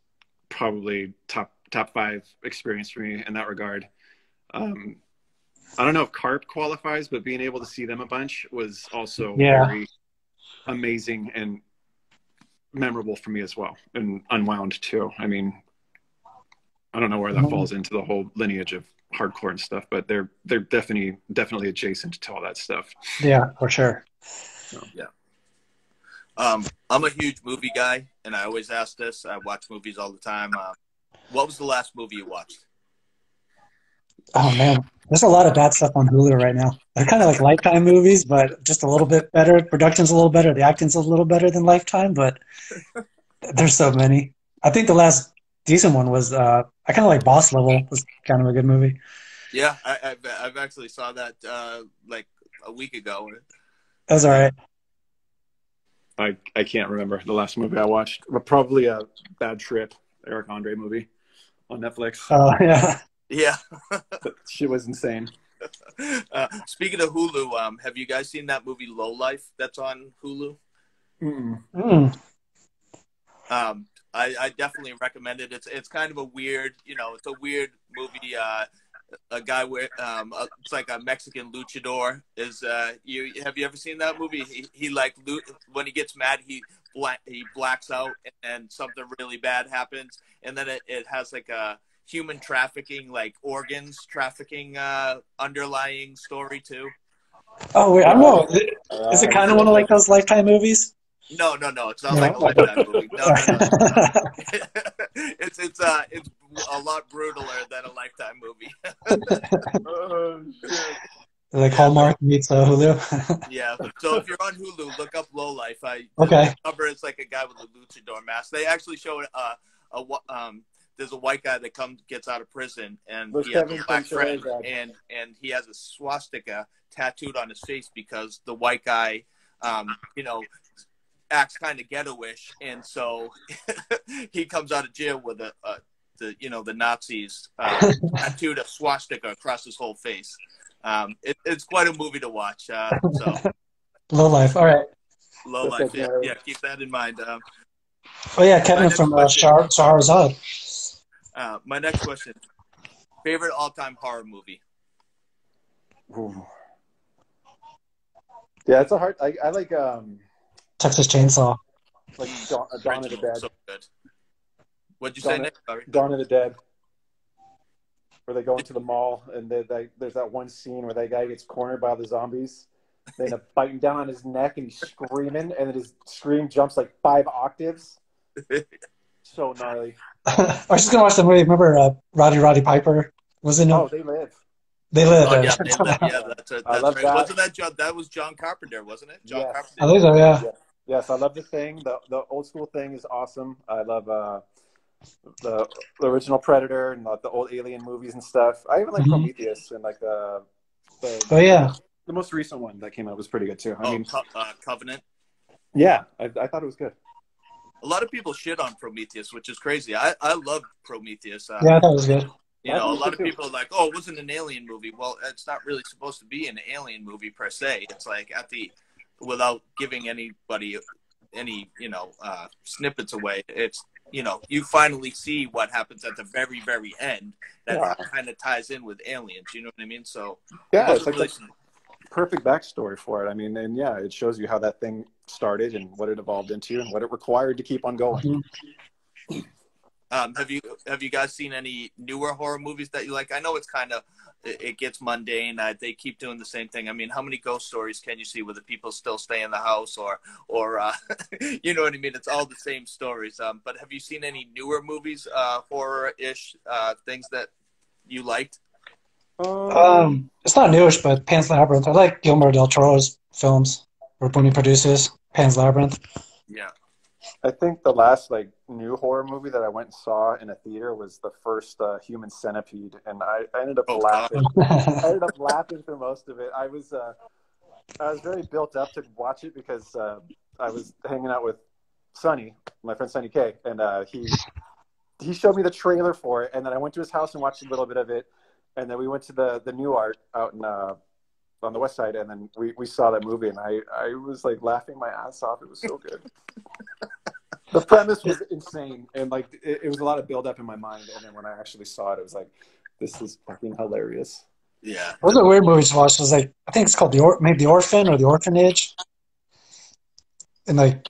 [SPEAKER 4] probably top 5 experience for me in that regard. I don't know if Carp qualifies, but being able to see them a bunch was also very amazing and memorable for me as well, and unwound too. I mean, I don't know where that falls into the whole lineage of hardcore and stuff, but they're definitely adjacent to all that stuff.
[SPEAKER 3] Yeah, for sure.
[SPEAKER 1] So, yeah. I'm a huge movie guy, and I always ask this. I watch movies all the time. What was the last movie you watched?
[SPEAKER 3] Oh man, there's a lot of bad stuff on Hulu right now. They're kind of like Lifetime movies, but just a little bit better. Production's a little better. The acting's a little better than Lifetime, but there's so many. I think the last decent one was I kind of like Boss Level. It was kind of a good movie.
[SPEAKER 1] Yeah, I've actually saw that like a week ago.
[SPEAKER 3] That was all right.
[SPEAKER 4] I can't remember the last movie I watched, but probably a Bad Trip, Eric Andre movie on Netflix.
[SPEAKER 3] Oh yeah.
[SPEAKER 1] Yeah.
[SPEAKER 4] She was insane.
[SPEAKER 1] Speaking of Hulu, have you guys seen that movie Low Life that's on Hulu? I definitely recommend it. It's kind of a weird, it's a weird movie. A guy with it's like a Mexican luchador is have you ever seen that movie? He like when he gets mad he blacks out and something really bad happens, and then it has like a human trafficking, like organs trafficking underlying story too.
[SPEAKER 3] Oh wait, I don't know. Is it kind of one of like those Lifetime movies?
[SPEAKER 1] No. It's not like a Lifetime movie. No. It's a lot brutaler than a Lifetime movie.
[SPEAKER 2] Oh, shit.
[SPEAKER 3] Like Hallmark meets Hulu.
[SPEAKER 1] Yeah. So if you're on Hulu, look up Low Life.
[SPEAKER 3] Okay.
[SPEAKER 1] The cover is like a guy with a luchador mask. They actually show there's a white guy that gets out of prison, and he has a black friend, and he has a swastika tattooed on his face because the white guy, acts kind of ghetto-ish, and so he comes out of jail with the Nazis tattooed a swastika across his whole face. It's quite a movie to watch. So
[SPEAKER 3] Low Life. All right.
[SPEAKER 1] Low Life. Yeah, keep that in mind.
[SPEAKER 3] Oh yeah, Kevin from Shahrazad.
[SPEAKER 1] My next question: favorite all-time horror movie?
[SPEAKER 4] Ooh. Yeah, it's a hard. I like
[SPEAKER 3] Texas Chainsaw.
[SPEAKER 4] like Dawn of the Dead.
[SPEAKER 1] So good. What'd you say, Nick? Sorry.
[SPEAKER 4] Dawn of the Dead. Where they go into the mall and there's that one scene where that guy gets cornered by the zombies. They end up biting down on his neck and he's screaming, and then his scream jumps like 5 octaves. So gnarly.
[SPEAKER 3] I was just gonna watch the movie. Remember Roddy Piper was in it?
[SPEAKER 4] Oh, They Live.
[SPEAKER 3] They Live.
[SPEAKER 1] Oh, yeah, They Live. Yeah, that's
[SPEAKER 4] I love
[SPEAKER 1] right.
[SPEAKER 4] that.
[SPEAKER 1] Wasn't that John? That was John Carpenter, wasn't it? John Carpenter.
[SPEAKER 3] I think so. Yeah.
[SPEAKER 4] Yes, I love The Thing. The old school Thing is awesome. I love the original Predator and the old Alien movies and stuff. I even like Prometheus and like the most recent one that came out was pretty good too. I mean,
[SPEAKER 1] Covenant.
[SPEAKER 4] Yeah, I thought it was good.
[SPEAKER 1] A lot of people shit on Prometheus, which is crazy. I love Prometheus.
[SPEAKER 3] Yeah, I thought it was good.
[SPEAKER 1] You know, a lot of people are like, "Oh, it wasn't an alien movie." Well, it's not really supposed to be an alien movie per se. It's like without giving anybody any snippets away. It's you finally see what happens at the very, very end that kind of ties in with aliens. You know what I mean? So
[SPEAKER 4] yeah, it's like really perfect backstory for it. I mean, and yeah, it shows you how that thing started and what it evolved into and what it required to keep on going.
[SPEAKER 1] Have you guys seen any newer horror movies that you like? I know it's kind of it gets mundane. They keep doing the same thing. I mean, how many ghost stories can you see where the people still stay in the house or you know what I mean? It's all the same stories. But have you seen any newer movies, horror-ish things that you liked?
[SPEAKER 3] It's not newish, but Pan's Labyrinth. I like Guillermo del Toro's films, or when he produces Pan's Labyrinth.
[SPEAKER 1] Yeah.
[SPEAKER 4] I think the last new horror movie that I went and saw in a theater was the first Human Centipede, and I ended up laughing. I ended up laughing through most of it. I was very built up to watch it because I was hanging out with Sonny, my friend Sonny K, and he showed me the trailer for it, and then I went to his house and watched a little bit of it, and then we went to the New Art out in on the west side, and then we saw that movie, and I was laughing my ass off. It was so good. The premise was insane, and it was a lot of build up in my mind, and then when I actually saw it, it was like, this is fucking hilarious.
[SPEAKER 1] Yeah.
[SPEAKER 3] What was a weird movie to watch? It was I think it's called maybe The Orphan or The Orphanage, and I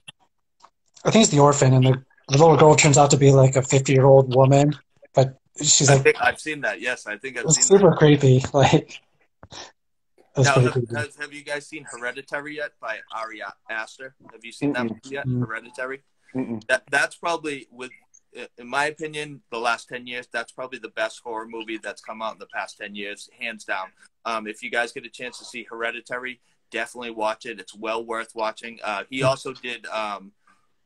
[SPEAKER 3] think it's The Orphan, and the little girl turns out to be a 50-year-old woman, but she's
[SPEAKER 1] I think I've seen that. Yes, I think I've seen that.
[SPEAKER 3] It's super creepy.
[SPEAKER 1] Now, have you guys seen Hereditary yet by Ari Aster? Have you seen that movie yet? Hereditary? That's probably, in my opinion, the last 10 years, that's probably the best horror movie that's come out in the past 10 years, hands down. If you guys get a chance to see Hereditary, definitely watch it. It's well worth watching. He also did,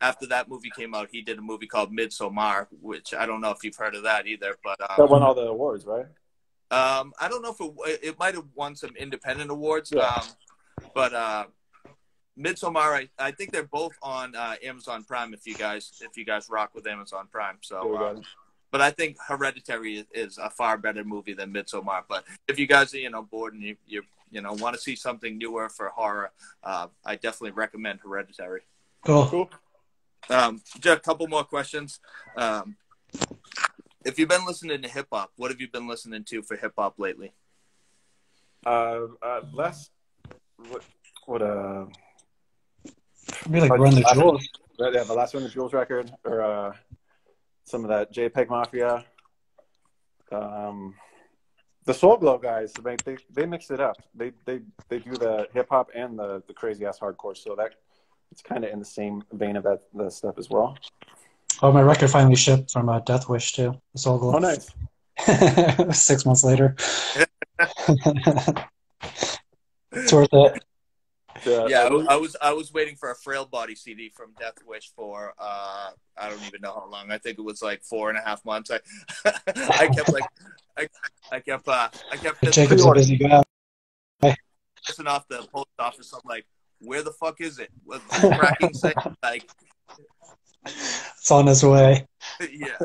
[SPEAKER 1] after that movie came out, he did a movie called Midsommar, which I don't know if you've heard of that either. But that
[SPEAKER 4] won all the awards, right?
[SPEAKER 1] I don't know if it might have won some independent awards, but Midsommar, I think they're both on Amazon Prime. If you guys rock with Amazon Prime, so. But I think Hereditary is a far better movie than Midsommar. But if you guys are bored and you want to see something newer for horror, I definitely recommend Hereditary.
[SPEAKER 3] Cool.
[SPEAKER 1] Just a couple more questions. If you've been listening to hip hop, what have you been listening to for hip hop lately?
[SPEAKER 3] Maybe Run the Jewels.
[SPEAKER 4] Yeah, the last Run the Jewels record, or some of that JPEG Mafia. The Soul Glow guys, they mix it up. They do the hip hop and the crazy ass hardcore, so that it's kind of in the same vein of that stuff as well.
[SPEAKER 3] Oh, my record finally shipped from Death Wish too. The Soul
[SPEAKER 4] Oh,
[SPEAKER 3] Glow.
[SPEAKER 4] nice.
[SPEAKER 3] 6 months later. It's worth it.
[SPEAKER 1] Yeah, I was waiting for a Frail Body CD from Death Wish for I don't even know how long. I think it was like 4.5 months. I kept like I kept
[SPEAKER 3] Jacob's a busy guy.
[SPEAKER 1] pissing off the post office. I'm like, where the fuck is it? What does tracking say? Like,
[SPEAKER 3] It's on his way.
[SPEAKER 1] yeah.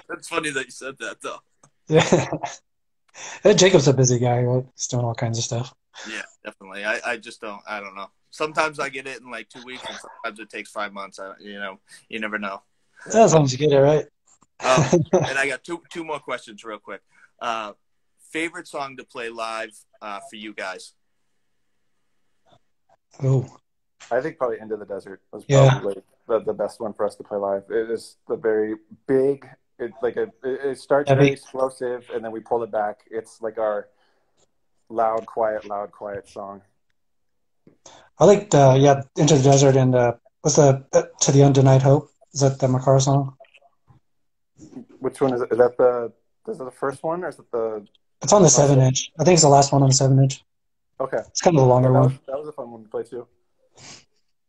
[SPEAKER 1] It's funny that you said that though.
[SPEAKER 3] Yeah. Jacob's a busy guy, right? He's doing all kinds of stuff.
[SPEAKER 1] Yeah, definitely. I just don't. I don't know. Sometimes I get it in like 2 weeks, and sometimes it takes 5 months. You never know.
[SPEAKER 3] As long as you get it right.
[SPEAKER 1] And I got two more questions real quick. Favorite song to play live for you guys?
[SPEAKER 3] Oh,
[SPEAKER 4] I think probably Into the Desert was
[SPEAKER 3] Yeah.
[SPEAKER 4] probably the best one for us to play live. It is the very big. It starts
[SPEAKER 3] Heavy.
[SPEAKER 4] very explosive, and then we pull it back. It's like our loud, quiet song.
[SPEAKER 3] I liked Into the Desert and what's the To the Undenied Hope? Is that the Makara song?
[SPEAKER 4] Which one is it? Is it the first one, or is it the?
[SPEAKER 3] It's on the 7-inch. I think it's the last one on the 7-inch.
[SPEAKER 4] Okay.
[SPEAKER 3] It's kind of a longer one.
[SPEAKER 4] That was a fun one to play too.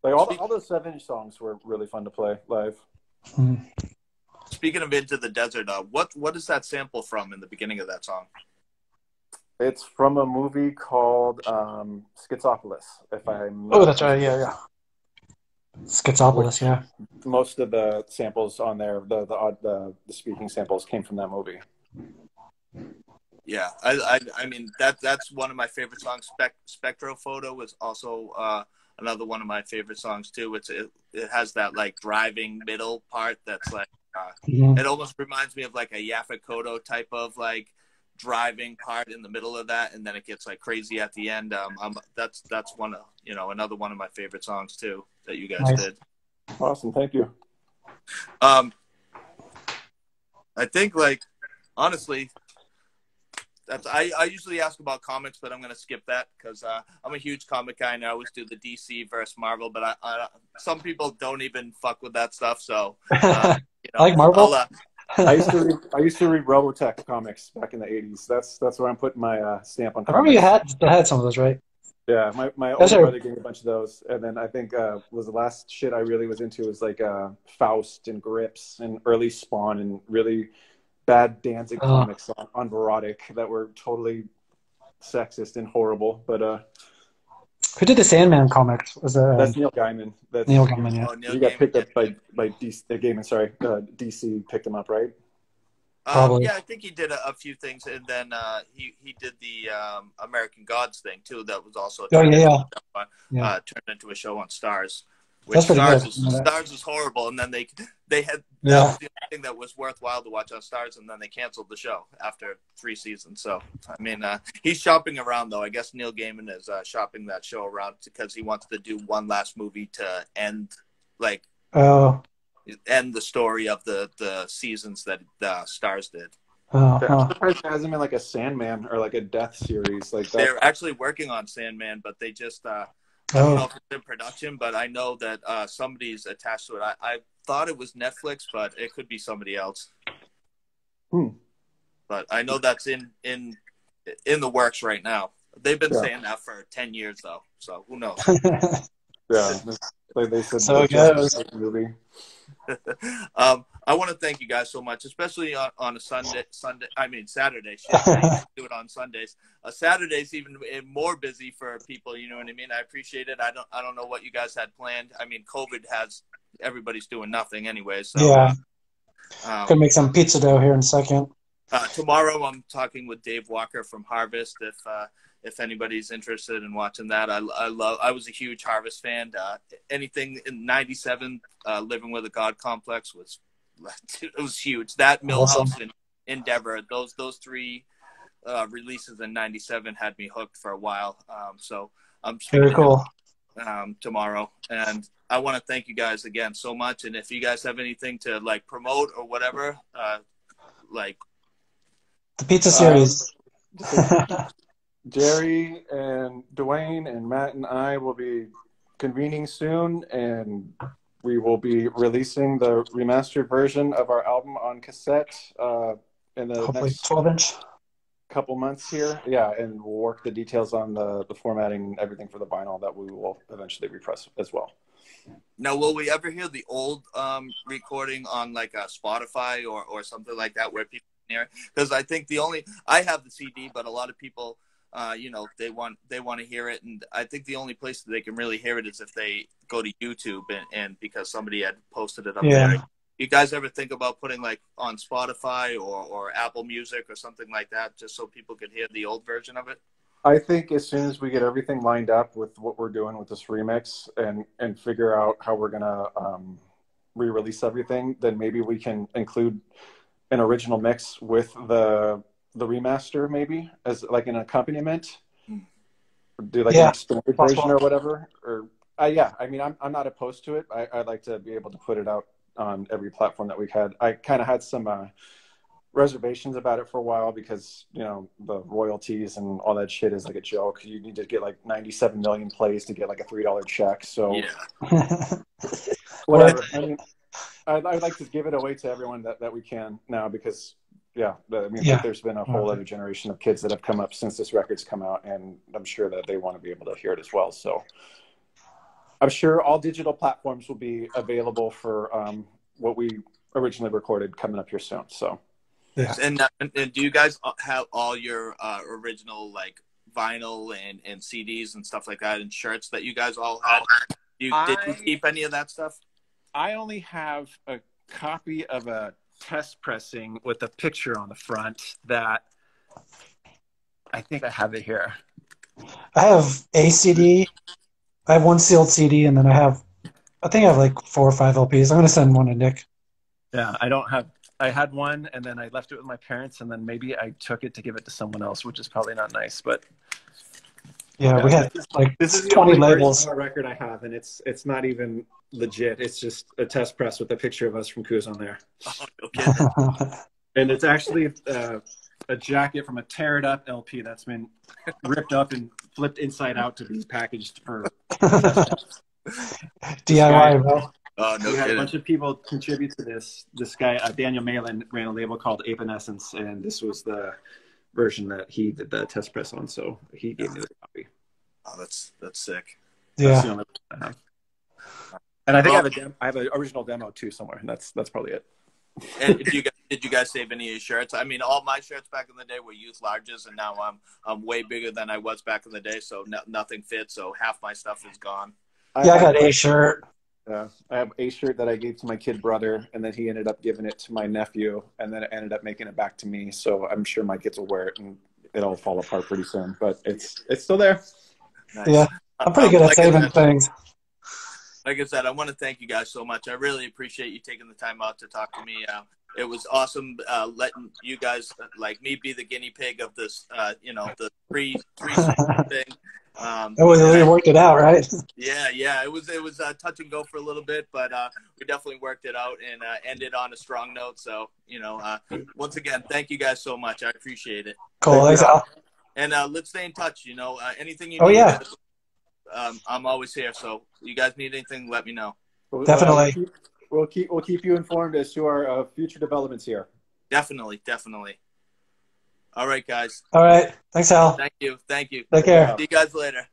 [SPEAKER 4] Like all those 7-inch songs were really fun to play live.
[SPEAKER 3] Mm.
[SPEAKER 1] Speaking of Into the Desert, what is that sample from in the beginning of that song?
[SPEAKER 4] It's from a movie called Schizopolis. If I'm
[SPEAKER 3] Oh, that's right. Yeah. Schizopolis, yeah.
[SPEAKER 4] Most of the samples on there, the speaking samples came from that movie.
[SPEAKER 1] Yeah, I mean that's one of my favorite songs. Spectro Photo was also another one of my favorite songs too. It has that like driving middle part that's like it almost reminds me of like a Yaphet Kotto type of like driving part in the middle of that, and then it gets like crazy at the end. That's one of another one of my favorite songs too that you guys did.
[SPEAKER 4] Awesome, thank you.
[SPEAKER 1] I think like honestly. I usually ask about comics, but I'm going to skip that because I'm a huge comic guy and I always do the DC versus Marvel. But some people don't even fuck with that stuff. So
[SPEAKER 3] I like Marvel.
[SPEAKER 4] I used to read Robotech comics back in the 80s. That's where I'm putting my stamp on comics.
[SPEAKER 3] I remember you had some of those, right?
[SPEAKER 4] Yeah, my older brother gave me a bunch of those, and then I think was the last shit I really was into was like Faust and Grips and early Spawn and really bad Danzig comics on Verotic that were totally sexist and horrible. But
[SPEAKER 3] who did the Sandman comics?
[SPEAKER 4] That's Neil Gaiman.
[SPEAKER 3] Neil Gaiman, yeah.
[SPEAKER 1] Neil
[SPEAKER 4] got
[SPEAKER 1] Gaiman,
[SPEAKER 4] picked up by DC. Gaiman, sorry, DC picked him up, right?
[SPEAKER 3] Probably.
[SPEAKER 1] Yeah, I think he did a few things, and then he did the American Gods thing too. That was also turned into a show on Stars. Which Stars is horrible, and then they had that was the only thing that was worthwhile to watch on Stars, and then they canceled the show after 3 seasons. So I mean, he's shopping around though. I guess Neil Gaiman is shopping that show around because he wants to do one last movie to end the story of the seasons that Stars did.
[SPEAKER 4] I'm surprised there hasn't been like a Sandman or like a Death series like that.
[SPEAKER 1] They're actually working on Sandman, but they just I don't know if it's in production, but I know that somebody's attached to it. I thought it was Netflix, but it could be somebody else. But I know that's in the works right now. They've been saying that for 10 years, though. So who knows?
[SPEAKER 4] Like they said,
[SPEAKER 3] so it goes.
[SPEAKER 4] Movie.
[SPEAKER 1] I want to thank you guys so much, especially on a Saturday. Shit, I do it on Sundays. Saturday's even more busy for people. You know what I mean? I appreciate it. I don't know what you guys had planned. I mean, COVID has everybody's doing nothing anyway. So
[SPEAKER 3] gonna make some pizza dough here in a second.
[SPEAKER 1] Tomorrow, I'm talking with Dave Walker from Harvest. If anybody's interested in watching that, I was a huge Harvest fan. Anything in '97, Living with a God Complex was huge. That Millhouse and Endeavor, those 3 releases in '97 had me hooked for a while. So I'm
[SPEAKER 3] very cool.
[SPEAKER 1] Tomorrow, and I want to thank you guys again so much. And if you guys have anything to like promote or whatever, like
[SPEAKER 3] the pizza series.
[SPEAKER 4] Jerry and Dwayne and Matt and I will be convening soon, and we will be releasing the remastered version of our album on cassette in the
[SPEAKER 3] Hopefully
[SPEAKER 4] next
[SPEAKER 3] 12-inch.
[SPEAKER 4] couple months here. Yeah, and we'll work the details on the formatting and everything for the vinyl that we will eventually repress as well.
[SPEAKER 1] Now, will we ever hear the old recording on like a Spotify or something like that where people can hear it? Because I think I have the CD, but a lot of people, they want to hear it, and I think the only place that they can really hear it is if they go to YouTube and because somebody had posted it up there. You guys ever think about putting like on Spotify or Apple Music or something like that, just so people could hear the old version of it?
[SPEAKER 4] I think as soon as we get everything lined up with what we're doing with this remix and figure out how we're gonna re-release everything, then maybe we can include an original mix with the remaster, maybe as like an accompaniment. Do like an expanded version or whatever. Or yeah, I mean, I'm not opposed to it. I'd like to be able to put it out on every platform that we've had. I kind of had some reservations about it for a while because the royalties and all that shit is like a joke. You need to get like 97 million plays to get like a $3 check. So whatever. I mean, I'd like to give it away to everyone that we can now because there's been a whole other generation of kids that have come up since this record's come out, and I'm sure that they want to be able to hear it as well. So I'm sure all digital platforms will be available for what we originally recorded coming up here soon. So.
[SPEAKER 1] Yeah. And do you guys have all your original like vinyl and CDs and stuff like that and shirts that you guys all had? Did you keep any of that stuff?
[SPEAKER 2] I only have a copy of a test pressing with a picture on the front that I think I have it here.
[SPEAKER 3] I have a CD. I have one sealed CD, and then I think I have like 4 or 5 LPs. I'm going to send one to Nick.
[SPEAKER 2] Yeah, I had one, and then I left it with my parents, and then maybe I took it to give it to someone else, which is probably not nice, but...
[SPEAKER 3] Yeah, we had like
[SPEAKER 4] this is the
[SPEAKER 3] 20
[SPEAKER 4] only
[SPEAKER 3] labels.
[SPEAKER 4] version of our record I have, and it's not even legit. It's just a test press with a picture of us from Coos on there.
[SPEAKER 1] Oh, no kidding.
[SPEAKER 4] And it's actually a jacket from a Tear It Up LP that's been ripped up and flipped inside out to be packaged for
[SPEAKER 3] DIY, bro.
[SPEAKER 1] Oh, no
[SPEAKER 2] we had
[SPEAKER 1] kidding.
[SPEAKER 2] a bunch of people contribute to this. This guy, Daniel Malin, ran a label called Apenescence, and this was the version that he did the test press on, so he gave me the copy.
[SPEAKER 1] Oh, that's sick.
[SPEAKER 3] Yeah.
[SPEAKER 2] That's the only one I have. And I think I have an original demo too somewhere, and that's probably it.
[SPEAKER 1] And did you guys save any of your shirts? I mean, all my shirts back in the day were youth larges, and now I'm way bigger than I was back in the day, so nothing fits. So half my stuff is gone.
[SPEAKER 3] Yeah, I got a shirt.
[SPEAKER 4] I have a shirt that I gave to my kid brother, and then he ended up giving it to my nephew, and then it ended up making it back to me. So I'm sure my kids will wear it, and it'll fall apart pretty soon. But it's still there.
[SPEAKER 3] Nice. Yeah, I'm pretty good at saving things.
[SPEAKER 1] Like I said, I want to thank you guys so much. I really appreciate you taking the time out to talk to me. It was awesome letting you guys, like me, be the guinea pig of this, the three thing.
[SPEAKER 3] We worked it out, right?
[SPEAKER 1] Yeah. It was touch and go for a little bit, but we definitely worked it out and ended on a strong note. So, once again, thank you guys so much. I appreciate it.
[SPEAKER 3] Cool. Thanks, Al.
[SPEAKER 1] And let's stay in touch. Anything you need.
[SPEAKER 3] Yeah.
[SPEAKER 1] I'm always here. So you guys need anything, let me know.
[SPEAKER 3] Definitely.
[SPEAKER 4] We'll keep you informed as to our future developments here.
[SPEAKER 1] Definitely. All right, guys.
[SPEAKER 3] All right. Thanks, Al.
[SPEAKER 1] Thank you.
[SPEAKER 3] Take care.
[SPEAKER 1] See you guys later.